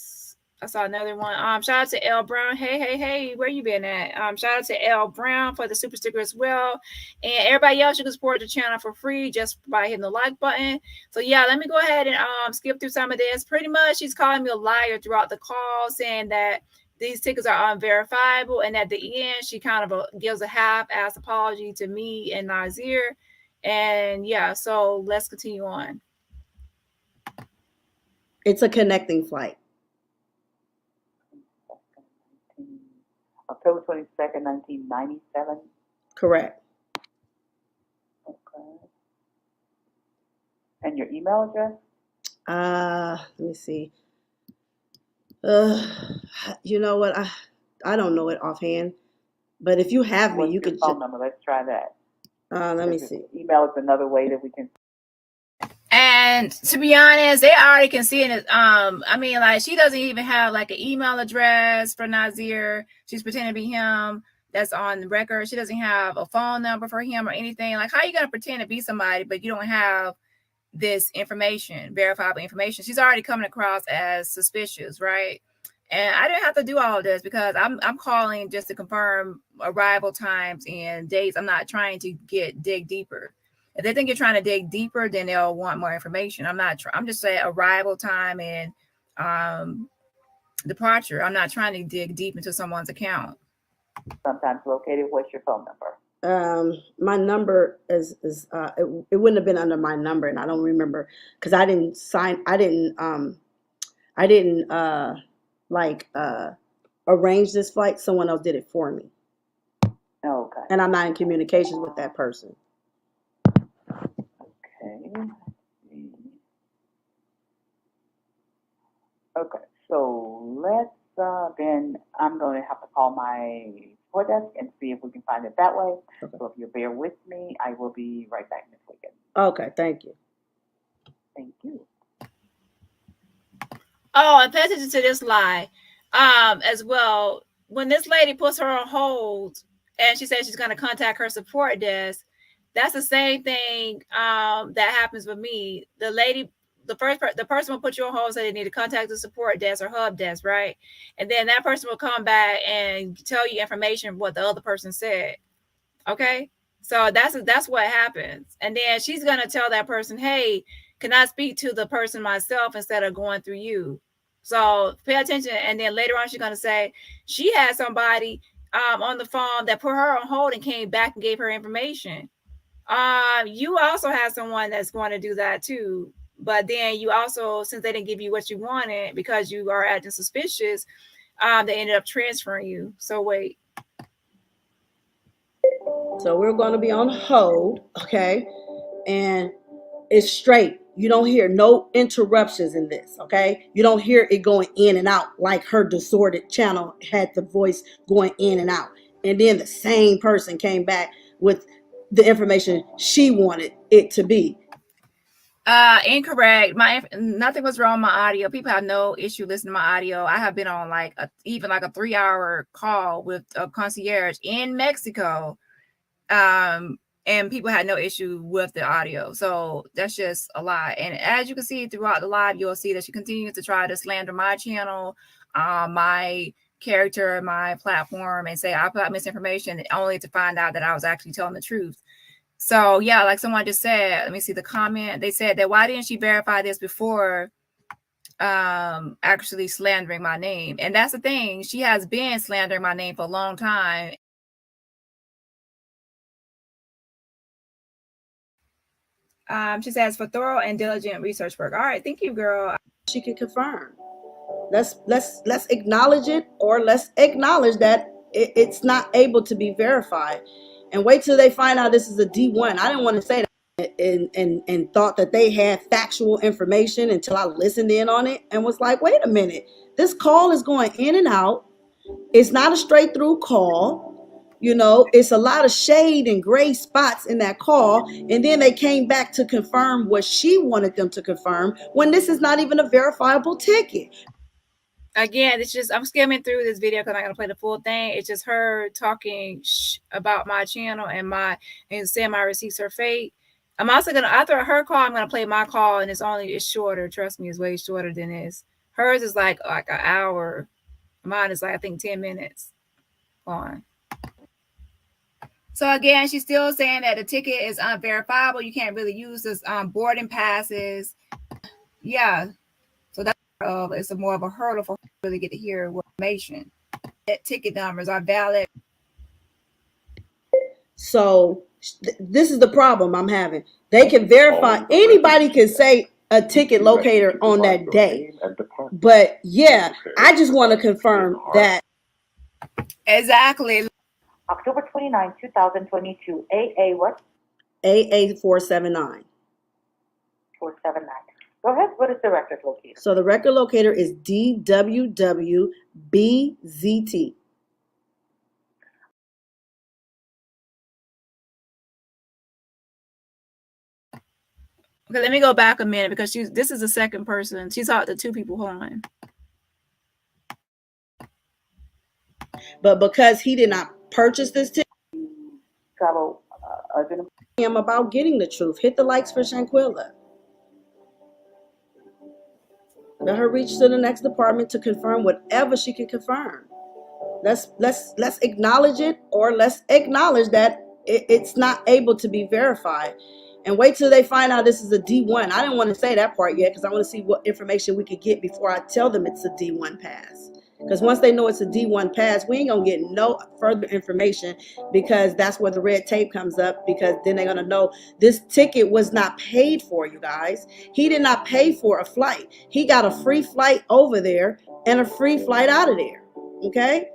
I saw another one. Shout out to L Brown. Hey, where you been at? Shout out to L Brown for the super sticker as well. And everybody else, you can support the channel for free just by hitting the like button. So yeah, let me go ahead and skip through some of this. Pretty much, she's calling me a liar throughout the call, saying that these tickets are unverifiable. And at the end, she kind of gives a half-ass apology to me and Nazeer. And yeah, so let's continue on. It's a connecting flight. October 22nd, 1997. Correct. Okay. And your email address? Let me see. You know what? I don't know it offhand. But if you have me, What's you your could. phone number? Let's try that. Let me see. Email is another way that we can. And to be honest, they already can see it. I mean, like, she doesn't even have like an email address for Nazeer. She's pretending to be him. That's on the record. She doesn't have a phone number for him or anything. Like, how are you gonna pretend to be somebody, but you don't have this information, verifiable information? She's already coming across as suspicious, right? And I didn't have to do all of this because I'm calling just to confirm arrival times and dates. I'm not trying to dig deeper. If they think you're trying to dig deeper, then they'll want more information. I'm just saying arrival time and departure. I'm not trying to dig deep into someone's account. Sometimes located. What's your phone number? My number is it wouldn't have been under my number, and I don't remember because I didn't arrange this flight. Someone else did it for me. Okay. And I'm not in communications with that person. Okay. Okay. So let's then I'm going to have to call my support desk and see if we can find it that way. Okay. So if you bear with me, I will be right back next weekend. Okay. Thank you. Thank you. Oh, and pay attention to this lie as well. When this lady puts her on hold and she says she's going to contact her support desk, that's the same thing that happens with me. The person will put you on hold and say they need to contact the support desk or hub desk, right? And then that person will come back and tell you information of what the other person said. Okay? So that's what happens. And then she's going to tell that person, hey, can I speak to the person myself instead of going through you? So pay attention. And then later on, she's going to say she had somebody on the phone that put her on hold and came back and gave her information. You also have someone that's going to do that too. But then you also, since they didn't give you what you wanted because you are acting suspicious, they ended up transferring you. So wait. So we're going to be on hold, okay? And it's straight. You don't hear no interruptions in this, okay? You don't hear it going in and out like her distorted channel had the voice going in and out. And then the same person came back with the information she wanted it to be. Incorrect. Nothing was wrong with my audio. People have no issue listening to my audio. I have been on even a 3-hour call with a concierge in Mexico. And people had no issue with the audio. So that's just a lie. And as you can see throughout the live, you'll see that she continues to try to slander my channel, my character, my platform, and say I put out misinformation only to find out that I was actually telling the truth. So yeah, like someone just said, let me see the comment. They said that why didn't she verify this before actually slandering my name? And that's the thing. She has been slandering my name for a long time. She says for thorough and diligent research work. All right, thank you, girl. She can confirm. Let's acknowledge it, or let's acknowledge that it's not able to be verified, and wait till they find out this is a D1. I didn't want to say that and thought that they had factual information until I listened in on it and was like, wait a minute, this call is going in and out. It's not a straight through call. You know, it's a lot of shade and gray spots in that call. And then they came back to confirm what she wanted them to confirm when this is not even a verifiable ticket. again, it's just, I'm skimming through this video because I'm not going to play the full thing. It's just her talking about my channel and saying my receipts are fake. I'm also going to, after her call, I'm going to play my call, and it's shorter. Trust me, it's way shorter than this. Hers is like an hour. Mine is like, I think 10 minutes on. So again, she's still saying that the ticket is unverifiable. You can't really use this boarding passes. Yeah. So that's it's a more of a hurdle for her to really get to hear what information. That ticket numbers are valid. So this is the problem I'm having. They can verify, anybody can say a ticket locator on that day. But yeah, I just want to confirm that. Exactly. October 29, 2022, AA what? AA 479. 479. Go ahead. What is the record locator? So the record locator is DWWBZT. Okay, let me go back a minute because this is the second person. She talked to two people. Hold on. But because he did not purchase this ticket, travel him about getting the truth. Hit the likes for Shanquilla. Let her reach to the next department to confirm whatever she can confirm. Let's acknowledge it, or let's acknowledge that it's not able to be verified. And wait till they find out this is a D1. I didn't want to say that part yet because I want to see what information we could get before I tell them it's a D1 pass. Because once they know it's a D1 pass, we ain't going to get no further information, because that's where the red tape comes up, because then they're going to know this ticket was not paid for, you guys. He did not pay for a flight. He got a free flight over there and a free flight out of there. Okay?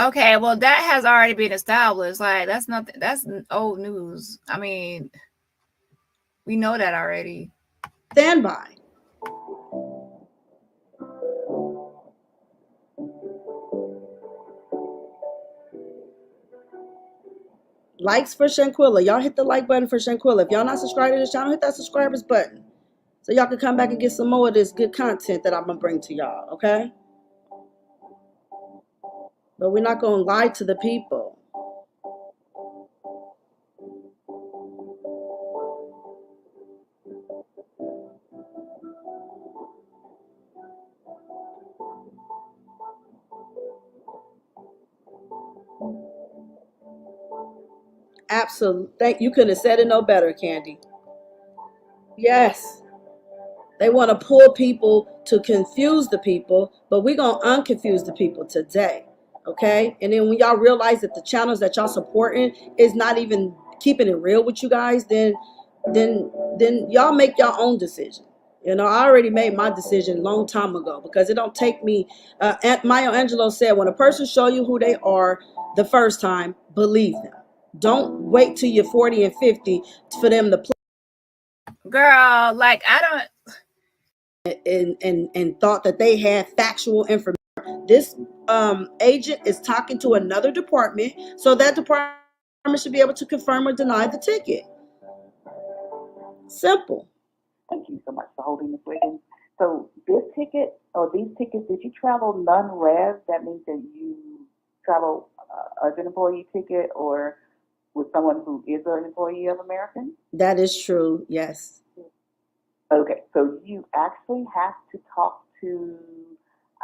Okay, well, that has already been established. Like, that's old news. I mean, we know that already. Stand by. Likes for Shanquilla. Y'all hit the like button for Shanquilla. If y'all not subscribed to this channel, hit that subscribers button so y'all can come back and get some more of this good content that I'm going to bring to y'all, okay? But we're not going to lie to the people. Absolutely. You couldn't have said it no better, Candy. Yes. They want to pull people to confuse the people, but we're going to unconfuse the people today, okay? And then when y'all realize that the channels that y'all supporting is not even keeping it real with you guys, then y'all make your own decision. You know, I already made my decision a long time ago, because it don't take me. Maya Angelou said, when a person show you who they are the first time, believe them. Don't wait till you're 40 and 50 for them to play. Girl, like, I don't. And thought that they had factual information. This agent is talking to another department, so that department should be able to confirm or deny the ticket. Simple. Thank you so much for holding this, Wiggins. So this ticket, or these tickets, did you travel non-rev? That means that you travel as an employee ticket, or with someone who is an employee of American? That is true, yes. Okay, so you actually have to talk to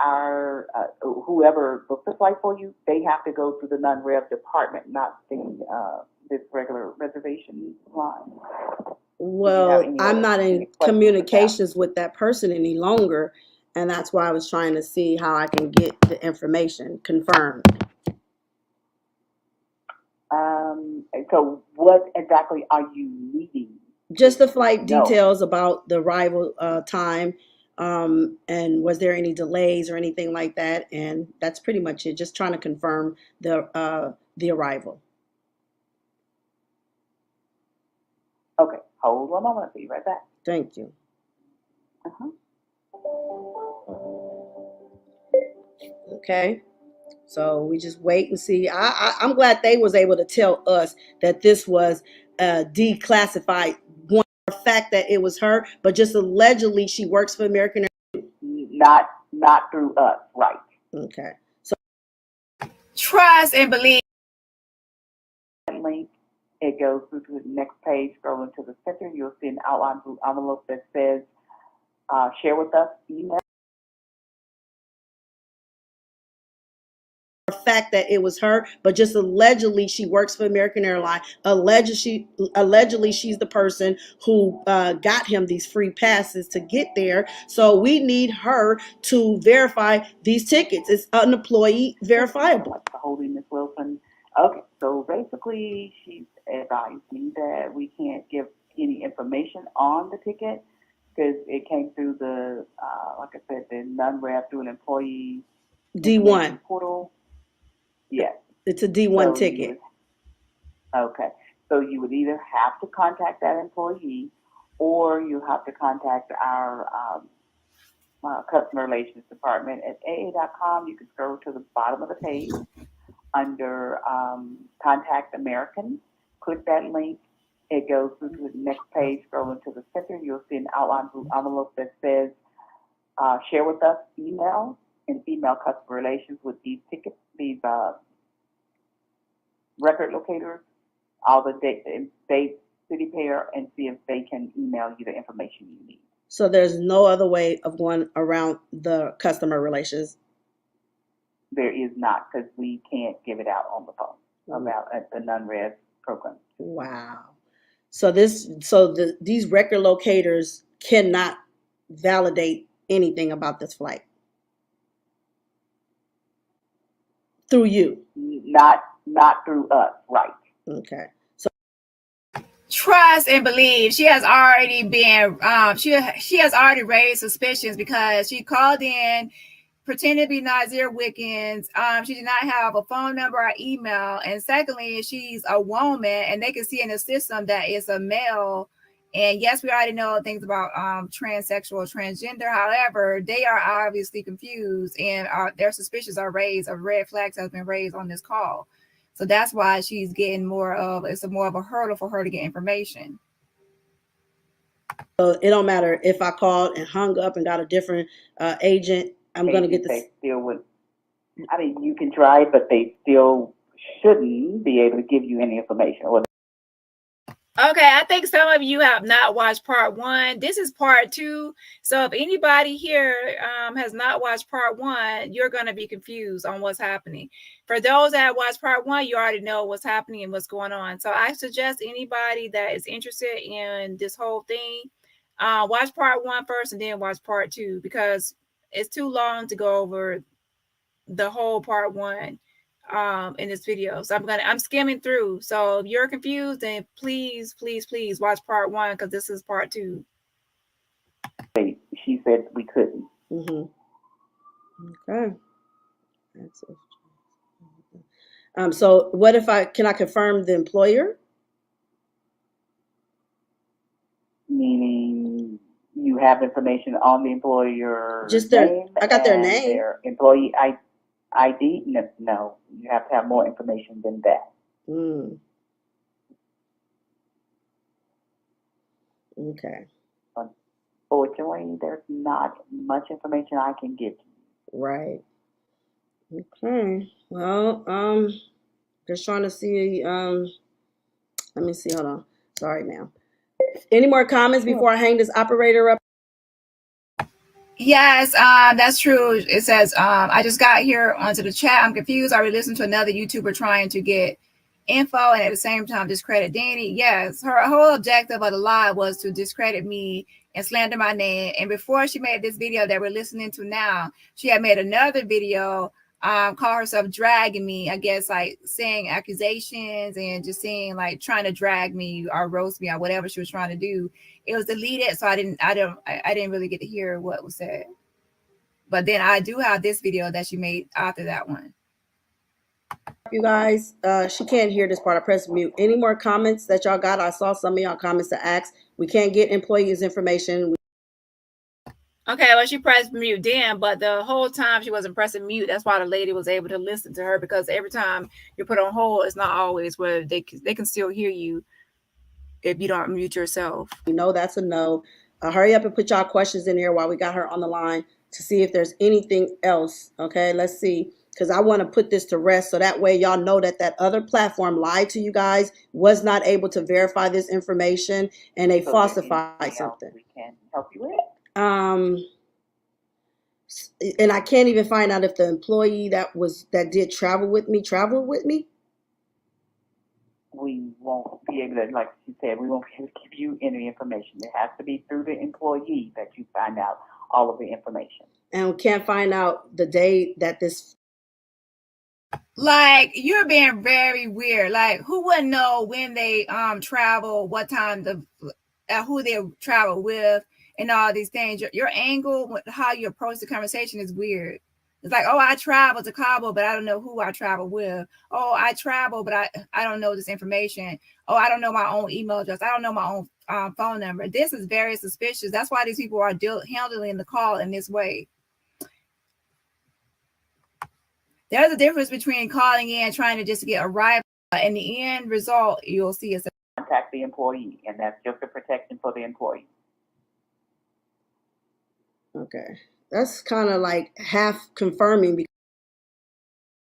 our whoever booked the flight for you. They have to go through the non-rev department, not this regular reservation line. Well, I'm not in communications with that person any longer, and that's why I was trying to see how I can get the information confirmed. So what exactly are you needing? Just the flight details about the arrival time, and was there any delays or anything like that, and that's pretty much it. Just trying to confirm the arrival. Okay, hold one moment. I'll be right back. Thank you. Okay, so we just wait and see. I'm glad they was able to tell us that this was declassified. One, the fact that it was her, but just allegedly she works for American Airlines. Not not through us, right? Okay. Trust and believe. Link, it goes through to the next page, scrolling to the center, you'll see an outline blue envelope that says, share with us, email. Fact that it was her, but just allegedly she works for American Airlines. Allegedly she's the person who got him these free passes to get there. So we need her to verify these tickets. It's an employee verifiable. Holding Miss Wilson. Okay, so basically she's advised me that we can't give any information on the ticket because it came through the, like I said, the non-rev through an employee D1 portal. Yes. It's a D1 ticket. Okay. So you would either have to contact that employee or you have to contact our customer relations department at AA.com. You can scroll to the bottom of the page under Contact American. Click that link. It goes through to the next page. Scrolling to the center, you'll see an outline blue envelope that says, share with us, email, and email customer relations with these tickets, these record locators, all the state, city pair, and see if they can email you the information you need. So there's no other way of going around the customer relations? There is not, because we can't give it out on the phone about the non-res program. Wow. So these record locators cannot validate anything about this flight through you? Not through us, right? Okay. Trust and believe. She has already been she has already raised suspicions because she called in pretending to be Nazeer Wiggins. She did not have a phone number or email, and secondly, she's a woman, and they can see in the system that it's a male. And yes, we already know things about transsexual, transgender. However, they are obviously confused, and their suspicions are raised. Of red flags has been raised on this call. So that's why she's getting more of a hurdle for her to get information. So it don't matter if I called and hung up and got a different agent. I'm going to get this. They still would. I mean, you can try, but they still shouldn't be able to give you any information. Okay, I think some of you have not watched part 1. This is part 2. So if anybody here has not watched part 1, you're going to be confused on what's happening. For those that watch part 1, you already know what's happening and what's going on. So I suggest anybody that is interested in this whole thing, watch part 1 first and then watch part 2, because it's too long to go over the whole part 1 in this video. So I'm skimming through. So if you're confused, then please watch part 1, because this is part 2. She said we couldn't. Okay. That's it. So what if can I confirm the employer? Meaning you have information on the employer Just name? I got their name. Their employee ID? No, you have to have more information than that. Okay. Unfortunately, there's not much information I can give you. Right. Okay. Well, just trying to see. Let me see. Hold on. Sorry, ma'am. Any more comments before I hang this operator up? Yes, that's true. It says, I just got here onto the chat. I'm confused. Are we listening to another YouTuber trying to get info and at the same time discredit Dani? Yes, her whole objective of the lie was to discredit me and slander my name. And before she made this video that we're listening to now, she had made another video, call herself dragging me, I guess, like saying accusations and just saying like trying to drag me or roast me or whatever she was trying to do. It was deleted, so I didn't really get to hear what was said. But then I do have this video that she made after that one. You guys, she can't hear this part. I pressed mute. Any more comments that y'all got? I saw some of y'all comments to ask. We can't get employees' information. Okay, well, she pressed mute then, but the whole time she wasn't pressing mute. That's why the lady was able to listen to her, because every time you put on hold, it's not always where they can still hear you if you don't mute yourself. You know that's a no. Hurry up and put y'all questions in here while we got her on the line to see if there's anything else. Okay, let's see. Because I want to put this to rest so that way y'all know that that other platform lied to you guys, was not able to verify this information, and they falsified something. We can help you with. And I can't even find out if the employee that did traveled with me. We won't be able to, like you said, we won't be able to give you any information. It has to be through the employee that you find out all of the information. And we can't find out the day that this. Like, you're being very weird. Like, who wouldn't know when they travel, what time who they travel with, and all these things. Your angle, how you approach the conversation is weird. It's like, oh, I travel to Cabo, but I don't know who I travel with. Oh, I travel, but I don't know this information. Oh, I don't know my own email address. I don't know my own phone number. This is very suspicious. That's why these people are handling the call in this way. There's a difference between calling in and trying to just get a ride. In the end result, you'll see is contact the employee, and that's just a protection for the employee. Okay, that's kind of like half confirming,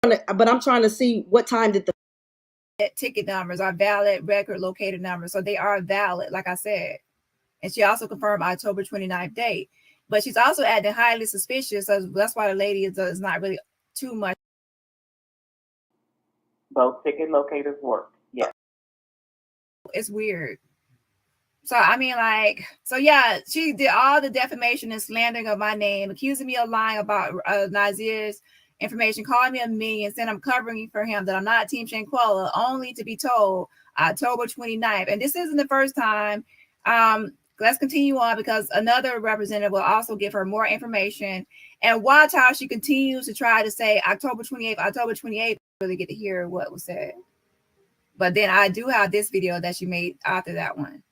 but I'm trying to see what time did the ticket numbers are valid, record located numbers, so they are valid, like I said. And she also confirmed October 29th date, but she's also adding highly suspicious, so that's why the lady is not really too much. Both ticket locators work. Yes. It's weird. So, I mean, like, so yeah, she did all the defamation and slandering of my name, accusing me of lying about Nazeer's information, calling me a million, saying I'm covering for him, that I'm not Team Shanquella, only to be told October 29th. And this isn't the first time. Let's continue on, because another representative will also give her more information. And watch how she continues to try to say October 28th, really get to hear what was said. But then I do have this video that she made after that one.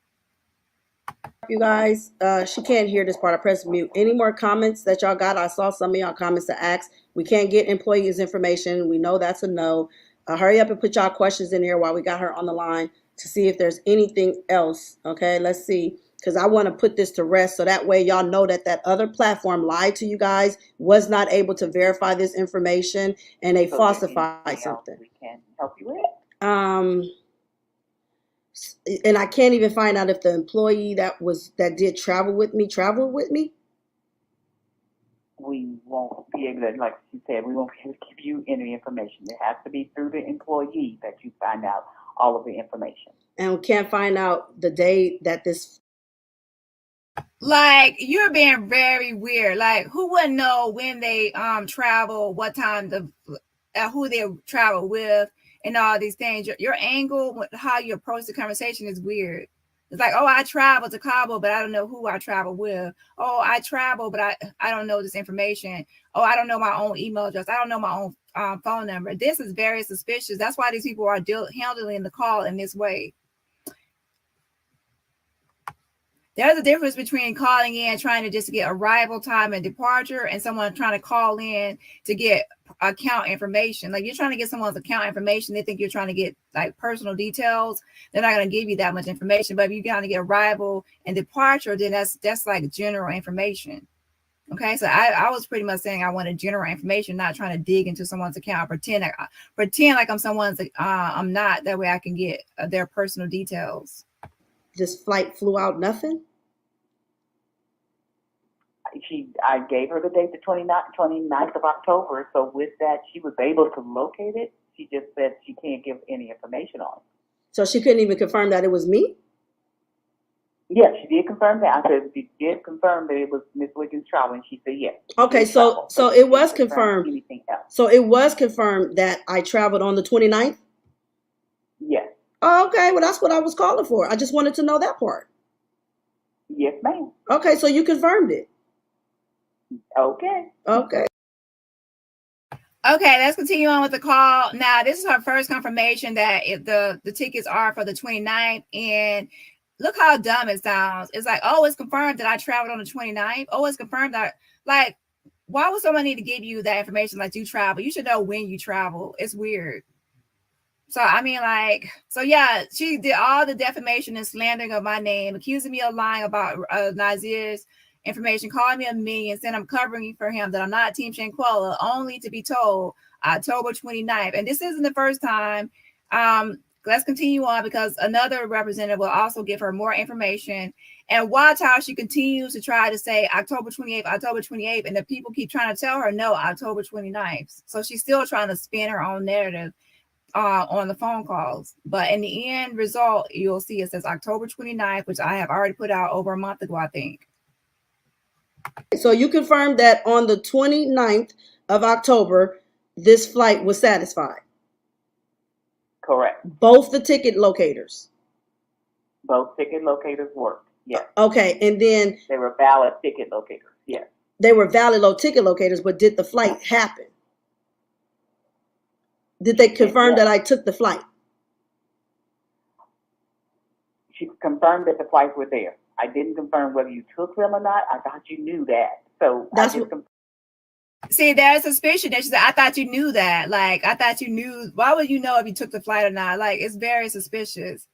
You guys, she can't hear this part. I press mute. Any more comments that y'all got? I saw some of y'all comments to ask. We can't get employees information. We know that's a no. Hurry up and put y'all questions in here while we got her on the line to see if there's anything else. Okay, let's see. Because I want to put this to rest so that way y'all know that that other platform lied to you guys, was not able to verify this information, and they falsified something. We can help you with. And I can't even find out if the employee that did travel with me. We won't be able to, like you said, we won't be able to give you any information. It has to be through the employee that you find out all of the information. And we can't find out the day that this. Like, you're being very weird. Like, who wouldn't know when they travel, what time who they travel with, and all these things. Your angle, how you approach the conversation is weird. It's like, oh, I travel to Cabo, but I don't know who I travel with. Oh, I travel, but I don't know this information. Oh, I don't know my own email address. I don't know my own phone number. This is very suspicious. That's why these people are handling the call in this way. There's a difference between calling in trying to just get arrival time and departure, and someone trying to call in to get account information. Like, you're trying to get someone's account information, they think you're trying to get like personal details. They're not going to give you that much information. But if you're going to get arrival and departure, then that's like general information. Okay, so I was pretty much saying I wanted general information, not trying to dig into someone's account, pretend like I'm someone's. I'm not. That way I can get their personal details. This flight flew out nothing? I gave her the date, the 29th of October. So with that, she was able to locate it. She just said she can't give any information on it. So she couldn't even confirm that it was me? Yes, she did confirm that. I said, she did confirm that it was Miss Wiggins traveling. She said yes. Okay, so it was confirmed. Anything else. So it was confirmed that I traveled on the 29th? Yes. Oh, okay, well, that's what I was calling for. I just wanted to know that part. Yes, ma'am. Okay, so you confirmed it. Okay. Okay, let's continue on with the call. Now, this is her first confirmation that the tickets are for the 29th. And look how dumb it sounds. It's like, oh, it's confirmed that I traveled on the 29th. Oh, it's confirmed that, like, why would someone need to give you that information? Like, you travel. You should know when you travel. It's weird. So, I mean, like, so yeah, she did all the defamation and slandering of my name, accusing me of lying about Nazeer's information, calling me a me, and saying I'm covering for him, that I'm not Team Shanquella, only to be told October 29th. And this isn't the first time. Let's continue on, because another representative will also give her more information. And watch how she continues to try to say October 28th, October 28th. And the people keep trying to tell her, no, October 29th. So she's still trying to spin her own narrative on the phone calls. But in the end result, you'll see it says October 29th, which I have already put out over a month ago, I think. So you confirmed that on the 29th of October, this flight was satisfied? Correct. Both the ticket locators? Both ticket locators worked, yes. Okay, and then... They were valid ticket locators, yes. They were valid ticket locators, but did the flight happen? Did they confirm that I took the flight? She confirmed that the flights were there. I didn't confirm whether you took them or not. I thought you knew that. So that's see, there's suspicion that she said, I thought you knew that. Like, I thought you knew. Why would you know if you took the flight or not? Like, it's very suspicious.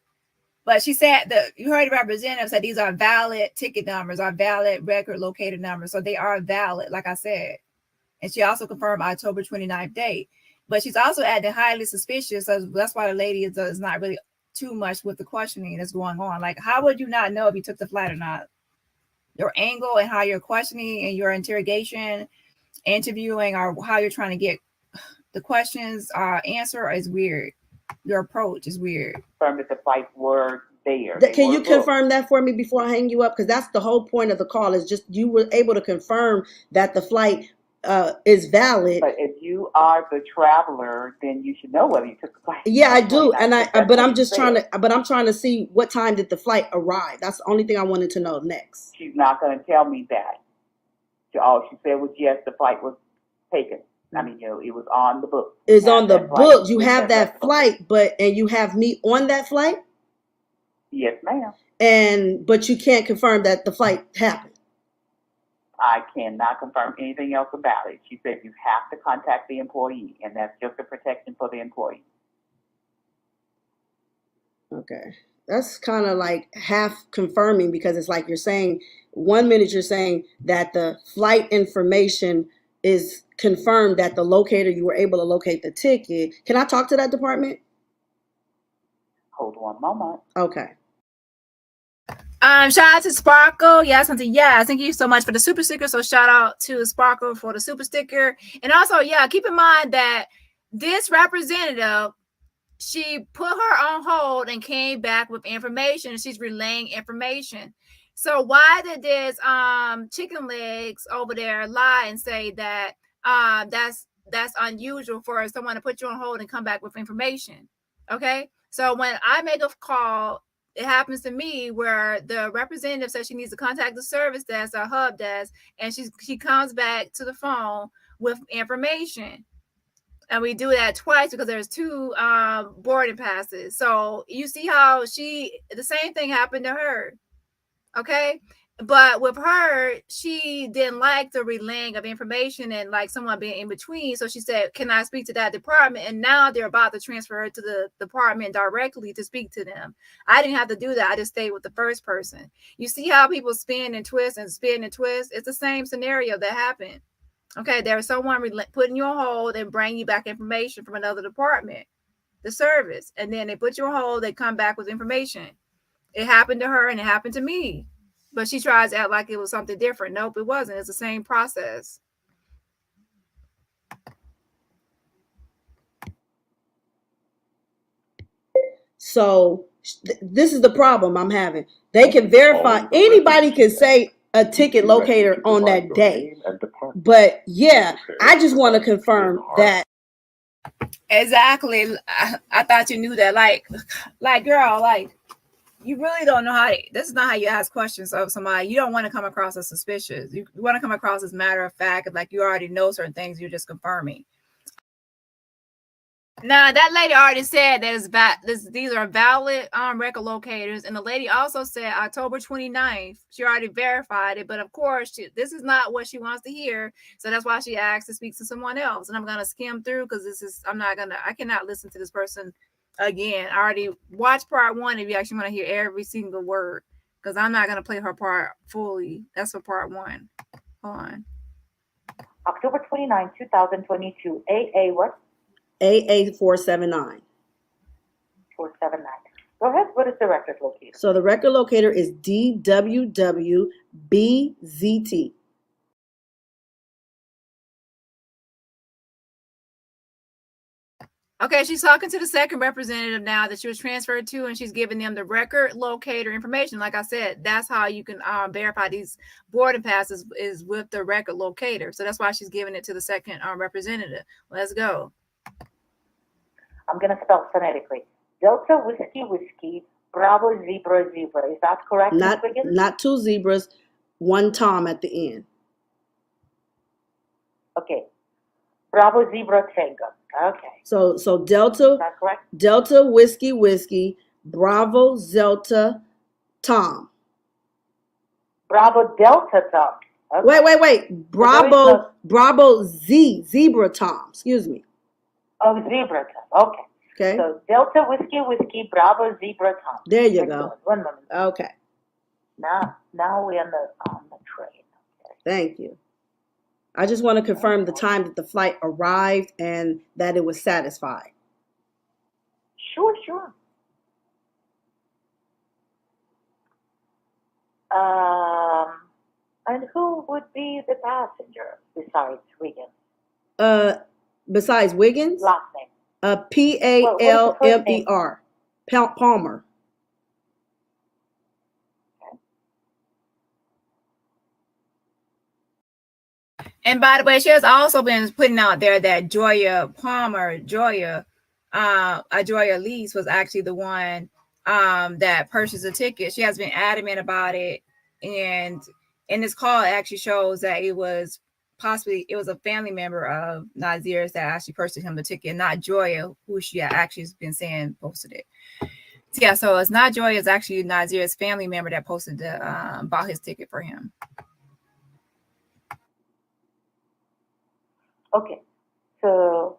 But she said that you heard the representative said these are valid ticket numbers, are valid record locator numbers. So they are valid, like I said. And she also confirmed October 29th date. But she's also acting highly suspicious. So that's why the lady is not really too much with the questioning that's going on. Like, how would you not know if you took the flight or not? Your angle and how you're questioning and your interrogation, interviewing, or how you're trying to get the questions answer is weird. Your approach is weird. Confirm that the flights were there. Can you confirm that for me before I hang you up? Because that's the whole point of the call, is just you were able to confirm that the flight is valid. But if you are the traveler, then you should know whether you took the flight. Yeah, I do, and I'm trying to see what time did the flight arrive. That's the only thing I wanted to know next. She's not going to tell me that. All she said was yes, the flight was taken. I mean, it was on the book. It's on the book. You have that flight, and you have me on that flight? Yes, ma'am. But you can't confirm that the flight happened. I cannot confirm anything else about it. She said you have to contact the employee, and that's just a protection for the employee. Okay. That's kind of like half confirming, because it's like you're saying, 1 minute you're saying that the flight information is confirmed, that the locator, you were able to locate the ticket. Can I talk to that department? Hold one moment. Okay. Shout out to Sparkle. Yes, thank you so much for the super sticker. So shout out to Sparkle for the super sticker. And also, keep in mind that this representative, she put her on hold and came back with information. She's relaying information. So why did this chicken legs over there lie and say that that's unusual for someone to put you on hold and come back with information? Okay, so when I make a call, it happens to me where the representative says she needs to contact the service desk or hub desk, and she comes back to the phone with information. And we do that twice because there's 2 boarding passes. So you see how the same thing happened to her. Okay. But with her, she didn't like the relaying of information and like someone being in between. So she said, can I speak to that department? And now they're about to transfer her to the department directly to speak to them. I didn't have to do that. I just stayed with the first person. You see how people spin and twist and spin and twist? It's the same scenario that happened. Okay, there's someone putting you on hold and bring you back information from another department, the service. And then they put you on hold, they come back with information. It happened to her and it happened to me. But she tries to act like it was something different. Nope, it wasn't. It's the same process. So this is the problem I'm having. They can verify, anybody can say a ticket locator on that day. But I just want to confirm that. Exactly. I thought you knew that. Like girl, like, you really don't know this is not how you ask questions of somebody. You don't want to come across as suspicious. You want to come across as matter of fact, like you already know certain things, you're just confirming. Now, that lady already said that these are valid record locators. And the lady also said October 29th. She already verified it. But of course, this is not what she wants to hear. So that's why she asked to speak to someone else. And I'm going to skim through because I cannot listen to this person again. I already watched part 1 if you actually want to hear every single word. because I'm not going to play her part fully. That's for part 1. Hold on. October 29, 2022. AA what? AA 479. 479. Go ahead. What is the record locator? So the record locator is DWWBZT. Okay, she's talking to the second representative now that she was transferred to, and she's giving them the record locator information. Like I said, that's how you can verify these boarding passes is with the record locator. So that's why she's giving it to the second representative. Let's go. I'm going to spell phonetically. Delta Whiskey Whiskey, Bravo Zebra Zebra. Is that correct, Ms. Wiggins? Not 2 zebras, 1 Tom at the end. Okay. Bravo Zebra Tango. Okay. So Delta. Is that correct? Delta Whiskey Whiskey, Bravo Zelta Tom. Bravo Delta Tom. Okay. Wait. Bravo Zebra Tom. Excuse me. Oh, Zebra Tom. Okay. Okay. So Delta Whiskey Whiskey, Bravo Zebra Tom. There you Excellent. go. 1 moment. Okay. Now we're on the train. Okay. Thank you. I just want to confirm the time that the flight arrived and that it was satisfied. Sure. And who would be the passenger besides Wiggins? Besides Wiggins? Last name. Palmer. Palmer. And by the way, she has also been putting out there that Joya Lease was actually the one that purchased the ticket. She has been adamant about it. And in this call, it actually shows that it was a family member of Nazeer's that actually purchased him the ticket, not Joya, who she actually has been saying posted it. So yeah, so it's not Joya, it's actually Nazeer's family member that posted bought his ticket for him. Okay, so.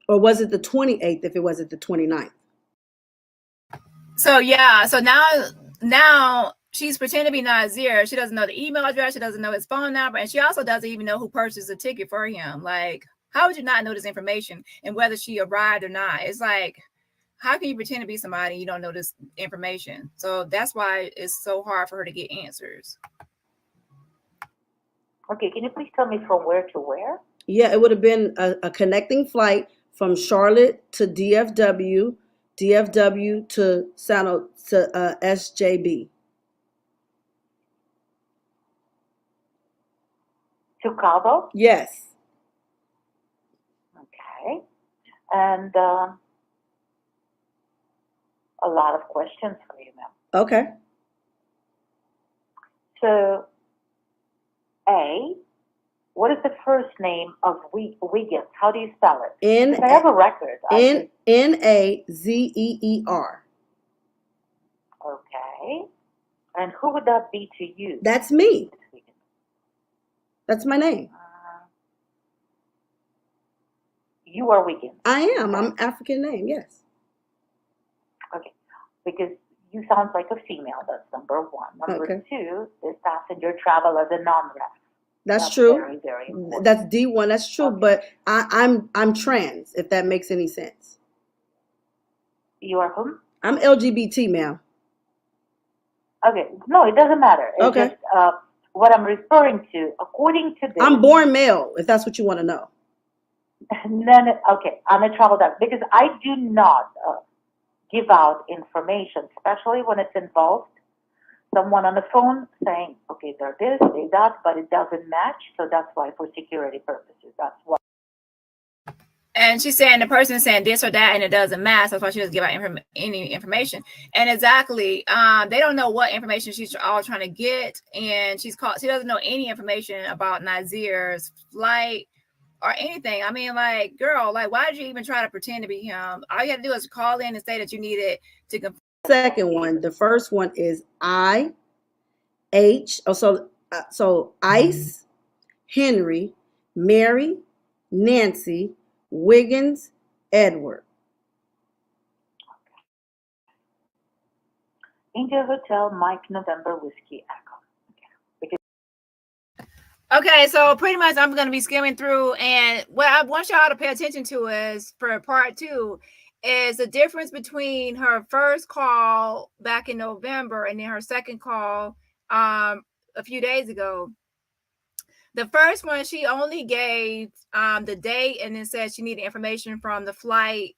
Or was it the 28th if it wasn't the 29th? So yeah, so now she's pretending to be Nazeer. She doesn't know the email address, she doesn't know his phone number, and she also doesn't even know who purchased the ticket for him. Like, how would you not know this information and whether she arrived or not? It's like, how can you pretend to be somebody you don't know this information? So that's why it's so hard for her to get answers. Okay, can you please tell me from where to where? Yeah, it would have been a connecting flight from Charlotte to DFW to SJB. To Cabo? Yes. Okay. And a lot of questions for you, ma'am. Okay. So, A, what is the first name of Wiggins? How do you spell it? Because I have a record. Nazeer. Okay. And who would that be to you? That's me. That's my name. You are Wiggins. I am. I'm African name, yes. Okay. Because you sound like a female. That's number 1. Number 2, this passenger travel as a non-ref. That's true. Very, very important. That's D1. That's true. Okay. But I'm trans, if that makes any sense. You are whom? I'm LGBT, ma'am. Okay. No, it doesn't matter. It's Okay. Just, what I'm referring to, according to this. I'm born male, if that's what you want to know. No. Okay. I'm a travel doctor because I do not give out information, especially when it's involved someone on the phone saying, okay, they're this, they're that, but it doesn't match. So that's why, for security purposes, that's why. And she's saying the person is saying this or that, and it doesn't match. That's why she doesn't give out any information. And exactly, they don't know what information she's all trying to get, and she doesn't know any information about Nazeer's flight or anything. I mean, like, girl, like, why did you even try to pretend to be him? All you had to do is call in and say that you needed to confirm. Second one, the first one is IH. So Ice, Henry, Mary, Nancy, Wiggins, Edward. India Hotel, Mike November, Whiskey Echo. Okay, so pretty much I'm going to be skimming through, and what I want y'all to pay attention to is for part 2 is the difference between her first call back in November and then her second call a few days ago. The first one, she only gave the date and then said she needed information from the flight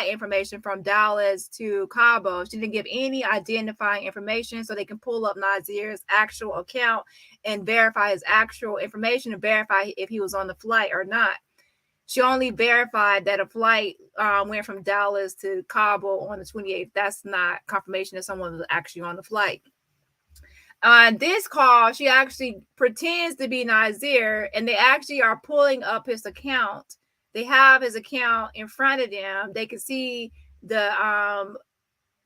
information from Dallas to Cabo. She didn't give any identifying information so they can pull up Nazeer's actual account and verify his actual information and verify if he was on the flight or not. She only verified that a flight went from Dallas to Cabo on the 28th. That's not confirmation that someone was actually on the flight. On this call, she actually pretends to be Nazeer, and they actually are pulling up his account. They have his account in front of them. They can see they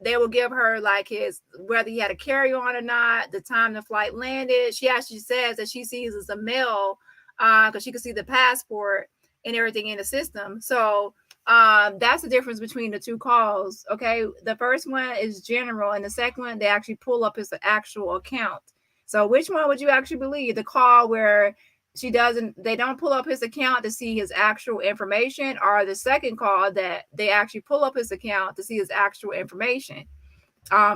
will give her like his, whether he had a carry-on or not, the time the flight landed. She actually says that she sees as a male because she can see the passport and everything in the system. So that's the difference between the two calls. Okay, the first one is general, and the second one they actually pull up his actual account. So which one would you actually believe? The call where they don't pull up his account to see his actual information, or the second call that they actually pull up his account to see his actual information,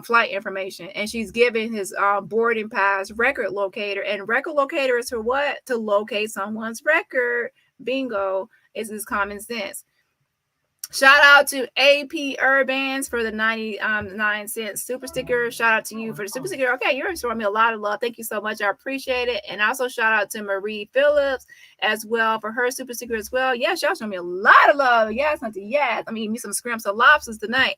flight information, and she's given his boarding pass record locator, and record locator is for what? To locate someone's record. Bingo, is this common sense. Shout out to AP Urbans for the 99-cent super sticker. Shout out to you for the super sticker. Okay, you're showing me a lot of love. Thank you so much. I appreciate it. And also shout out to Marie Phillips as well for her super sticker as well. Yes, y'all showing me a lot of love. Yes, not to yes. I mean, me some scrimps of lobsters tonight.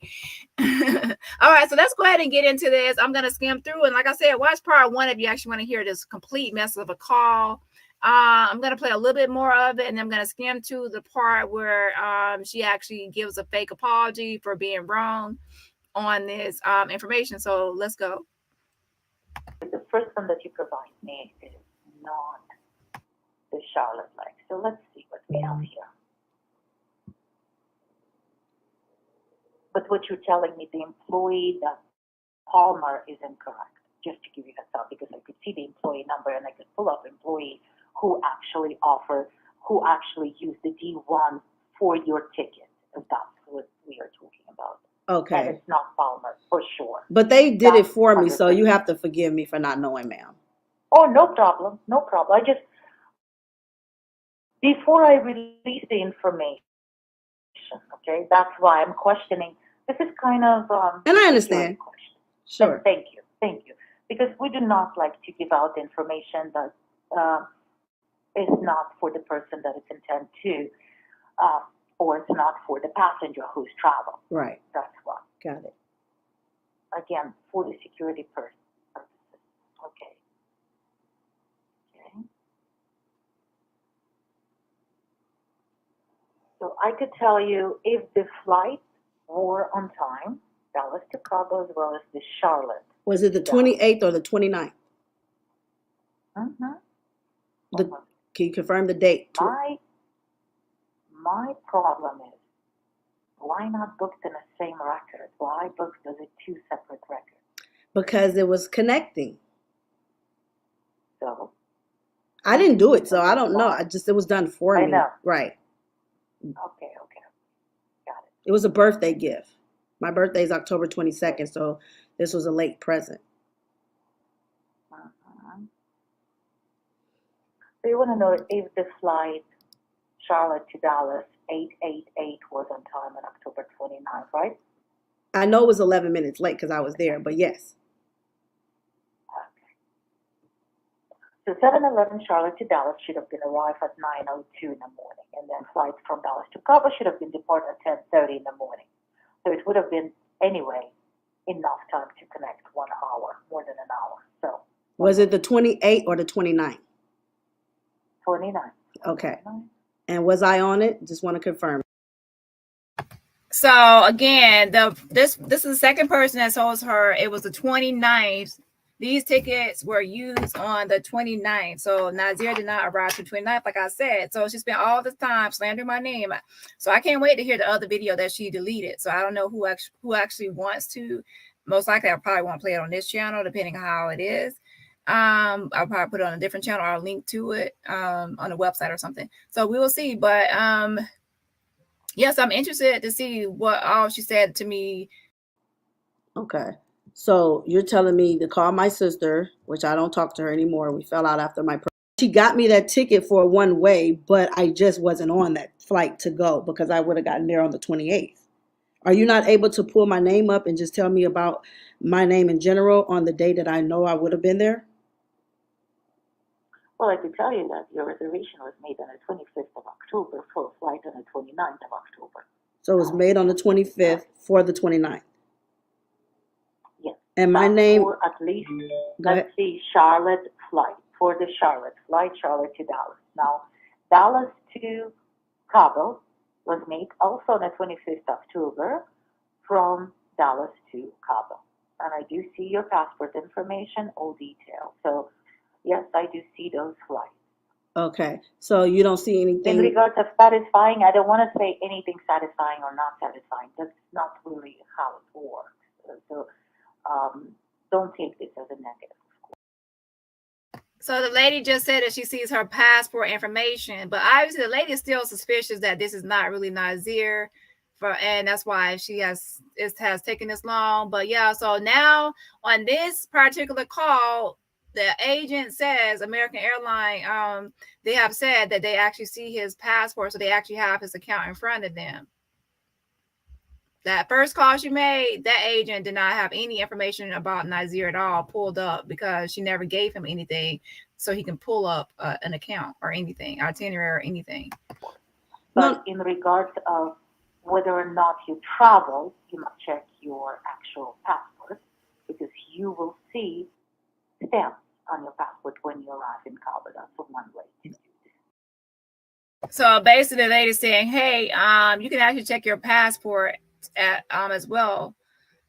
All right, so let's go ahead and get into this. I'm going to skim through. And like I said, watch part 1 if you actually want to hear this complete mess of a call. I'm going to play a little bit more of it, and I'm going to skim to the part where she actually gives a fake apology for being wrong on this information. So let's go. The first one that you provide me is not the Charlotte leg. So let's see what we have here. But what you're telling me, the employee, that Palmer, is incorrect. Just to give you a heads up, because I could see the employee number and I could pull up employee who actually used the D1 for your ticket. And that's what we are talking about. Okay. And it's not Palmer, for sure. But they did it for me, so you have to forgive me for not knowing, ma'am. Oh, no problem. No problem. I just, before I release the information, okay, that's why I'm questioning. This is kind of and I understand. Sure. And thank you. Because we do not like to give out information that is not for the person that it's intended to, or it's not for the passenger who's traveling. Right. That's why. Got it. Again, for the security purposes. Okay. So I could tell you if the flight were on time, Dallas to Cabo as well as the Charlotte. Was it the 28th or the 29th? Mm-hmm. Can you confirm the date? My problem is, why not booked in the same record? Why booked as 2 separate records? Because it was connecting. So I didn't do it, so I don't know. It was done for me. I know. Right. Okay. Got it. It was a birthday gift. My birthday is October 22nd, so this was a late present. So you want to know if the flight Charlotte to Dallas 888 was on time on October 29th, right? I know it was 11 minutes late because I was there, but yes. Okay. So 711 Charlotte to Dallas should have been arrived at 9:02 in the morning, and then flights from Dallas to Cabo should have been departed at 10:30 in the morning. So it would have been anyway enough time to connect 1 hour, more than an hour. So was it the 28th or the 29th? 29. Okay. And was I on it? Just want to confirm. So again, this is the second person that told her it was the 29th. These tickets were used on the 29th. So Nazeer did not arrive to the 29th, like I said. So she spent all this time slandering my name. So I can't wait to hear the other video that she deleted. So I don't know who actually wants to most likely I probably won't play it on this channel, depending on how it is. I'll probably put it on a different channel or a link to it on a website or something. So we will see. But yes, I'm interested to see what all she said to me. Okay. So you're telling me to call my sister, which I don't talk to her anymore. We fell out after my. She got me that ticket for one way, but I just wasn't on that flight to go because I would have gotten there on the 28th. Are you not able to pull my name up and just tell me about my name in general on the day that I know I would have been there? Well, I could tell you that your reservation was made on the 25th of October for a flight on the 29th of October. So it was made on the 25th for the 29th. Yes. And my name. For at least, let's see, Charlotte flight. For the Charlotte flight, Charlotte to Dallas. Now, Dallas to Cabo was made also on the 25th of October from Dallas to Cabo. And I do see your passport information, all details. So, yes, I do see those flights. Okay. So you don't see anything. In regards of satisfying, I don't want to say anything satisfying or not satisfying. That's not really how it works. So don't take this as a negative. So the lady just said that she sees her passport information, but obviously the lady is still suspicious that this is not really Nazeer, and that's why it has taken this long. But yeah, so now on this particular call, the agent says American Airlines, they have said that they actually see his passport, so they actually have his account in front of them. That first call she made, that agent did not have any information about Nazeer at all pulled up because she never gave him anything so he can pull up an account or anything, itinerary or anything. But in regards of whether or not you travel, you must check your actual passport because you will see stamps on your passport when you arrive in Cabo. That's one way to do this. So basically the lady's saying, hey, you can actually check your passport as well.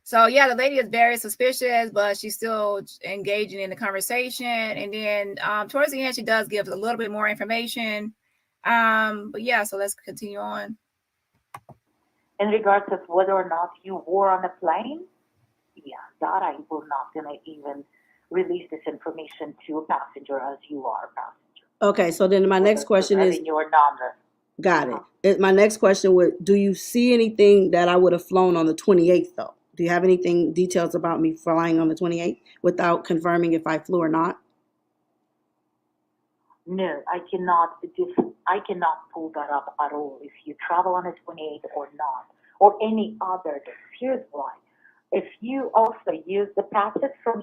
So yeah, the lady is very suspicious, but she's still engaging in the conversation. And then towards the end, she does give a little bit more information. But yeah, so let's continue on. In regards of whether or not you were on a plane, yeah, that I will not gonna even release this information to a passenger as you are a passenger. Okay, so then my next question is. Your number. Got it. My next question would, do you see anything that I would have flown on the 28th though? Do you have anything details about me flying on the 28th without confirming if I flew or not? No, I cannot pull that up at all if you travel on the 28th or not, or any other day. Here's why. If you also use the passes from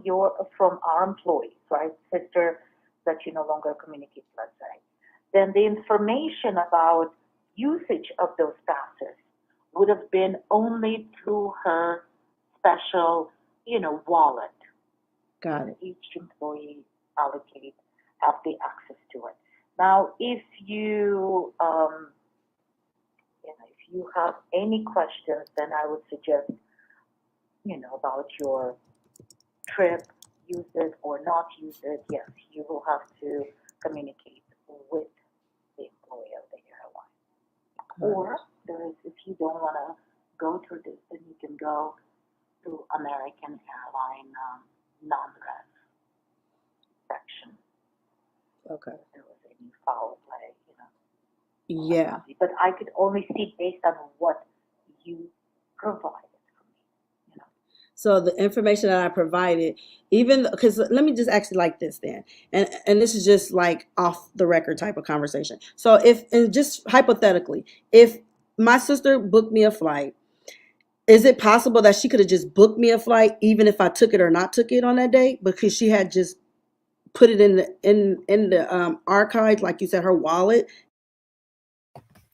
our employees, right, sister, that you no longer communicate, let's say, then the information about usage of those passes would have been only through her special, wallet. Got it. Each employee have the access to it. Now, if you, if you have any questions, then I would suggest, about your trip, use it or not use it. Yes, you will have to communicate with the employee of the airline. Or if you don't want to go through this, then you can go through American Airline non-res section. Okay. If there was any foul play, Yeah. But I could only see based on what you provided for me. So the information that I provided, even because let me just ask you like this then, and this is just like off the record type of conversation. So and just hypothetically, if my sister booked me a flight, is it possible that she could have just booked me a flight even if I took it or not took it on that day because she had just put it in the archives, like you said, her wallet?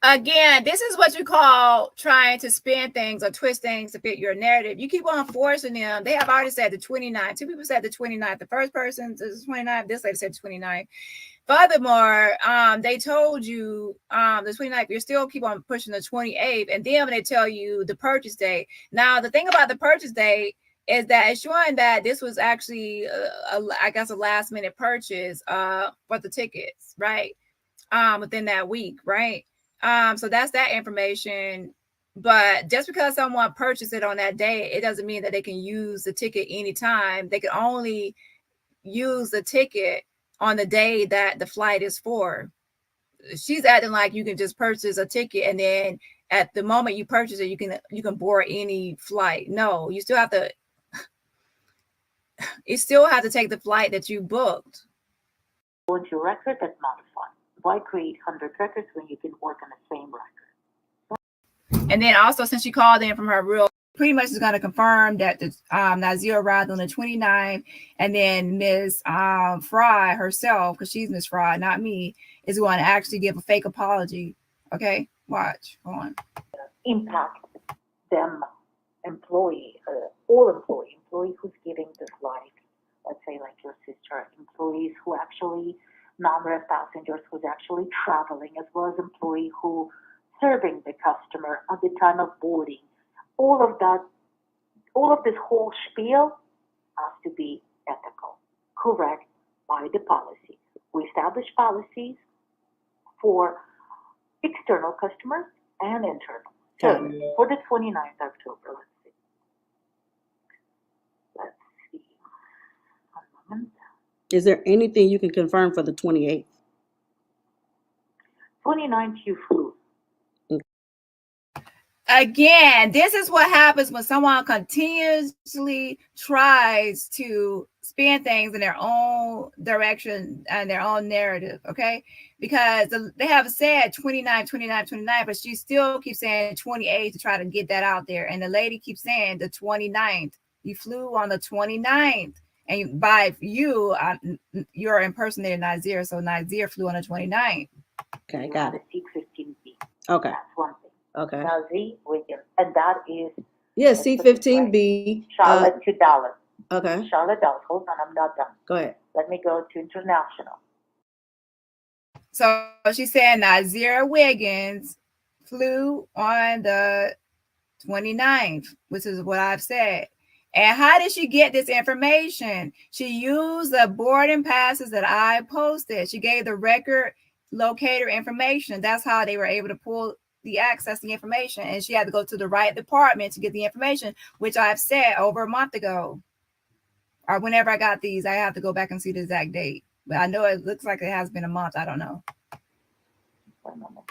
Again, this is what you call trying to spin things or twist things to fit your narrative. You keep on forcing them. They have already said the 29th. Two people said the 29th. The first person says the 29th. This lady said the 29th. Furthermore, they told you the 29th. You still keep on pushing the 28th. And then when they tell you the purchase date. Now, the thing about the purchase date is that it's showing that this was actually, a last minute purchase for the tickets, right? Within that week, right? So that's that information. But just because someone purchased it on that day, it doesn't mean that they can use the ticket anytime. They can only use the ticket on the day that the flight is for. She's acting like you can just purchase a ticket and then at the moment you purchase it, you can board any flight. No, you still have to take the flight that you booked. Go into your record and modify. Why create 100 records when you can work on the same record? And then also, since she called in from her real, pretty much is going to confirm that the Nazeer arrived on the 29th, and then Miss Fry herself, because she's Miss Fry, not me, is going to actually give a fake apology. Okay, watch. Hold on. Impact them, employee who's getting this flight. Let's say like your sister, employees who actually non-rev passengers who's actually traveling, as well as employee who serving the customer at the time of boarding. All of that, all of this whole spiel has to be ethical, correct by the policy. We establish policies for external customers and internal. So for the 29th October, let's see. One moment. Is there anything you can confirm for the 28th? 29th you flew. Again, this is what happens when someone continuously tries to spin things in their own direction and their own narrative, okay? Because they have said 29, but she still keeps saying 28 to try to get that out there. And the lady keeps saying the 29th. You flew on the 29th. And by you, you're impersonating Nazeer. So Nazeer flew on the 29th. Okay, got it. C-15B. Okay. That's one thing. Okay. Nazeer, Wiggins, and that is C-15B. Charlotte to Dallas. Okay. Charlotte, Dallas. Hold on, I'm not done. Go ahead. Let me go to international. So she said Nazeer Wiggins flew on the 29th, which is what I've said. And how did she get this information? She used the boarding passes that I posted. She gave the record locator information. That's how they were able to pull the access the information, and she had to go to the right department to get the information, which I've said over a month ago, or whenever I got these. I have to go back and see the exact date, but I know it looks like it has been a month. I don't know. 1 moment.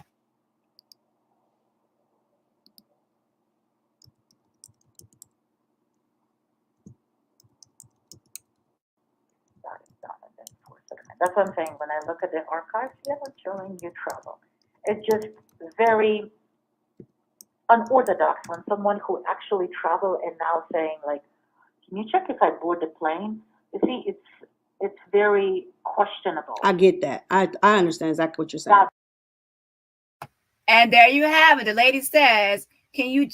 That's what I'm saying. When I look at the archives, yeah, it's showing you trouble. It's just very unorthodox when someone who actually traveled and now saying like, can you check if I board the plane? You see, it's very questionable. I get that. I understand exactly what you're saying. And there you have it. The lady says, can you,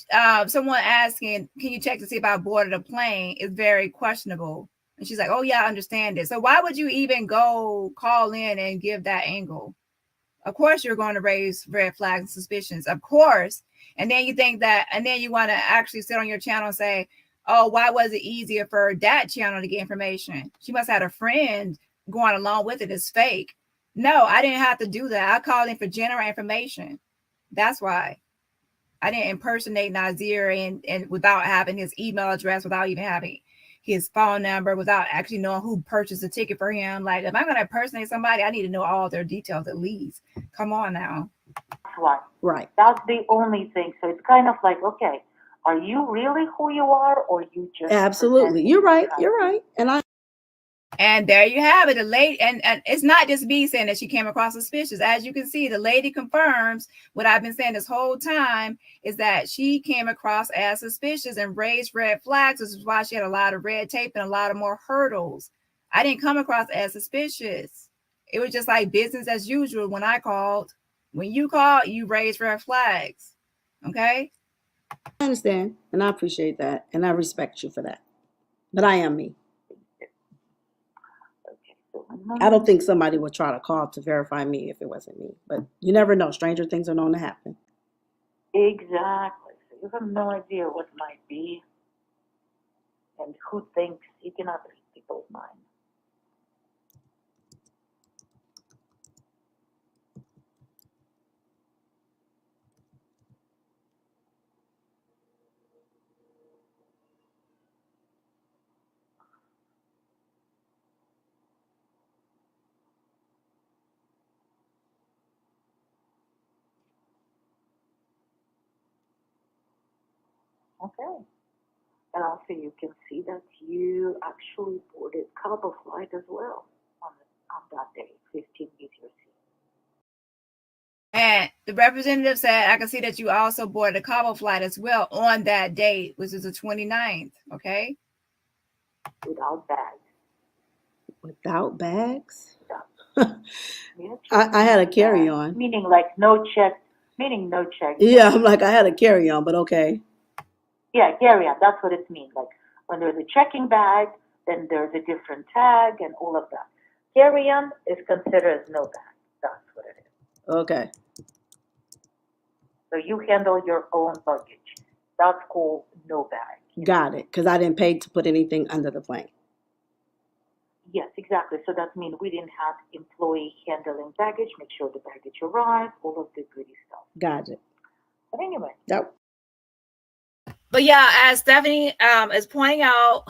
someone asking, can you check to see if I boarded a plane? Is very questionable. And she's like, oh yeah, I understand it. So why would you even go call in and give that angle? Of course, you're going to raise red flags and suspicions, of course. And then you think that, and then you want to actually sit on your channel and say, oh, why was it easier for that channel to get information? She must have had a friend going along with it. It's fake. No, I didn't have to do that. I called in for general information. That's why. I didn't impersonate Nazeer and without having his email address, without even having his phone number, without actually knowing who purchased the ticket for him. Like, if I'm going to impersonate somebody, I need to know all their details at least. Come on now. That's why. Right. That's the only thing. So it's kind of like, okay, are you really who you are, or you just absolutely? You're right. You're right. And there you have it. The lady, and it's not just me saying that she came across suspicious. As you can see, the lady confirms what I've been saying this whole time, is that she came across as suspicious and raised red flags. This is why she had a lot of red tape and a lot of more hurdles. I didn't come across as suspicious. It was just like business as usual when I called. When you call, you raise red flags. Okay? I understand, and I appreciate that, and I respect you for that. But I am me. I don't think somebody would try to call to verify me if it wasn't me. But you never know. Stranger things are known to happen. Exactly. So you have no idea what might be and who thinks. You cannot read people's minds. Okay. And also you can see that you actually boarded Cabo flight as well on that day, 15 BTRC. And the representative said, I can see that you also boarded a Cabo flight as well on that date, which is the 29th. Okay. Without bags. Without bags? Yeah. I had a carry-on. Meaning like no check. Meaning no check. Yeah, I'm like, I had a carry-on, but okay. Yeah, carry-on. That's what it means. Like when there's a checking bag, then there's a different tag and all of that. Carry-on is considered as no bag. That's what it is. Okay. So you handle your own luggage. That's called no bag. Got it. Because I didn't pay to put anything under the plane. Yes, exactly. So that means we didn't have employee handling baggage, make sure the baggage arrived, all of the goody stuff. Got it. But anyway. Yep. But yeah, as Stephanie is pointing out,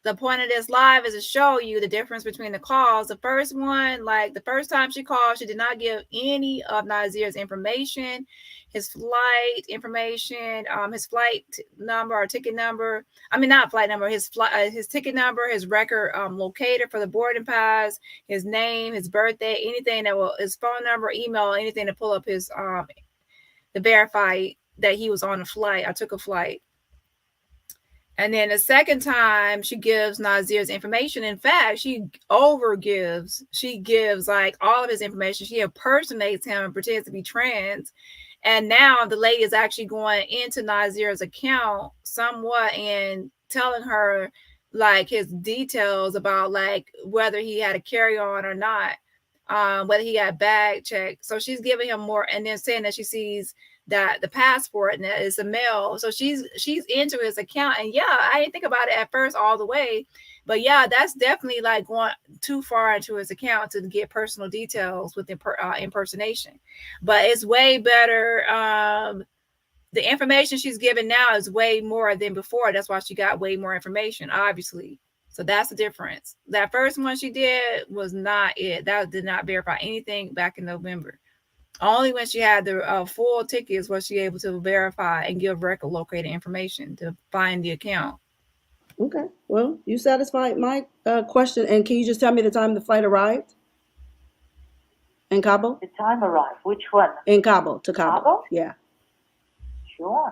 the point of this live is to show you the difference between the calls. The first one, like the first time she called, she did not give any of Nazeer's information, his flight information, his flight number or ticket number. I mean, not flight number, his ticket number, his record locator for the boarding pass, his name, his birthday, anything that will, his phone number, email, anything to pull up his to verify that he was on a flight. I took a flight. And then the second time she gives Nazeer's information. In fact, she overgives. She gives like all of his information. She impersonates him and pretends to be trans. And now the lady is actually going into Nazeer's account somewhat and telling her like his details about like whether he had a carry-on or not, whether he got bag checked. So she's giving him more, and then saying that she sees that the passport and that is a mail. So she's into his account. And yeah, I didn't think about it at first all the way, but yeah, that's definitely like going too far into his account to get personal details with impersonation. But it's way better. The information she's given now is way more than before. That's why she got way more information, obviously. So that's the difference. That first one she did was not it. That did not verify anything back in November. Only when she had the full tickets was she able to verify and give record locator information to find the account. Okay. Well, you satisfied my question. And can you just tell me the time the flight arrived? In Cabo? The time arrived. Which one? In Cabo, to Cabo. Cabo? Yeah. Sure.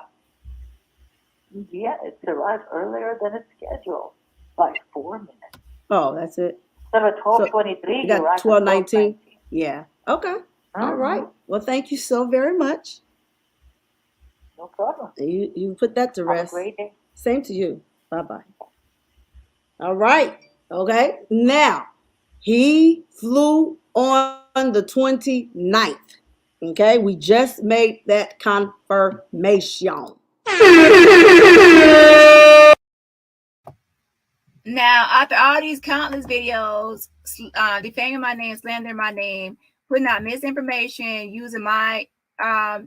Yeah, it arrived earlier than it's scheduled by 4 minutes. Oh, that's it. So at 12:23, you got 12:19. Yeah. Okay. All right. Well, thank you so very much. No problem. You put that to rest. Have a great day. Same to you. Bye-bye. All right. Okay. Now, he flew on the 29th. Okay. We just made that confirmation. Now, after all these countless videos, defaming my name, slandering my name, putting out misinformation, using my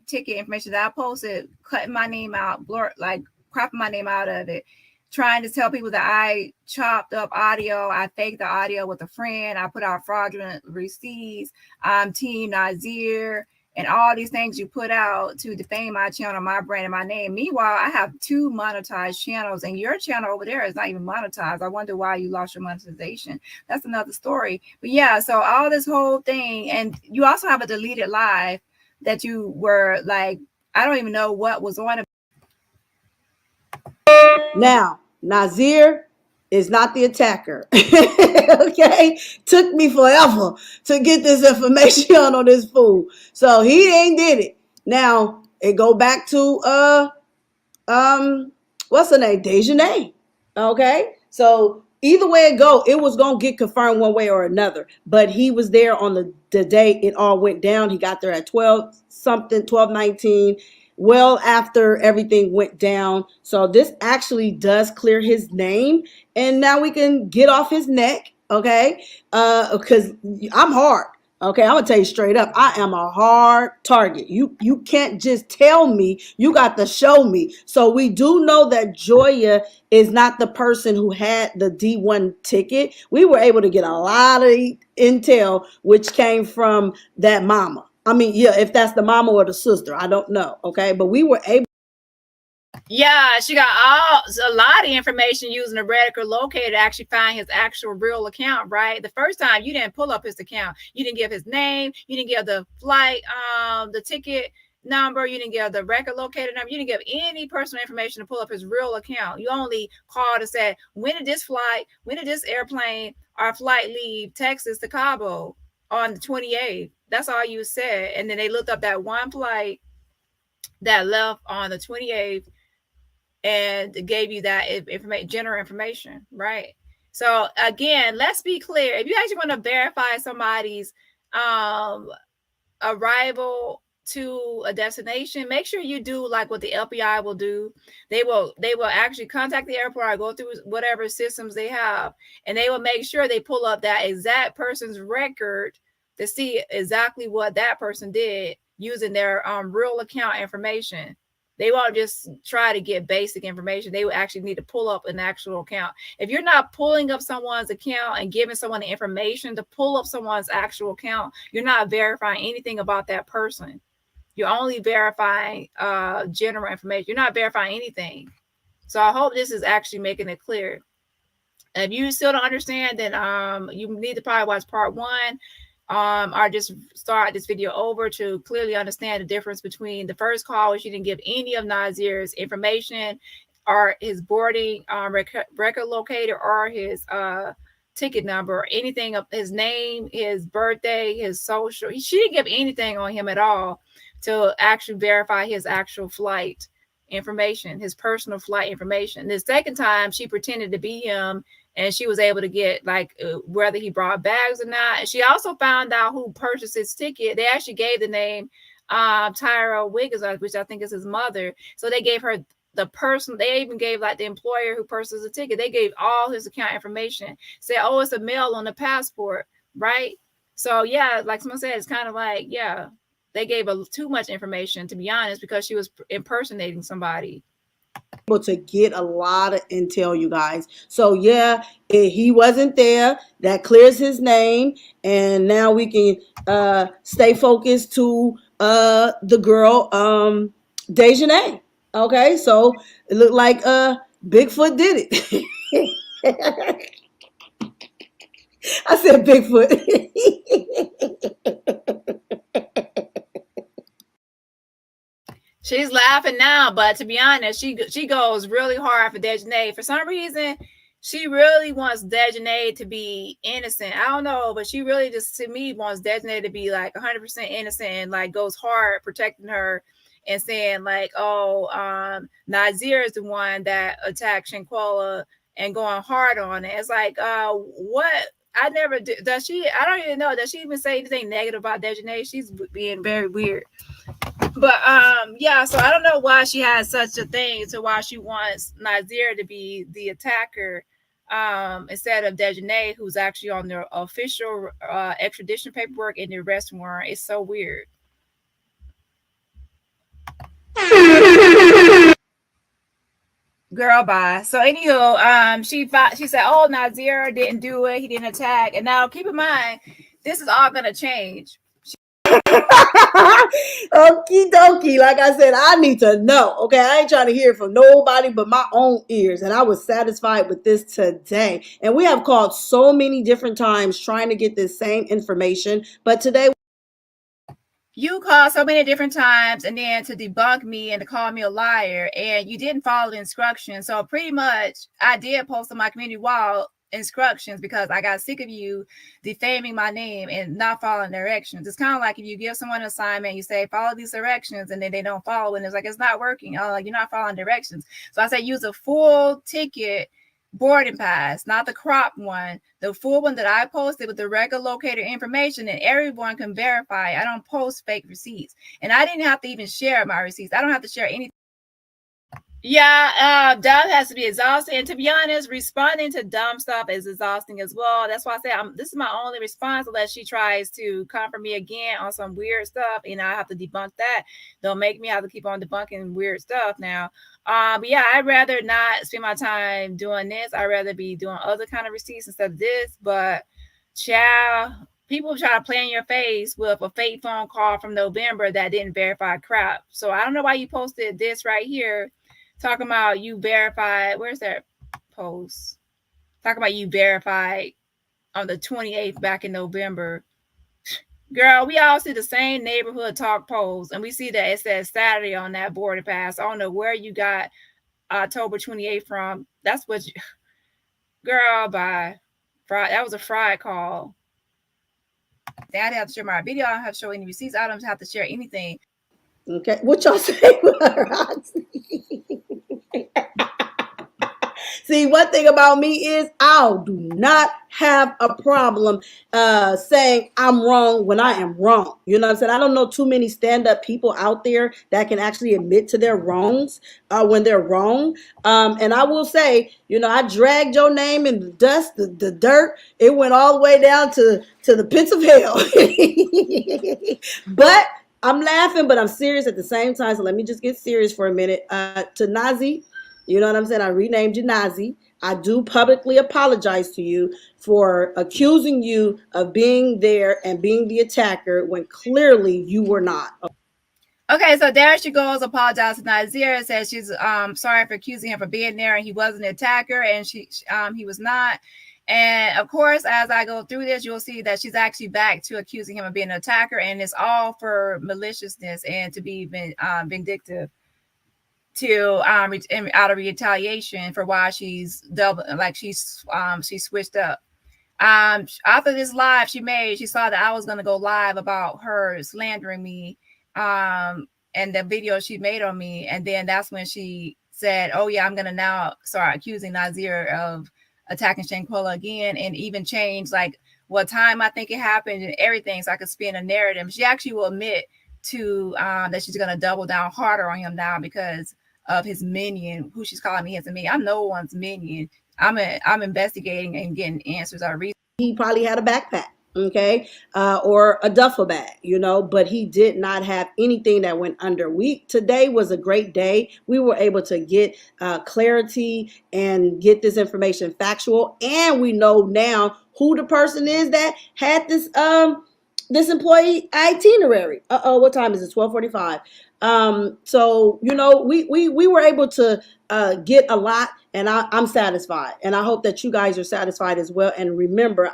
ticket information that I posted, cutting my name out, like cropping my name out of it, trying to tell people that I chopped up audio, I faked the audio with a friend, I put out fraudulent receipts, I'm Team Nazeer, and all these things you put out to defame my channel, my brand, and my name. Meanwhile, I have 2 monetized channels, and your channel over there is not even monetized. I wonder why you lost your monetization. That's another story. But yeah, so all this whole thing, and you also have a deleted live that you were like, I don't even know what was on it. Now, Nazeer is not the attacker. Okay? Took me forever to get this information on this fool. So he ain't did it. Now, it go back to what's her name? Dejanay. Okay? So either way it go, it was gonna get confirmed one way or another. But he was there on the day it all went down. He got there at 12:19. Well after everything went down. So this actually does clear his name, and now we can get off his neck, okay? Because I'm hard, okay? I'm gonna tell you straight up, I am a hard target. You can't just tell me, you got to show me. So we do know that Joya is not the person who had the D1 ticket. We were able to get a lot of intel, which came from that mama. I mean, yeah, if that's the mama or the sister, I don't know. Okay. But we were able. Yeah, she got a lot of information using the record locator to actually find his actual real account, right? The first time you didn't pull up his account. You didn't give his name. You didn't give the flight, the ticket number. You didn't give the record locator number. You didn't give any personal information to pull up his real account. You only called and said, when did this airplane or flight leave Texas to Cabo on the 28th? That's all you said. And then they looked up that one flight that left on the 28th and gave you that general information, right? So again, let's be clear. If you actually want to verify somebody's arrival to a destination, make sure you do like what the FBI will do. They will actually contact the airport or go through whatever systems they have, and they will make sure they pull up that exact person's record to see exactly what that person did using their real account information. They won't just try to get basic information. They will actually need to pull up an actual account. If you're not pulling up someone's account and giving someone the information to pull up someone's actual account, you're not verifying anything about that person. You're only verifying general information. You're not verifying anything. So I hope this is actually making it clear. If you still don't understand, then you need to probably watch part 1. Or just start this video over to clearly understand the difference between the first call, which you didn't give any of Nazeer's information or his boarding record locator or his ticket number or anything of his name, his birthday, his social. She didn't give anything on him at all to actually verify his actual flight information, his personal flight information. The second time, she pretended to be him, and she was able to get like whether he brought bags or not. And she also found out who purchased his ticket. They actually gave the name Tyra Wiggins, which I think is his mother. So they gave her the person. They even gave like the employer who purchased the ticket. They gave all his account information. Said, oh, it's a male on the passport, right? So yeah, like someone said, it's kind of like, yeah, they gave too much information, to be honest, because she was impersonating somebody. Able to get a lot of intel, you guys. So yeah, he wasn't there. That clears his name, and now we can stay focused to the girl Dejanay. Okay, so it looked like Bigfoot did it. I said Bigfoot. She's laughing now, but to be honest, she goes really hard for Dejanay. For some reason, she really wants Dejanay to be innocent. I don't know, but she really just, to me, wants Dejanay to be like 100% innocent and like goes hard protecting her and saying like, oh, Nazeer is the one that attacked Shanquella and going hard on it. It's like, what? I never does she? I don't even know. Does she even say anything negative about Dejanay? She's being very weird. But yeah, so I don't know why she has such a thing to why she wants Nazeer to be the attacker instead of Dejanay, who's actually on the official extradition paperwork in the arrest warrant. It's so weird. Girl, bye. So anywho, she said, oh, Nazeer didn't do it, he didn't attack. And now keep in mind, this is all gonna change. Okie dokie. Like I said, I need to know. Okay, I ain't trying to hear it from nobody but my own ears. And I was satisfied with this today. And we have called so many different times trying to get this same information. But today, you called so many different times and then to debunk me and to call me a liar, and you didn't follow the instructions. So pretty much I did post on my community wall instructions because I got sick of you defaming my name and not following directions. It's kind of like if you give someone an assignment, you say follow these directions, and then they don't follow, and it's like it's not working. Oh, like you're not following directions. So I said use a full ticket boarding pass, not the cropped one, the full one that I posted with the record locator information, and everyone can verify. I don't post fake receipts, and I didn't have to even share my receipts. I don't have to share anything. Yeah, dumb has to be exhausting. And to be honest, responding to dumb stuff is exhausting as well. That's why I say this is my only response unless she tries to come for me again on some weird stuff. And I have to debunk that. Don't make me have to keep on debunking weird stuff now. But yeah, I'd rather not spend my time doing this. I'd rather be doing other kind of receipts instead of this. But child, people try to play in your face with a fake phone call from November that didn't verify crap. So I don't know why you posted this right here talking about you verified. Where's that post? Talking about you verified on the 28th back in November. Girl, we all see the same neighborhood talk post, and we see that it says Saturday on that boarding pass. I don't know where you got October 28th from. That's what you, girl, by Friday. That was a Friday call. I didn't have to share my video. I don't have to show any receipts. I don't have to share anything. Okay, what y'all say? See, one thing about me is I do not have a problem saying I'm wrong when I am wrong. You know what I'm saying? I don't know too many stand-up people out there that can actually admit to their wrongs when they're wrong. And I will say, you know, I dragged your name in the dust, the dirt. It went all the way down to the pits of hell. But I'm laughing, but I'm serious at the same time. So let me just get serious for a minute. To Nazi, you know what I'm saying? I renamed you Nazi. I do publicly apologize to you for accusing you of being there and being the attacker when clearly you were not. Okay, so there she goes, apologize to Nazeer, says she's sorry for accusing him for being there and he wasn't an attacker and he was not. And of course, as I go through this, you'll see that she's actually back to accusing him of being an attacker, and it's all for maliciousness and to be vindictive, to out of retaliation for why she's double, like she switched up. After this live she saw that I was going to go live about her slandering me, and the video she made on me, and then that's when she said, oh yeah, I'm going to now start accusing Nazeer of attacking Shanquella again, and even change like what time I think it happened and everything, so I could spin a narrative. She actually will admit to that she's going to double down harder on him now because of his minion, who she's calling me as a minion. I'm no one's minion. I'm investigating and getting answers. He probably had a backpack, okay, or a duffel bag, you know, but he did not have anything that went under. Today was a great day. We were able to get clarity and get this information factual, and we know now who the person is that had this employee itinerary. What time is it? 12:45. So you know, we were able to get a lot, and I'm satisfied, and I hope that you guys are satisfied as well. And remember,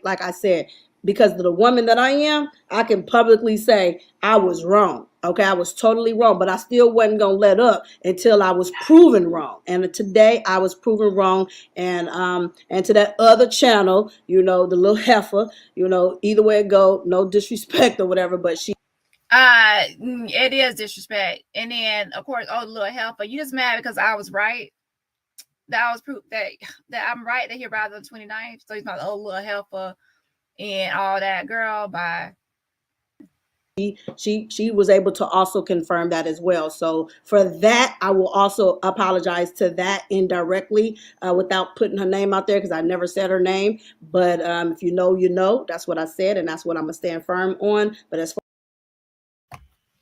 like I said, because of the woman that I am, I can publicly say I was wrong. Okay, I was totally wrong, but I still wasn't gonna let up until I was proven wrong. And today I was proven wrong. And to that other channel, you know, the little heifer, you know, either way it go, no disrespect or whatever, but she. It is disrespect. And then of course, oh, little helper, you just mad because I was right. That was proof that I'm right, that he arrived on the 29th. So he's not the old little helper and all that. Girl, bye. She was able to also confirm that as well. So for that, I will also apologize to that indirectly without putting her name out there, because I never said her name. But if you know, you know. That's what I said, and that's what I'm gonna stand firm on. But as far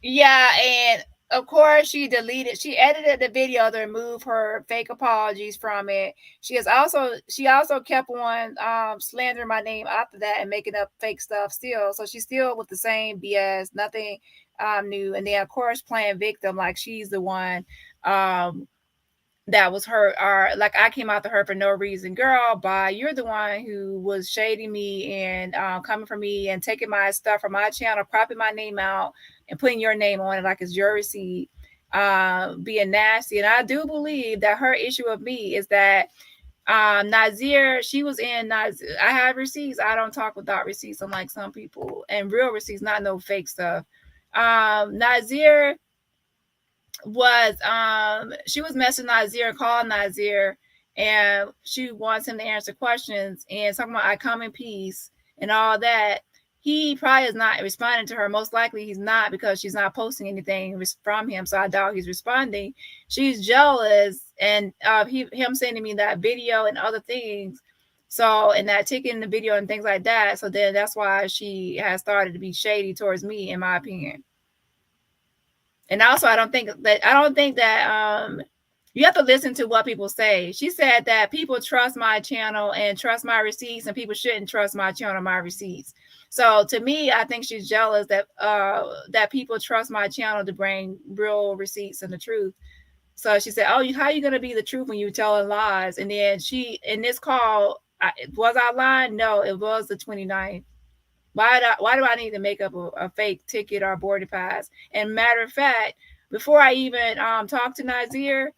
yeah, and of course she edited the video to remove her fake apologies from it. She also kept on slandering my name after that and making up fake stuff still. So she's still with the same BS, nothing new. And then of course playing victim, like she's the one that was her, or like I came out to her for no reason. Girl, bye. You're the one who was shading me and coming for me and taking my stuff from my channel, cropping my name out and putting your name on it like it's your receipt, being nasty. And I do believe that her issue of me is that Nazeer, she was in Nazeer. I have receipts. I don't talk without receipts, unlike some people, and real receipts, not no fake stuff. Nazeer was she was messaging Nazeer, calling Nazeer, and she wants him to answer questions and talking about I come in peace and all that. He probably is not responding to her. Most likely he's not, because she's not posting anything from him, so I doubt he's responding. She's jealous and him sending me that video and other things, so, and that taking the video and things like that. So then that's why she has started to be shady towards me, in my opinion. And also, I don't think that you have to listen to what people say. She said that people trust my channel and trust my receipts, and people shouldn't trust my channel, my receipts. So to me, I think she's jealous that that people trust my channel to bring real receipts and the truth. So she said, "Oh, how are you going to be the truth when you telling lies?" And then she, in this call, was I lying? No, it was the 29th. Why do I need to make up a fake ticket or boarding pass? And matter of fact, before I even talk to Nazeer,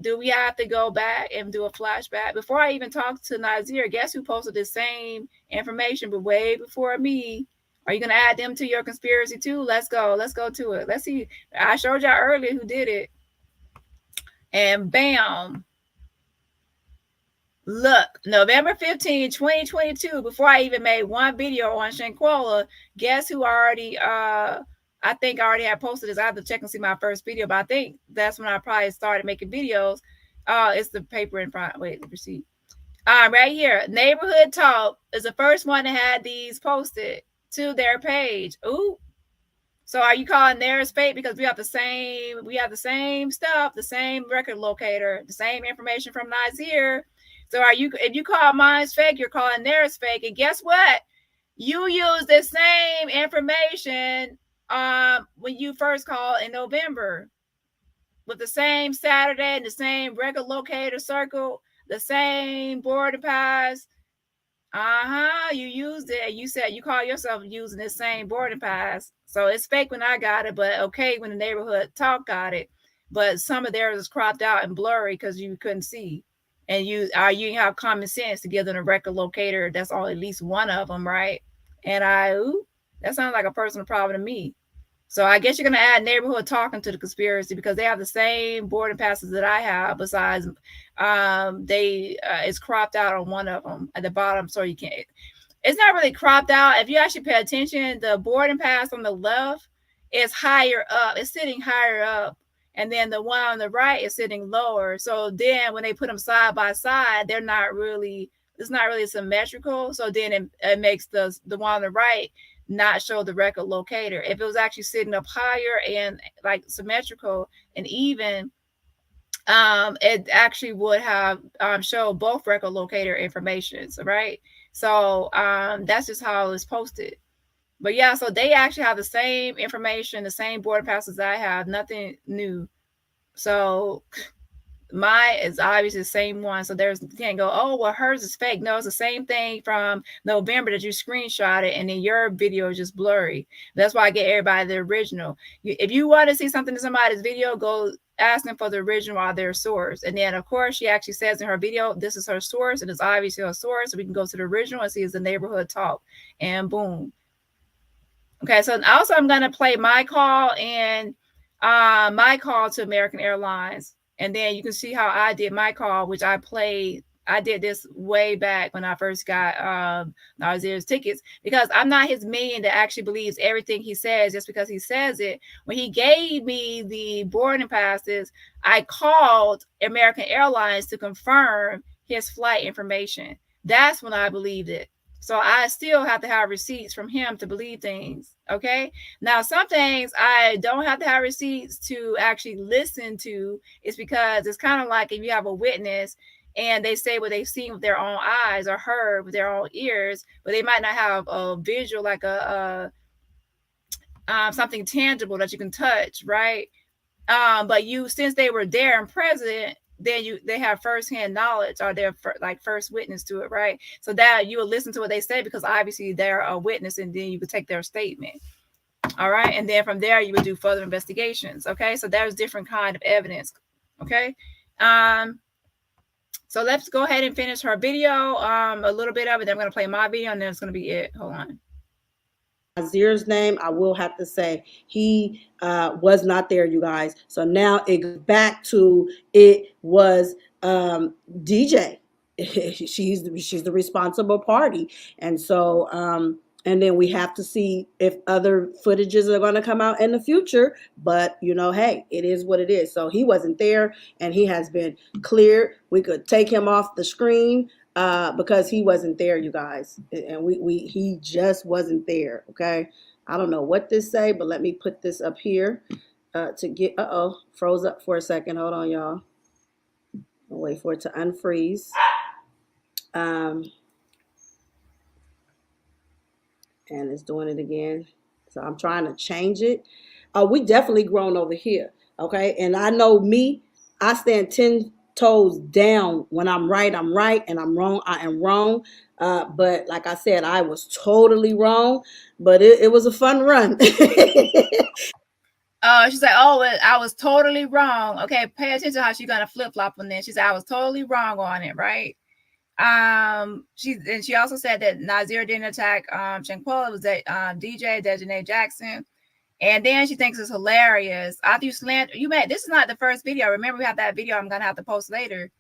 do we have to go back and do a flashback? Before I even talk to Nazeer, guess who posted the same information, but way before me? Are you going to add them to your conspiracy too? Let's go. Let's go to it. Let's see. I showed y'all earlier who did it. And bam. Look, November 15, 2022, before I even made one video on Shanquella, guess who already, I think I already had posted this. I have to check and see my first video, but I think that's when I probably started making videos. It's the paper in front. Wait, let me see. Right here, Neighborhood Talk is the first one that had these posted to their page. Ooh. So are you calling theirs fake because we have the same stuff, the same record locator, the same information from Nazeer? So if you call mine's fake, you're calling theirs fake. And guess what? You use the same information when you first called in November with the same Saturday and the same record locator circle, the same boarding pass. You used it. You said you call yourself using the same boarding pass. So it's fake when I got it, but okay when the Neighborhood Talk got it. But some of theirs is cropped out and blurry because you couldn't see. And you have common sense to give them a record locator. That's all, at least one of them, right? And that sounds like a personal problem to me. So I guess you're going to add Neighborhood Talking to the conspiracy because they have the same boarding passes that I have. Besides, it's cropped out on one of them at the bottom, so you can't. It's not really cropped out. If you actually pay attention, the boarding pass on the left is higher up. It's sitting higher up, and then the one on the right is sitting lower. So then, when they put them side by side, they're not really. It's not really symmetrical. So then it makes the one on the right not show the record locator. If it was actually sitting up higher and like symmetrical and even, it actually would have showed both record locator informations, right? So that's just how it's posted. But yeah, so they actually have the same information, the same board passes I have, nothing new. So mine is obviously the same one. So you can't go, oh, well, hers is fake. No, it's the same thing from November that you screenshotted, and then your video is just blurry. That's why I get everybody the original. If you want to see something in somebody's video, go ask them for the original or their source. And then, of course, she actually says in her video, this is her source, and it's obviously her source. So we can go to the original and see it's the Neighborhood Talk, and boom. Okay, so also I'm going to play my call and my call to American Airlines. And then you can see how I did my call, which I did this way back when I first got Nazeer's tickets, because I'm not his minion that actually believes everything he says just because he says it. When he gave me the boarding passes, I called American Airlines to confirm his flight information. That's when I believed it. So I still have to have receipts from him to believe things. Okay. Now, some things I don't have to have receipts to actually listen to. It's because it's kind of like if you have a witness and they say what they've seen with their own eyes or heard with their own ears, but they might not have a visual, like something tangible that you can touch, right? But since they were there and present, then they have firsthand knowledge, or they're like first witness to it, right? So that you will listen to what they say because obviously they're a witness, and then you could take their statement. All right, and then from there you would do further investigations. Okay, so there's different kind of evidence. Okay, so let's go ahead and finish her video, a little bit of it. Then I'm going to play my video, and then it's going to be it. Hold on. Nazeer's name, I will have to say he was not there, you guys. So now it goes back to it was DJ. she's the responsible party, and so and then we have to see if other footages are going to come out in the future. But hey, it is what it is. So he wasn't there, and he has been cleared. We could take him off the screen. Because he wasn't there, you guys, and he just wasn't there. Okay, I don't know what this say, but let me put this up here to get. Froze up for a second. Hold on, y'all. I'll wait for it to unfreeze. And it's doing it again. So I'm trying to change it. We definitely grown over here. Okay, and I know me. I stand 10 toes down. When I'm right, I'm right, and I'm wrong, I am wrong. But like I said, I was totally wrong, but it was a fun run. She's like, oh, I was totally wrong. Okay, pay attention to how she's gonna flip flop on this. She said I was totally wrong on it, right? She also said that Nazeer didn't attack Shanquella. It was that DJ Dejanay Jackson. And then she thinks it's hilarious. After you slander, this is not the first video. Remember, we have that video I'm gonna have to post later.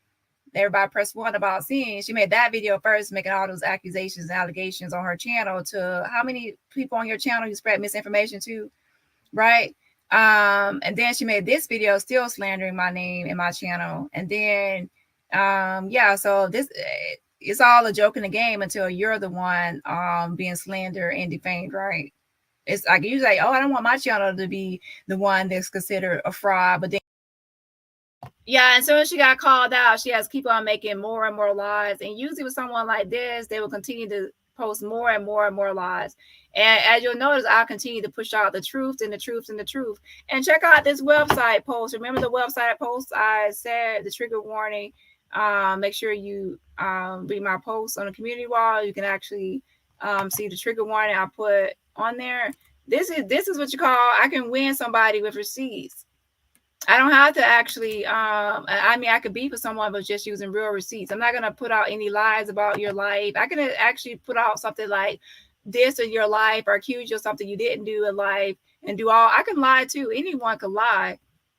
Everybody press 1 about seeing. She made that video first, making all those accusations and allegations on her channel. To how many people on your channel you spread misinformation to, right? And then she made this video still slandering my name and my channel. And then so this it's all a joke in the game until you're the one being slandered and defamed, right? It's like you say, oh, I don't want my channel to be the one that's considered a fraud, but then and so she got called out, she has to keep on making more and more lies. And usually with someone like this, they will continue to post more and more and more lies. And as you'll notice, I'll continue to push out the truth and the truth and the truth. And check out this website post. Remember the website post I said, the trigger warning. Make sure you read my post on the community wall. You can actually see the trigger warning I put on there. This is what you call, I can win somebody with receipts. I don't have to actually, I could beef with someone, but just using real receipts. I'm not going to put out any lies about your life. I can actually put out something like this in your life, or accuse you of something you didn't do in life, and I can lie too. Anyone can lie.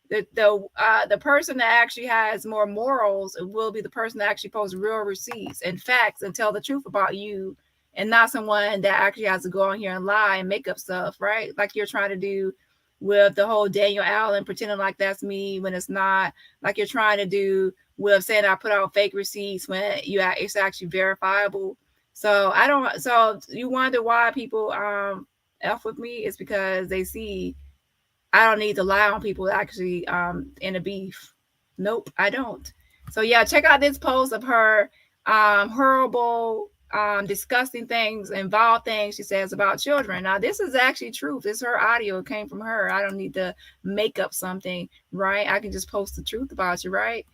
The person that actually has more morals will be the person that actually posts real receipts and facts and tell the truth about you, and not someone that actually has to go on here and lie and make up stuff, right? Like you're trying to do with the whole Daniel Allen pretending like that's me when it's not, like you're trying to do with saying I put out fake receipts when it's actually verifiable. So you wonder why people F with me. It's because they see I don't need to lie on people actually in a beef. Nope, I don't. So yeah, check out this post of her horrible disgusting things, involved things she says about children. Now this is actually truth. It's her audio. It came from her. I don't need to make up something, right? I can just post the truth about you, right?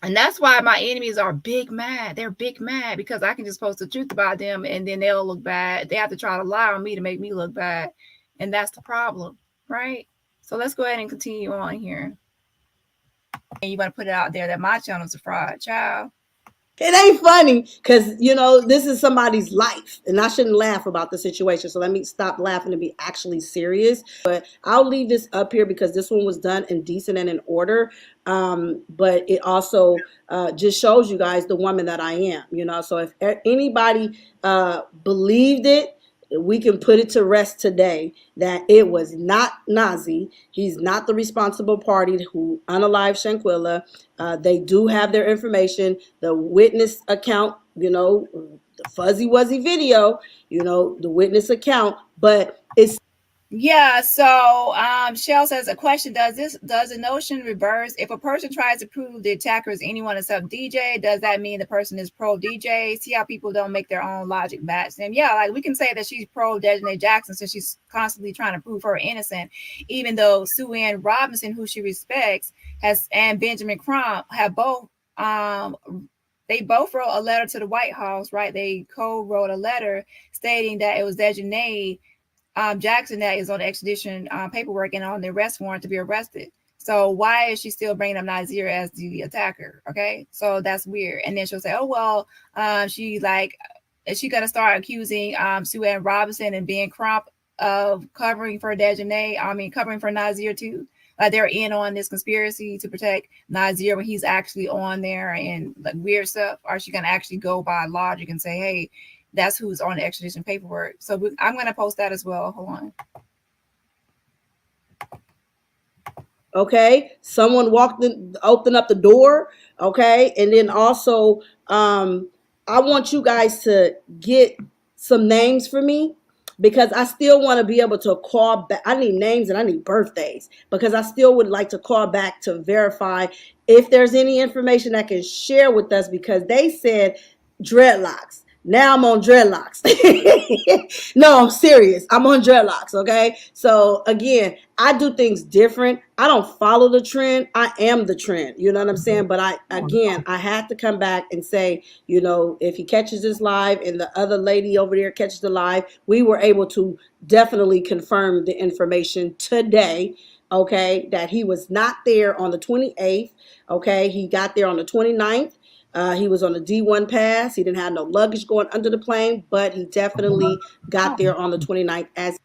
And that's why my enemies are big mad. They're big mad because I can just post the truth about them and then they'll look bad. They have to try to lie on me to make me look bad. And that's the problem, right? So let's go ahead and continue on here. And you want to put it out there that my channel's a fraud, child. It ain't funny because, this is somebody's life and I shouldn't laugh about the situation. So let me stop laughing and be actually serious. But I'll leave this up here because this one was done in decent and in order. But it also just shows you guys the woman that I am, So if anybody believed it, we can put it to rest today that it was not Nazi. He's not the responsible party who unalived Shanquella. They do have their information, the witness account, the fuzzy wuzzy video, the witness account, but it's. Yeah, so Shell says a question, does the notion reverse? If a person tries to prove the attacker is anyone except DJ, does that mean the person is pro DJ? See how people don't make their own logic match them? Yeah, like we can say that she's pro Dejanay Jackson since she's constantly trying to prove her innocent, even though Sue Ann Robinson, who she respects, and Benjamin Crump have both they both wrote a letter to the White House, right? They co-wrote a letter stating that it was Dejanay Jackson that is on the extradition paperwork and on the arrest warrant to be arrested. So why is she still bringing up Nazeer as the attacker? Okay, so that's weird. And then she'll say, oh, well, is she going to start accusing Sue Ann Robinson and Ben Crump of covering for covering for Nazeer too? Like they're in on this conspiracy to protect Nazeer when he's actually on there and like weird stuff. Or is she going to actually go by logic and say, hey, that's who's on the extradition paperwork? So I'm going to post that as well. Hold on. Okay, someone opened up the door. Okay, and then also, I want you guys to get some names for me because I still want to be able to call back. I need names and I need birthdays because I still would like to call back to verify if there's any information that can share with us because they said dreadlocks. Now I'm on dreadlocks. No, I'm serious. I'm on dreadlocks. Okay. So again, I do things different. I don't follow the trend. I am the trend. You know what I'm saying? But I had to come back and say, if he catches this live and the other lady over there catches the live, we were able to definitely confirm the information today. Okay. That he was not there on the 28th. Okay. He got there on the 29th. He was on a D1 pass. He didn't have no luggage going under the plane, but he definitely got there on the 29th as.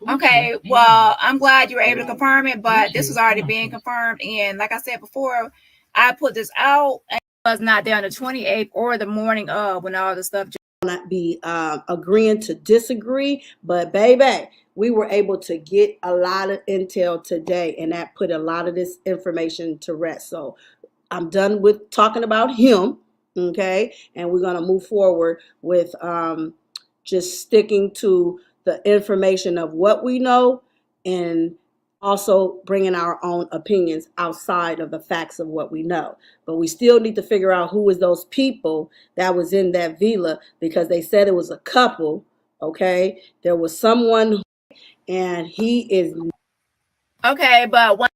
Okay, well, I'm glad you were able to confirm it, but this was already being confirmed. And like I said before, I put this out and it was not there on the 28th or the morning of when all the stuff. Not be agreeing to disagree, but baby, we were able to get a lot of intel today, and that put a lot of this information to rest. So I'm done with talking about him, okay? And we're going to move forward with just sticking to the information of what we know and also bringing our own opinions outside of the facts of what we know. But we still need to figure out who was those people that was in that villa, because they said it was a couple, okay? There was someone, and he is. Okay, but one.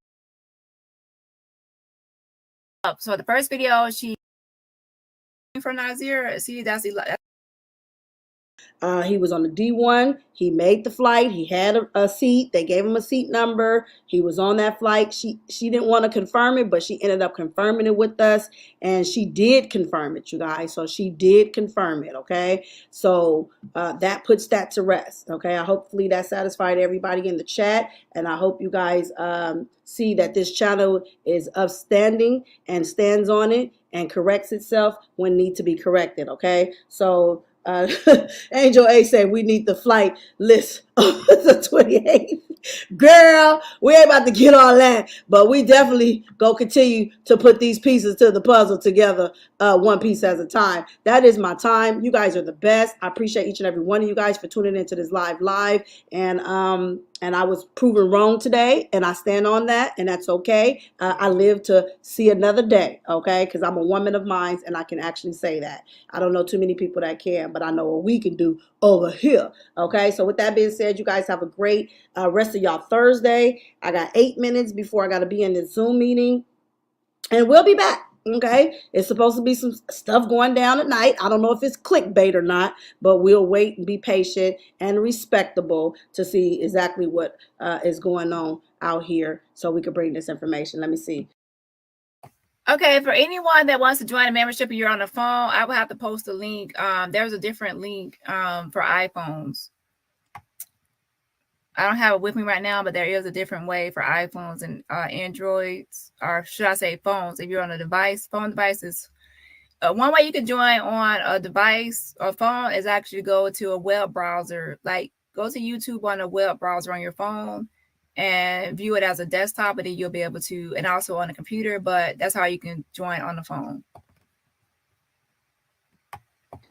So the first video, she from Nazeer. See, that's he was on the D1. He made the flight. He had a seat. They gave him a seat number. He was on that flight. She didn't want to confirm it, but she ended up confirming it with us. And she did confirm it, you guys. So she did confirm it, okay? So that puts that to rest, okay? Hopefully that satisfied everybody in the chat. And I hope you guys see that this channel is upstanding and stands on it and corrects itself when need to be corrected, okay? So Angel A said we need the flight list of the 28th. Girl, we ain't about to get all that, but we definitely go continue to put these pieces to the puzzle together, one piece at a time. That is my time. You guys are the best. I appreciate each and every one of you guys for tuning into this live, and I was proven wrong today, and I stand on that, and that's okay. I live to see another day, okay? Because I'm a woman of minds, and I can actually say that. I don't know too many people that can, but I know what we can do over here, okay? So with that being said, you guys have a great rest of y'all Thursday. I got 8 minutes before I got to be in this Zoom meeting, and we'll be back. Okay, it's supposed to be some stuff going down at night. I don't know if it's clickbait or not, but we'll wait and be patient and respectable to see exactly what is going on out here so we can bring this information. Let me see. Okay, for anyone that wants to join a membership and you're on the phone, I will have to post a link. There's a different link for iPhones. I don't have it with me right now, but there is a different way for iPhones and Androids, or should I say phones. If you're on a device, phone devices, one way you can join on a device or phone is actually go to a web browser. Like go to YouTube on a web browser on your phone and view it as a desktop, and then you'll be able to, and also on a computer, but that's how you can join on the phone.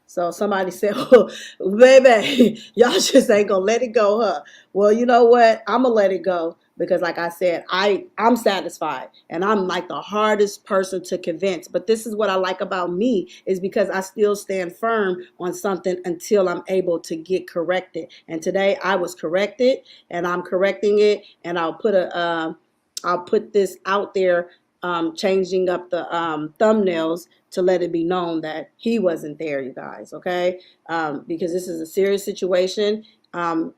So somebody said, oh, baby, y'all just ain't gonna let it go, huh? Well, you know what? I'm gonna let it go because, like I said, I'm satisfied, and I'm like the hardest person to convince. But this is what I like about me, is because I still stand firm on something until I'm able to get corrected. And today I was corrected, and I'm correcting it, and I'll put this out there, changing up the thumbnails to let it be known that he wasn't there, you guys, okay? Because this is a serious situation, and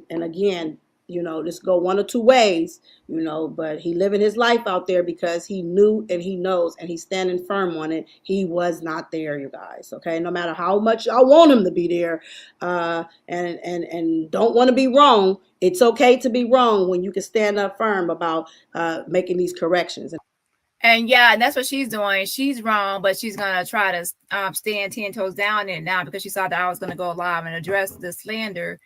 again, this go one or two ways, but he living his life out there because he knew and he knows and he's standing firm on it. He was not there, you guys, okay? No matter how much I want him to be there, and don't want to be wrong, it's okay to be wrong when you can stand up firm about making these corrections. And yeah, and that's what she's doing. She's wrong, but she's gonna try to stand 10 toes down in it now because she saw that I was gonna go live and address the slander.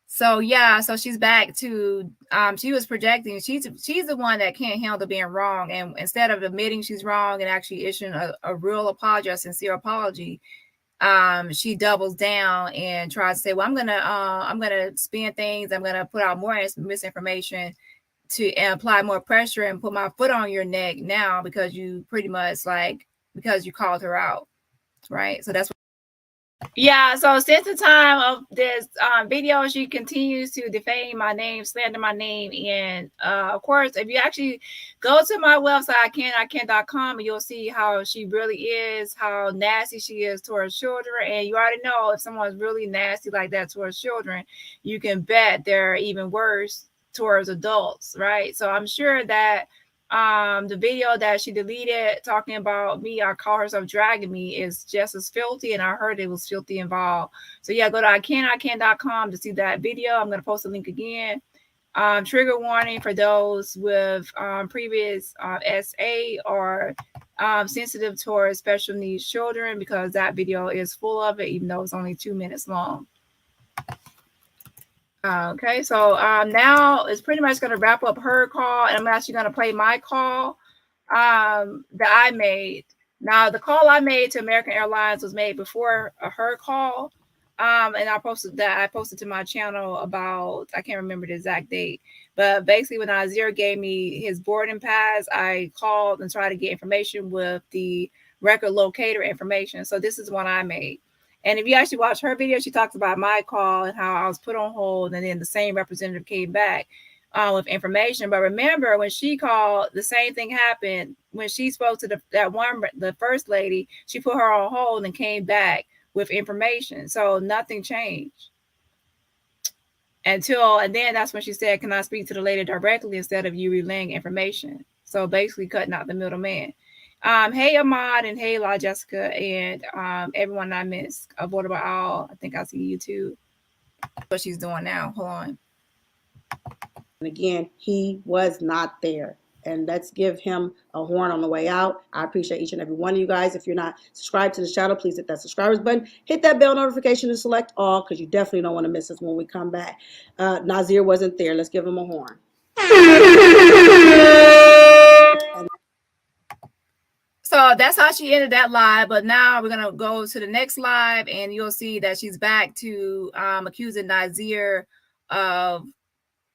So yeah, so she's back to she was projecting. She's the one that can't handle being wrong, and instead of admitting she's wrong and actually issuing a real apology, a sincere apology, she doubles down and tries to say, well, I'm gonna spin things, I'm gonna put out more misinformation to apply more pressure and put my foot on your neck now because you pretty much because you called her out, right? So that's what. Yeah, so since the time of this video, she continues to defame my name, slander my name, and of course, if you actually go to my website, ican.com, and you'll see how she really is, how nasty she is towards children, and you already know if someone's really nasty like that towards children, you can bet they're even worse towards adults, right? So I'm sure that the video that she deleted talking about me, I call herself dragging me, is just as filthy, and I heard it was filthy involved. So yeah, go to ican.com to see that video. I'm going to post a link again. Trigger warning for those with previous SA or sensitive towards special needs children, because that video is full of it, even though it's only 2 minutes long. Okay, so now it's pretty much going to wrap up her call, and I'm actually going to play my call that I made. Now, the call I made to American Airlines was made before her call, and I posted that. I posted to my channel about, I can't remember the exact date, but basically when Nazeer gave me his boarding pass, I called and tried to get information with the record locator information. So this is one I made. And if you actually watch her video, she talks about my call and how I was put on hold, and then the same representative came back with information. But remember, when she called, the same thing happened. When she spoke to the first lady, she put her on hold and came back with information. So nothing changed and then that's when she said, "Can I speak to the lady directly instead of you relaying information?" So basically cutting out the middleman. Hey Ahmad, and hey La Jessica, and everyone I missed. Avoidable all. I think I see you too. What she's doing now. Hold on. And again, he was not there. And let's give him a horn on the way out. I appreciate each and every one of you guys. If you're not subscribed to the channel, please hit that subscribers button. Hit that bell notification and select all, because you definitely don't want to miss us when we come back. Nazeer wasn't there. Let's give him a horn. So that's how she ended that live. But now we're going to go to the next live, and you'll see that she's back to accusing Nazeer of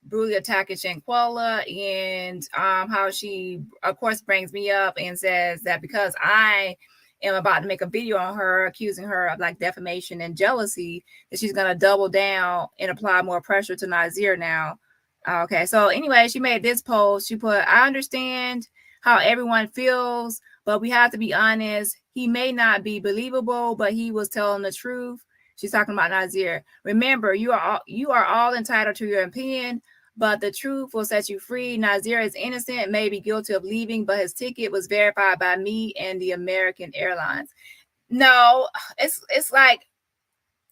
brutally attacking Shanquella, and how she, of course, brings me up and says that because I am about to make a video on her, accusing her of like defamation and jealousy, that she's going to double down and apply more pressure to Nazeer now. Okay, so anyway, she made this post. She put, "I understand how everyone feels, but we have to be honest. He may not be believable, but he was telling the truth." She's talking about Nazeer. "Remember, you are all entitled to your opinion, but the truth will set you free. Nazeer is innocent, may be guilty of leaving, but his ticket was verified by me and the American Airlines." No, it's like,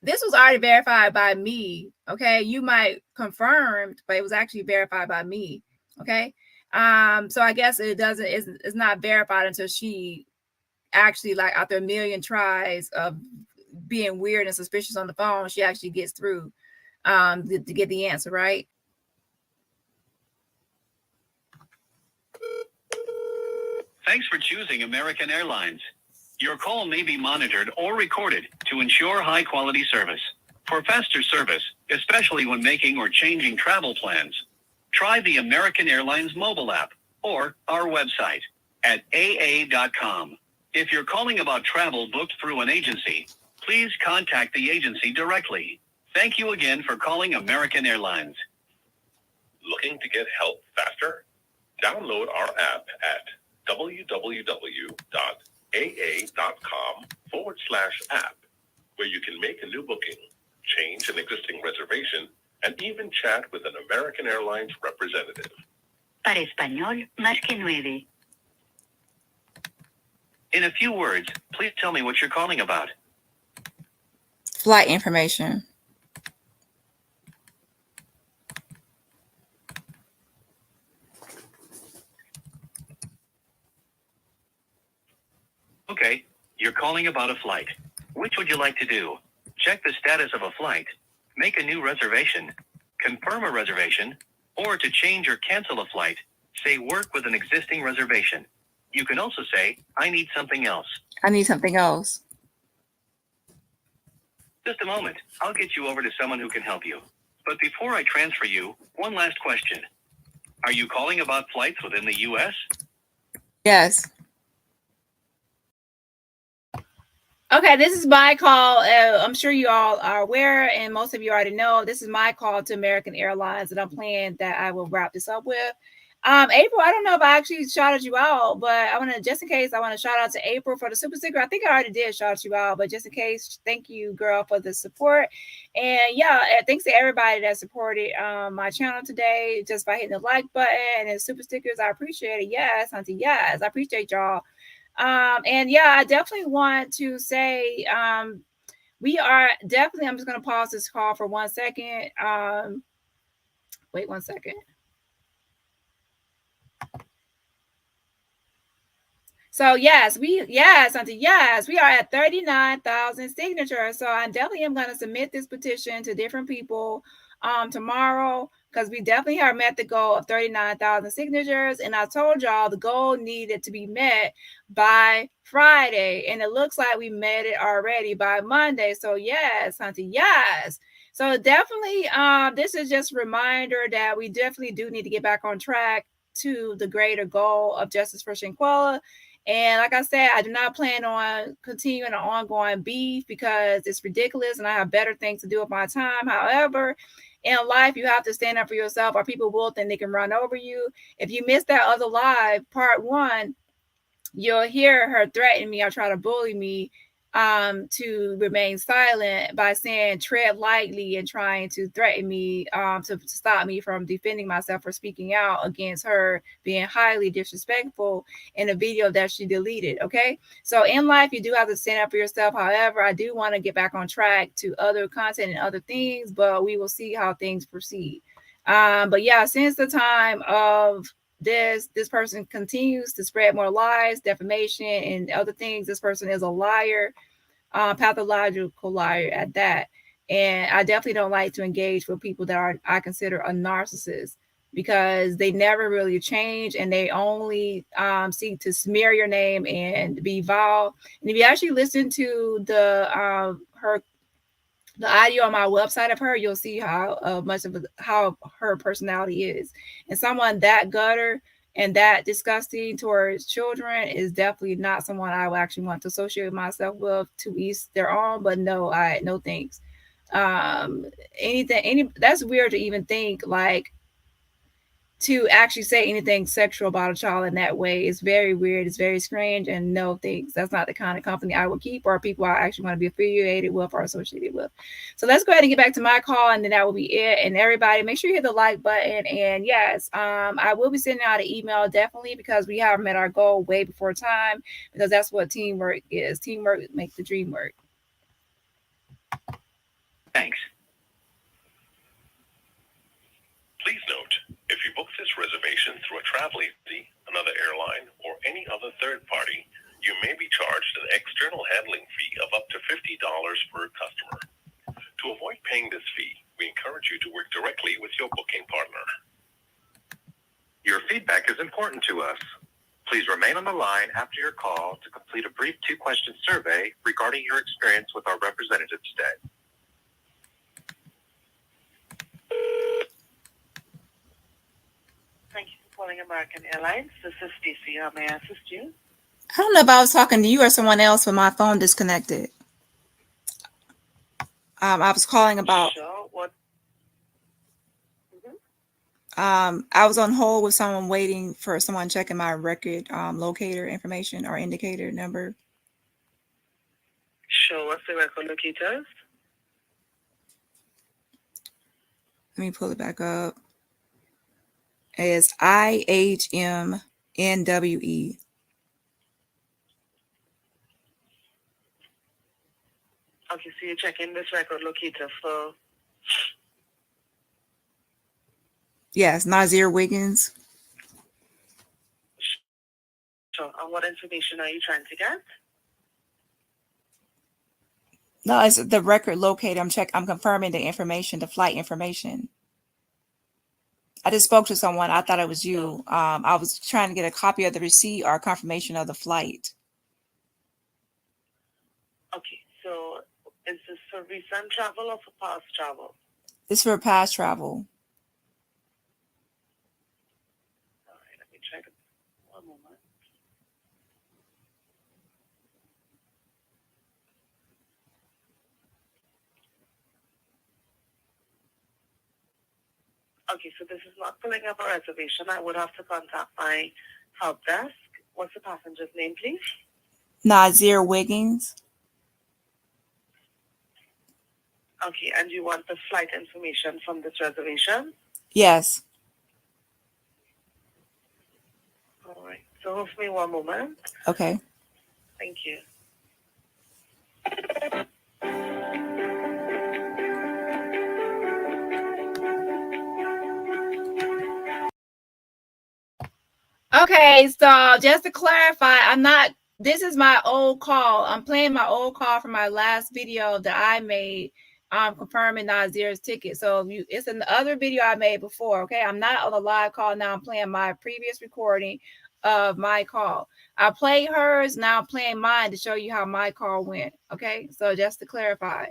this was already verified by me. Okay, you might confirmed, but it was actually verified by me. Okay, so I guess it's not verified until she actually, like, after a million tries of being weird and suspicious on the phone, she actually gets through to get the answer right. Thanks for choosing American Airlines. Your call may be monitored or recorded to ensure high-quality service. For faster service, especially when making or changing travel plans, try the American Airlines mobile app or our website at aa.com. If you're calling about travel booked through an agency, please contact the agency directly. Thank you again for calling American Airlines. Looking to get help faster? Download our app at www.aa.com/app, where you can make a new booking, change an existing reservation, and even chat with an American Airlines representative. Para español, marque 9. In a few words, please tell me what you're calling about. Flight information. Okay, you're calling about a flight. Which would you like to do? Check the status of a flight, make a new reservation, confirm a reservation, or to change or cancel a flight, say work with an existing reservation. You can also say, I need something else. I need something else. Just a moment, I'll get you over to someone who can help you. But before I transfer you, one last question. Are you calling about flights within the U.S.? Yes. Okay, this is my call. I'm sure you all are aware, and most of you already know, this is my call to American Airlines, and I'm planning that I will wrap this up with. April, I don't know if I actually shouted you out, but I want to, just in case, I want to shout out to April for the super sticker. I think I already did shout you out, but just in case, thank you, girl, for the support. And yeah, thanks to everybody that supported my channel today just by hitting the like button and super stickers. I appreciate it. Yes, auntie, yes, I appreciate y'all. And yeah, I definitely want to say we are definitely, I'm just going to pause this call for 1 second. Wait 1 second. So yes, auntie, yes, we are at 39,000 signatures. So I definitely am going to submit this petition to different people tomorrow, because we definitely have met the goal of 39,000 signatures. And I told y'all the goal needed to be met by Friday. And it looks like we met it already by Monday. So yes, auntie, yes. So definitely, this is just a reminder that we definitely do need to get back on track to the greater goal of justice for Shanquella. And like I said, I do not plan on continuing an ongoing beef because it's ridiculous and I have better things to do with my time. However, in life, you have to stand up for yourself, or people will think they can run over you. If you missed that other live, part 1, you'll hear her threaten me or try to bully me to remain silent by saying tread lightly and trying to threaten me to stop me from defending myself or speaking out against her being highly disrespectful in a video that she deleted. Okay, so in life you do have to stand up for yourself. However, I do want to get back on track to other content and other things, but we will see how things proceed. But yeah, since the time of this person continues to spread more lies, defamation, and other things, this person is a liar, pathological liar at that. And I definitely don't like to engage with people that I consider a narcissist, because they never really change and they only seek to smear your name and be vile. And if you actually listen to the audio on my website of her, you'll see how much of how her personality is. And someone that gutter and that disgusting towards children is definitely not someone I would actually want to associate myself with. To each their own, but no, no thanks. That's weird to even think, like, to actually say anything sexual about a child in that way is very weird. It's very strange, and no thanks. That's not the kind of company I would keep, or people I actually want to be affiliated with or associated with. So let's go ahead and get back to my call, and then that will be it. And everybody, make sure you hit the like button. And yes, I will be sending out an email definitely, because we have met our goal way before time, because that's what teamwork is. Teamwork makes the dream work. Thanks. Please note, if you book this reservation through a travel agency, another airline, or any other third party, you may be charged an external handling fee of up to $50 per customer. To avoid paying this fee, we encourage you to work directly with your booking partner. Your feedback is important to us. Please remain on the line after your call to complete a brief 2-question survey regarding your experience with our representative today. Thank you for calling American Airlines. This is Stacy. How may I assist you? I don't know if I was talking to you or someone else, but my phone disconnected. I was calling about. Sure. What? I was on hold with someone waiting for someone checking my record locator information or indicator number. Sure. What's the record locators? Let me pull it back up. It's IHMNWE. Okay, so you're checking this record locator for. Yes, Nazeer Wiggins. Sure. And what information are you trying to get? No, it's the record locator. I'm confirming the information, the flight information. I just spoke to someone. I thought it was you. I was trying to get a copy of the receipt or confirmation of the flight. Okay, so is this for recent travel or for past travel? This is for past travel. All right, let me check it. One moment. Okay, so this is not pulling up a reservation. I would have to contact my help desk. What's the passenger's name, please? Nazeer Wiggins. Okay, and you want the flight information from this reservation? Yes. All right. So hold for me one moment. Okay. Thank you. Okay, so just to clarify, this is my old call. I'm playing my old call from my last video that I made confirming Nazeer's ticket. So it's in the other video I made before, okay? I'm not on a live call now. I'm playing my previous recording of my call. I played hers, now I'm playing mine to show you how my call went, okay? So just to clarify.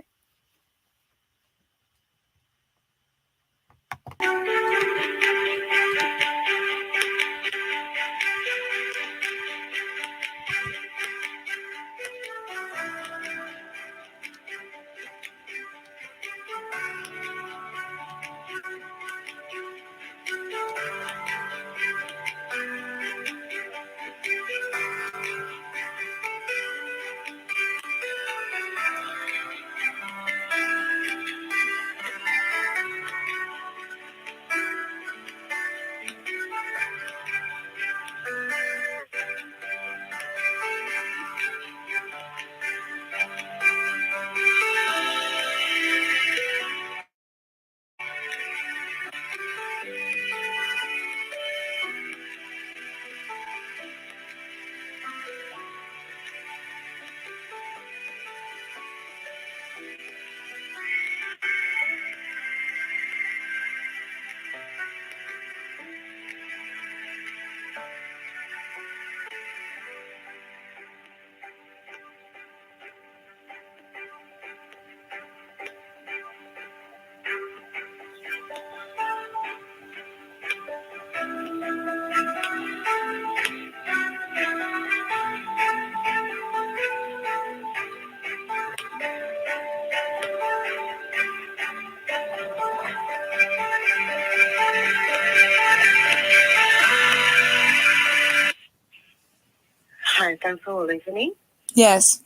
Hi, thanks for holding for me. Yes.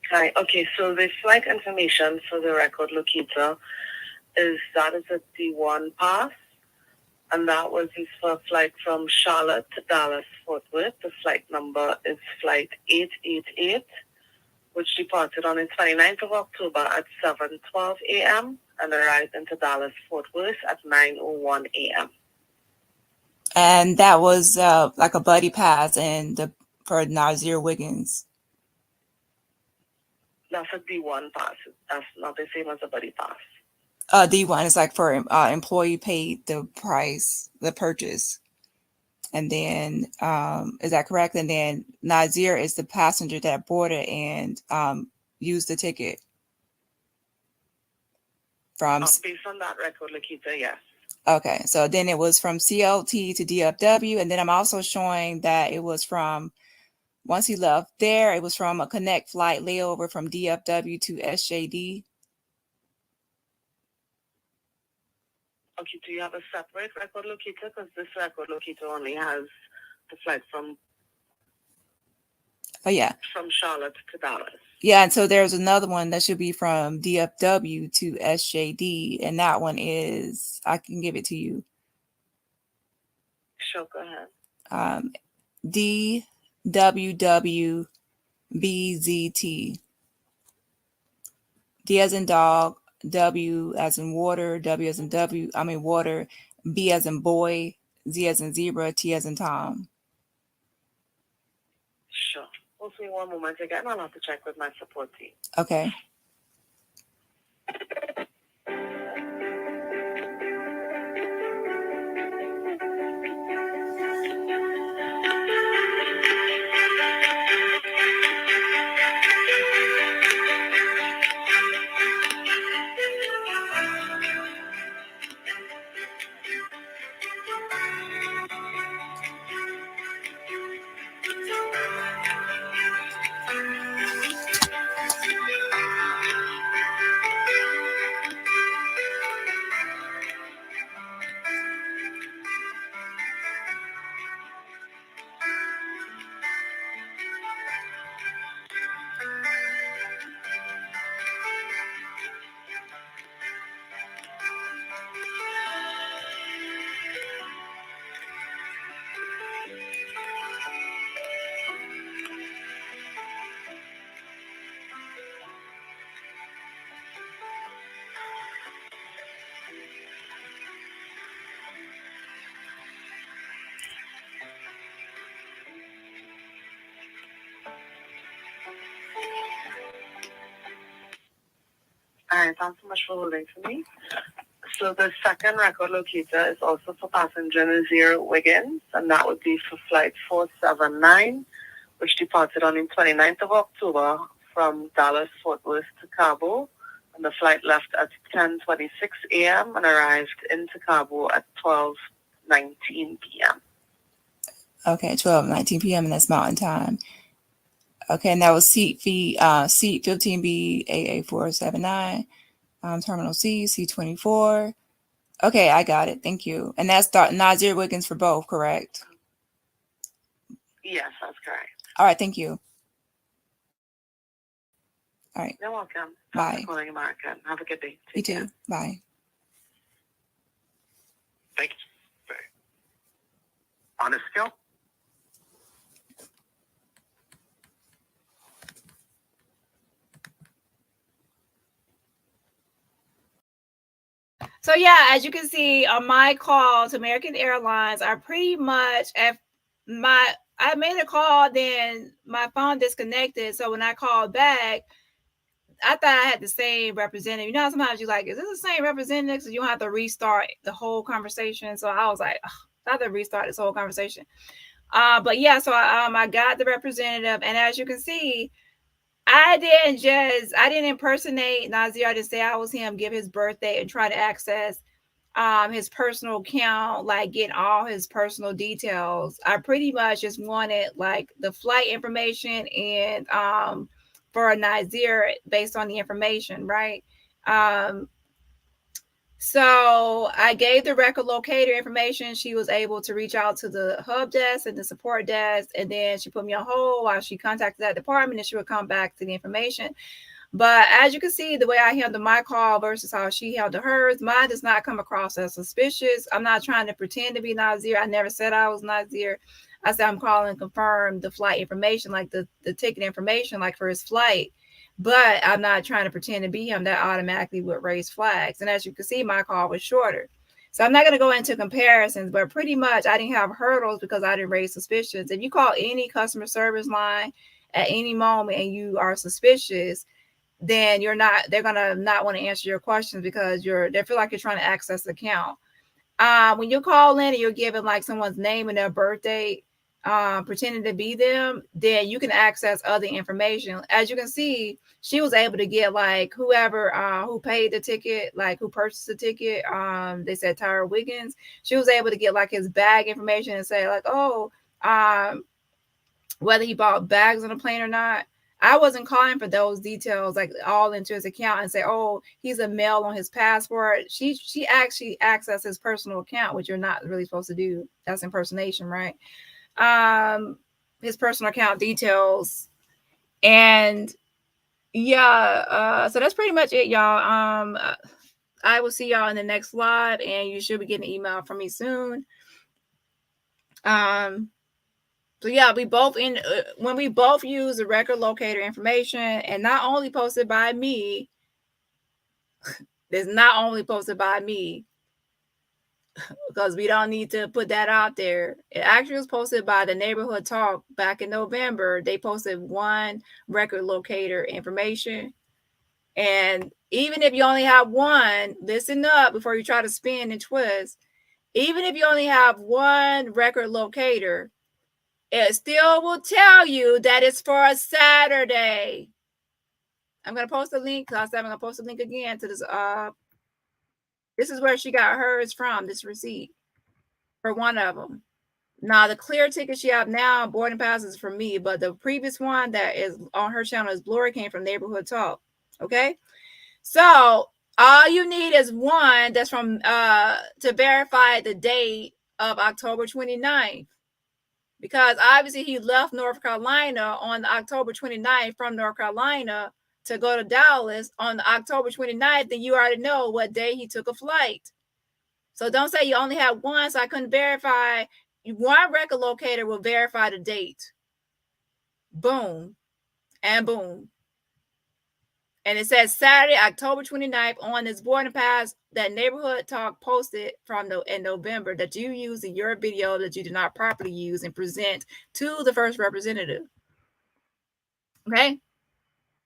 Hi. Okay, so the flight information for the record locator is that is a D1 pass, and that was for a flight from Charlotte to Dallas Fort Worth. The flight number is flight 888, which departed on the 29th of October at 7:12 a.m. and arrived into Dallas Fort Worth at 9:01 a.m. And that was like a buddy pass for Nazeer Wiggins. That's a D1 pass. That's not the same as a buddy pass. D1 is like for employee paid the price, the purchase. And then, is that correct? And then Nazeer is the passenger that boarded and used the ticket from. Based on that record locator, yes. Okay, so then it was from CLT to DFW, and then I'm also showing that it was from, once he left there, it was from a connect flight layover from DFW to SJD. Okay, do you have a separate record locator? Because this record locator only has the flight from Charlotte to Dallas. Yeah, and so there's another one that should be from DFW to SJD, and that one is, I can give it to you. Sure, go ahead. DWWBZT. D as in dog, W as in water, W as in water, B as in boy, Z as in zebra, T as in Tom. Sure. Hold me one moment again. I'll have to check with my support team. Okay. Hi, thanks so much for holding for me. So the second record locator is also for passenger Nazeer Wiggins, and that would be for flight 479, which departed on the 29th of October from Dallas Fort Worth to Cabo. And the flight left at 10:26 a.m. and arrived into Cabo at 12:19 p.m. Okay, 12:19 p.m. and that's Mountain Time. Okay, and that was seat 15B AA479, Terminal C, C24. Okay, I got it. Thank you. And that's Nazeer Wiggins for both, correct? Yes, that's correct. All right, thank you. All right. You're welcome. Bye. Thanks for calling American. Have a good day. You too. Bye. Thank you. On a scale. So yeah, as you can see on my call to American Airlines, I pretty much I made a call, then my phone disconnected. So when I called back, I thought I had the same representative. You know, sometimes you're like, is this the same representative? So you don't have to restart the whole conversation. So I was like, I have to restart this whole conversation. But yeah, so I got the representative, and as you can see, I didn't impersonate Nazeer. I didn't say I was him, give his birthday, and try to access his personal account, like get all his personal details. I pretty much just wanted like the flight information and for Nazeer based on the information, right? So I gave the record locator information. She was able to reach out to the hub desk and the support desk, and then she put me on hold while she contacted that department, and she would come back to the information. But as you can see, the way I handled my call versus how she handled hers, mine does not come across as suspicious. I'm not trying to pretend to be Nazeer. I never said I was Nazeer. I said I'm calling to confirm the flight information, like the ticket information, like for his flight. But I'm not trying to pretend to be him. That automatically would raise flags. And as you can see, my call was shorter. So I'm not going to go into comparisons, but pretty much I didn't have hurdles because I didn't raise suspicions. If you call any customer service line at any moment and you are suspicious, then they're going to not want to answer your questions because they feel like you're trying to access the account. When you call in and you're giving like someone's name and their birthday, pretending to be them, then you can access other information. As you can see, she was able to get like whoever who paid the ticket, like who purchased the ticket. They said Tyler Wiggins. She was able to get like his bag information and say like, whether he bought bags on a plane or not. I wasn't calling for those details, like all into his account and say, oh, he's a male on his passport. She actually accessed his personal account, which you're not really supposed to do. That's impersonation, right? His personal account details. And yeah, so that's pretty much it, y'all. I will see y'all in the next live, and you should be getting an email from me soon. So yeah, when we both use the record locator information, and not only posted by me, it's not only posted by me because we don't need to put that out there. It actually was posted by the Neighborhood Talk back in November. They posted one record locator information. And even if you only have one, listen up before you try to spin and twist. Even if you only have one record locator, it still will tell you that it's for a Saturday. I'm going to post a link. I said I'm going to post a link again to this. This is where she got hers from, this receipt, for one of them. Now, the clear ticket she have now, boarding pass, is from me, but the previous one that is on her channel is Glory, came from Neighborhood Talk. Okay? So, all you need is one that's from, to verify the date of October 29th. Because obviously he left North Carolina on October 29th from North Carolina to go to Dallas on October 29th, then you already know what day he took a flight. So don't say you only have one, so I couldn't verify. One record locator will verify the date. Boom. And boom. And it says Saturday, October 29th on this boarding pass that Neighborhood Talk posted in November that you use in your video that you did not properly use and present to the first representative. Okay?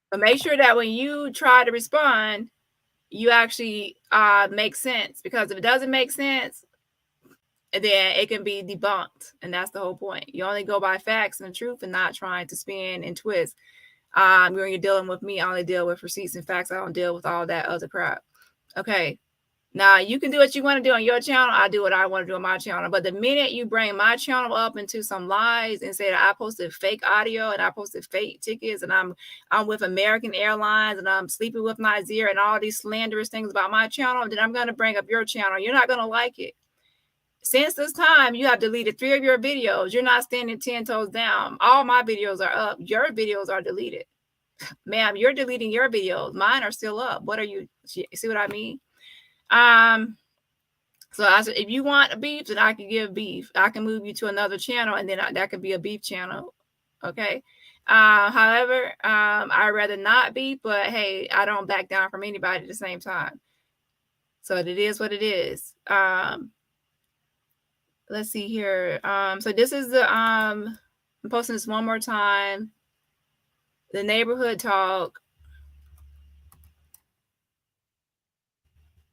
But make sure that when you try to respond, you actually make sense, because if it doesn't make sense, then it can be debunked. And that's the whole point. You only go by facts and the truth and not trying to spin and twist. When you're dealing with me, I only deal with receipts and facts. I don't deal with all that other crap. Okay. Now, you can do what you want to do on your channel. I do what I want to do on my channel. But the minute you bring my channel up into some lies and say that I posted fake audio and I posted fake tickets and I'm with American Airlines and I'm sleeping with Nazeer and all these slanderous things about my channel, then I'm going to bring up your channel. You're not going to like it. Since this time, you have deleted 3 of your videos. You're not standing 10 toes down. All my videos are up. Your videos are deleted. Ma'am, you're deleting your videos. Mine are still up. What are you? See what I mean? So I said, if you want beef, then I can give beef. I can move you to another channel, and then that could be a beef channel. Okay. However, I'd rather not beef, but hey, I don't back down from anybody at the same time. So it is what it is. Let's see here. So this is the I'm posting this one more time. The neighborhood talk.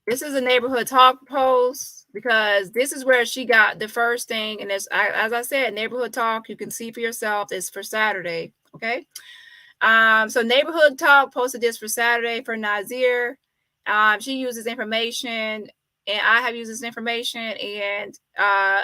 This is a neighborhood talk post, because this is where she got the first thing. And it's, as I said, neighborhood talk, you can see for yourself. It's for Saturday. Okay. So neighborhood talk posted this for Saturday for Nazeer. She uses information, and I have used this information, and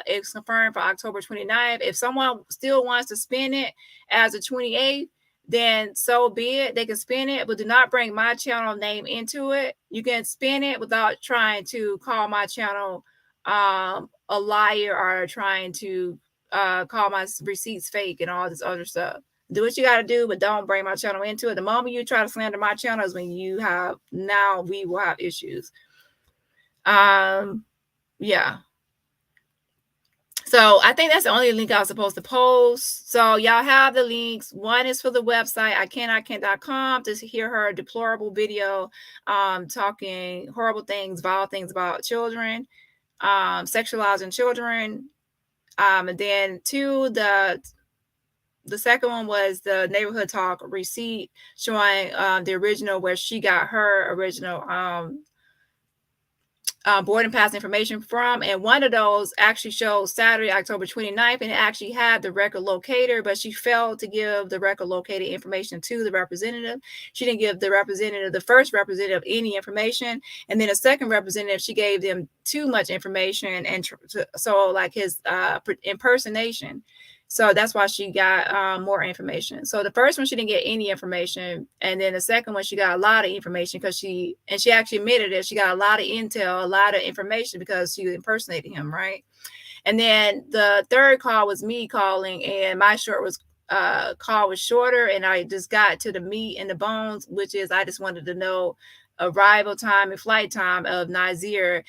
it's confirmed for October 29th. If someone still wants to spin it as a 28th, then so be it. They can spin it, but do not bring my channel name into it. You can spin it without trying to call my channel a liar or trying to call my receipts fake and all this other stuff. Do what you got to do, but don't bring my channel into it. The moment you try to slander my channel is when we will have issues. Yeah. So I think that's the only link I was supposed to post. So y'all have the links. One is for the website, ican't.com, to hear her deplorable video talking horrible things, vile things about children, sexualizing children. And then 2, the second one was the neighborhood talk receipt showing the original, where she got her original boarding pass information from. And one of those actually shows Saturday, October 29th, and it actually had the record locator, but she failed to give the record locator information to the representative. She didn't give the first representative any information. And then the second representative, she gave them too much information. And so like his impersonation. So that's why she got more information. So the first one, she didn't get any information. And then the second one, she got a lot of information, because she actually admitted it. She got a lot of intel, a lot of information, because she impersonated him, right? And then the third call was me calling, and my call was shorter. And I just got to the meat and the bones, which is I just wanted to know arrival time and flight time of Nazeer.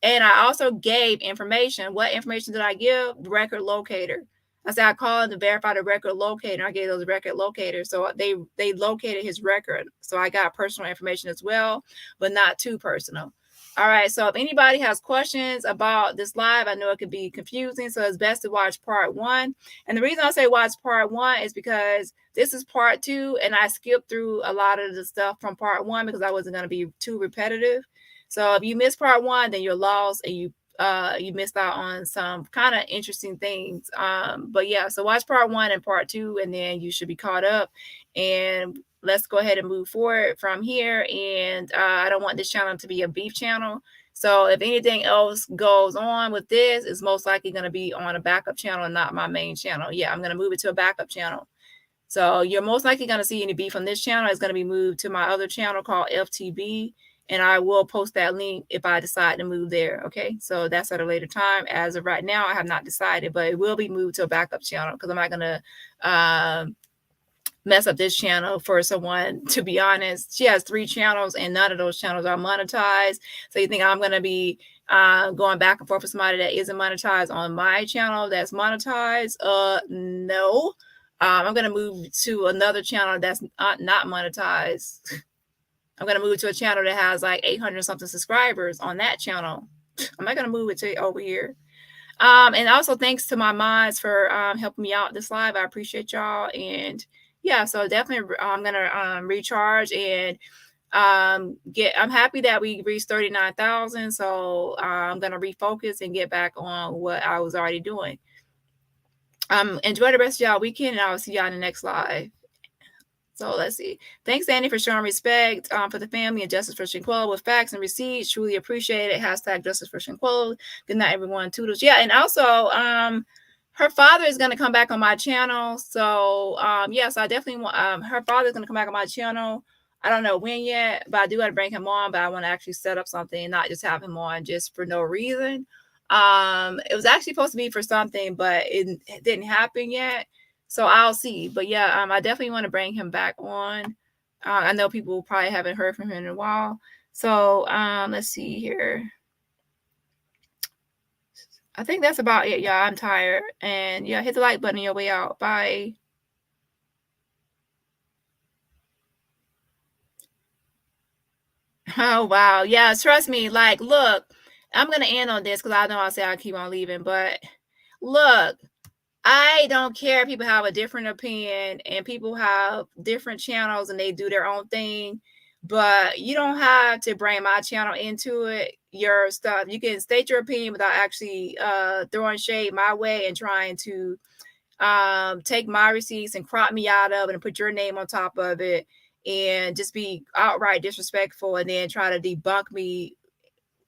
And I also gave information. What information did I give? Record locator. I said I called to verify the record locator. I gave those record locators. So they located his record. So I got personal information as well, but not too personal. All right. So if anybody has questions about this live, I know it could be confusing. So it's best to watch part 1. And the reason I say watch part 1 is because this is part 2. And I skipped through a lot of the stuff from part 1 because I wasn't going to be too repetitive. So if you missed part 1, then you're lost and you missed out on some kind of interesting things. But yeah, so watch part 1 and part 2, and then you should be caught up. And let's go ahead and move forward from here. And I don't want this channel to be a beef channel. So if anything else goes on with this, it's most likely going to be on a backup channel and not my main channel. Yeah, I'm going to move it to a backup channel. So you're most likely going to see any beef on this channel. It's going to be moved to my other channel called FTB. And I will post that link if I decide to move there. Okay, so that's at a later time. As of right now, I have not decided, but it will be moved to a backup channel, because I'm not going to mess up this channel for someone. To be honest, she has 3 channels and none of those channels are monetized. So you think I'm going to be going back and forth with somebody that isn't monetized on my channel that's monetized? No. I'm going to move to another channel that's not monetized. I'm going to move to a channel that has like 800 something subscribers on that channel. I'm not going to move it to over here. And also thanks to my mods for helping me out this live. I appreciate y'all. And yeah, so definitely I'm going to recharge. And I'm happy that we reached 39,000. So I'm going to refocus and get back on what I was already doing. Enjoy the rest of y'all weekend, and I'll see y'all in the next live. So let's see. Thanks, Dani, for showing respect for the family and justice for Shanquella with facts and receipts. Truly appreciate it. # justice for Shanquella. Good night, everyone. Toodles. Yeah, and also her father is going to come back on my channel. So yes, I definitely want her father is going to come back on my channel. I don't know when yet, but I do got to bring him on. But I want to actually set up something and not just have him on just for no reason. It was actually supposed to be for something, but it didn't happen yet. So I'll see. But yeah, I definitely want to bring him back on. I know people probably haven't heard from him in a while. So let's see here. I think that's about it, y'all. I'm tired. And yeah, hit the like button on your way out. Bye. Oh, wow. Yeah, trust me. Like, look, I'm going to end on this because I know I say I keep on leaving. But look, I don't care. People have a different opinion and people have different channels and they do their own thing. But you don't have to bring my channel into it, your stuff. You can state your opinion without actually throwing shade my way and trying to take my receipts and crop me out of it and put your name on top of it and just be outright disrespectful and then try to debunk me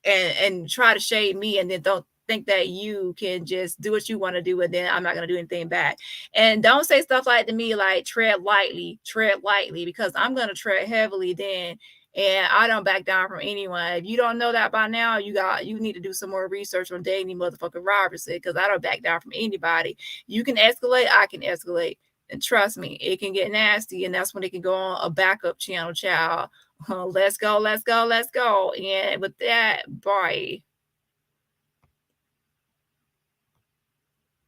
and try to shade me and then don't think that you can just do what you want to do and then I'm not going to do anything back. And don't say stuff like to me like tread lightly, because I'm going to tread heavily then. And I don't back down from anyone. If you don't know that by now, you need to do some more research on Dani motherfucking Robertson, because I don't back down from anybody. You can escalate, I can escalate. And trust me, it can get nasty. And that's when it can go on a backup channel, child. Let's go. And with that, bye.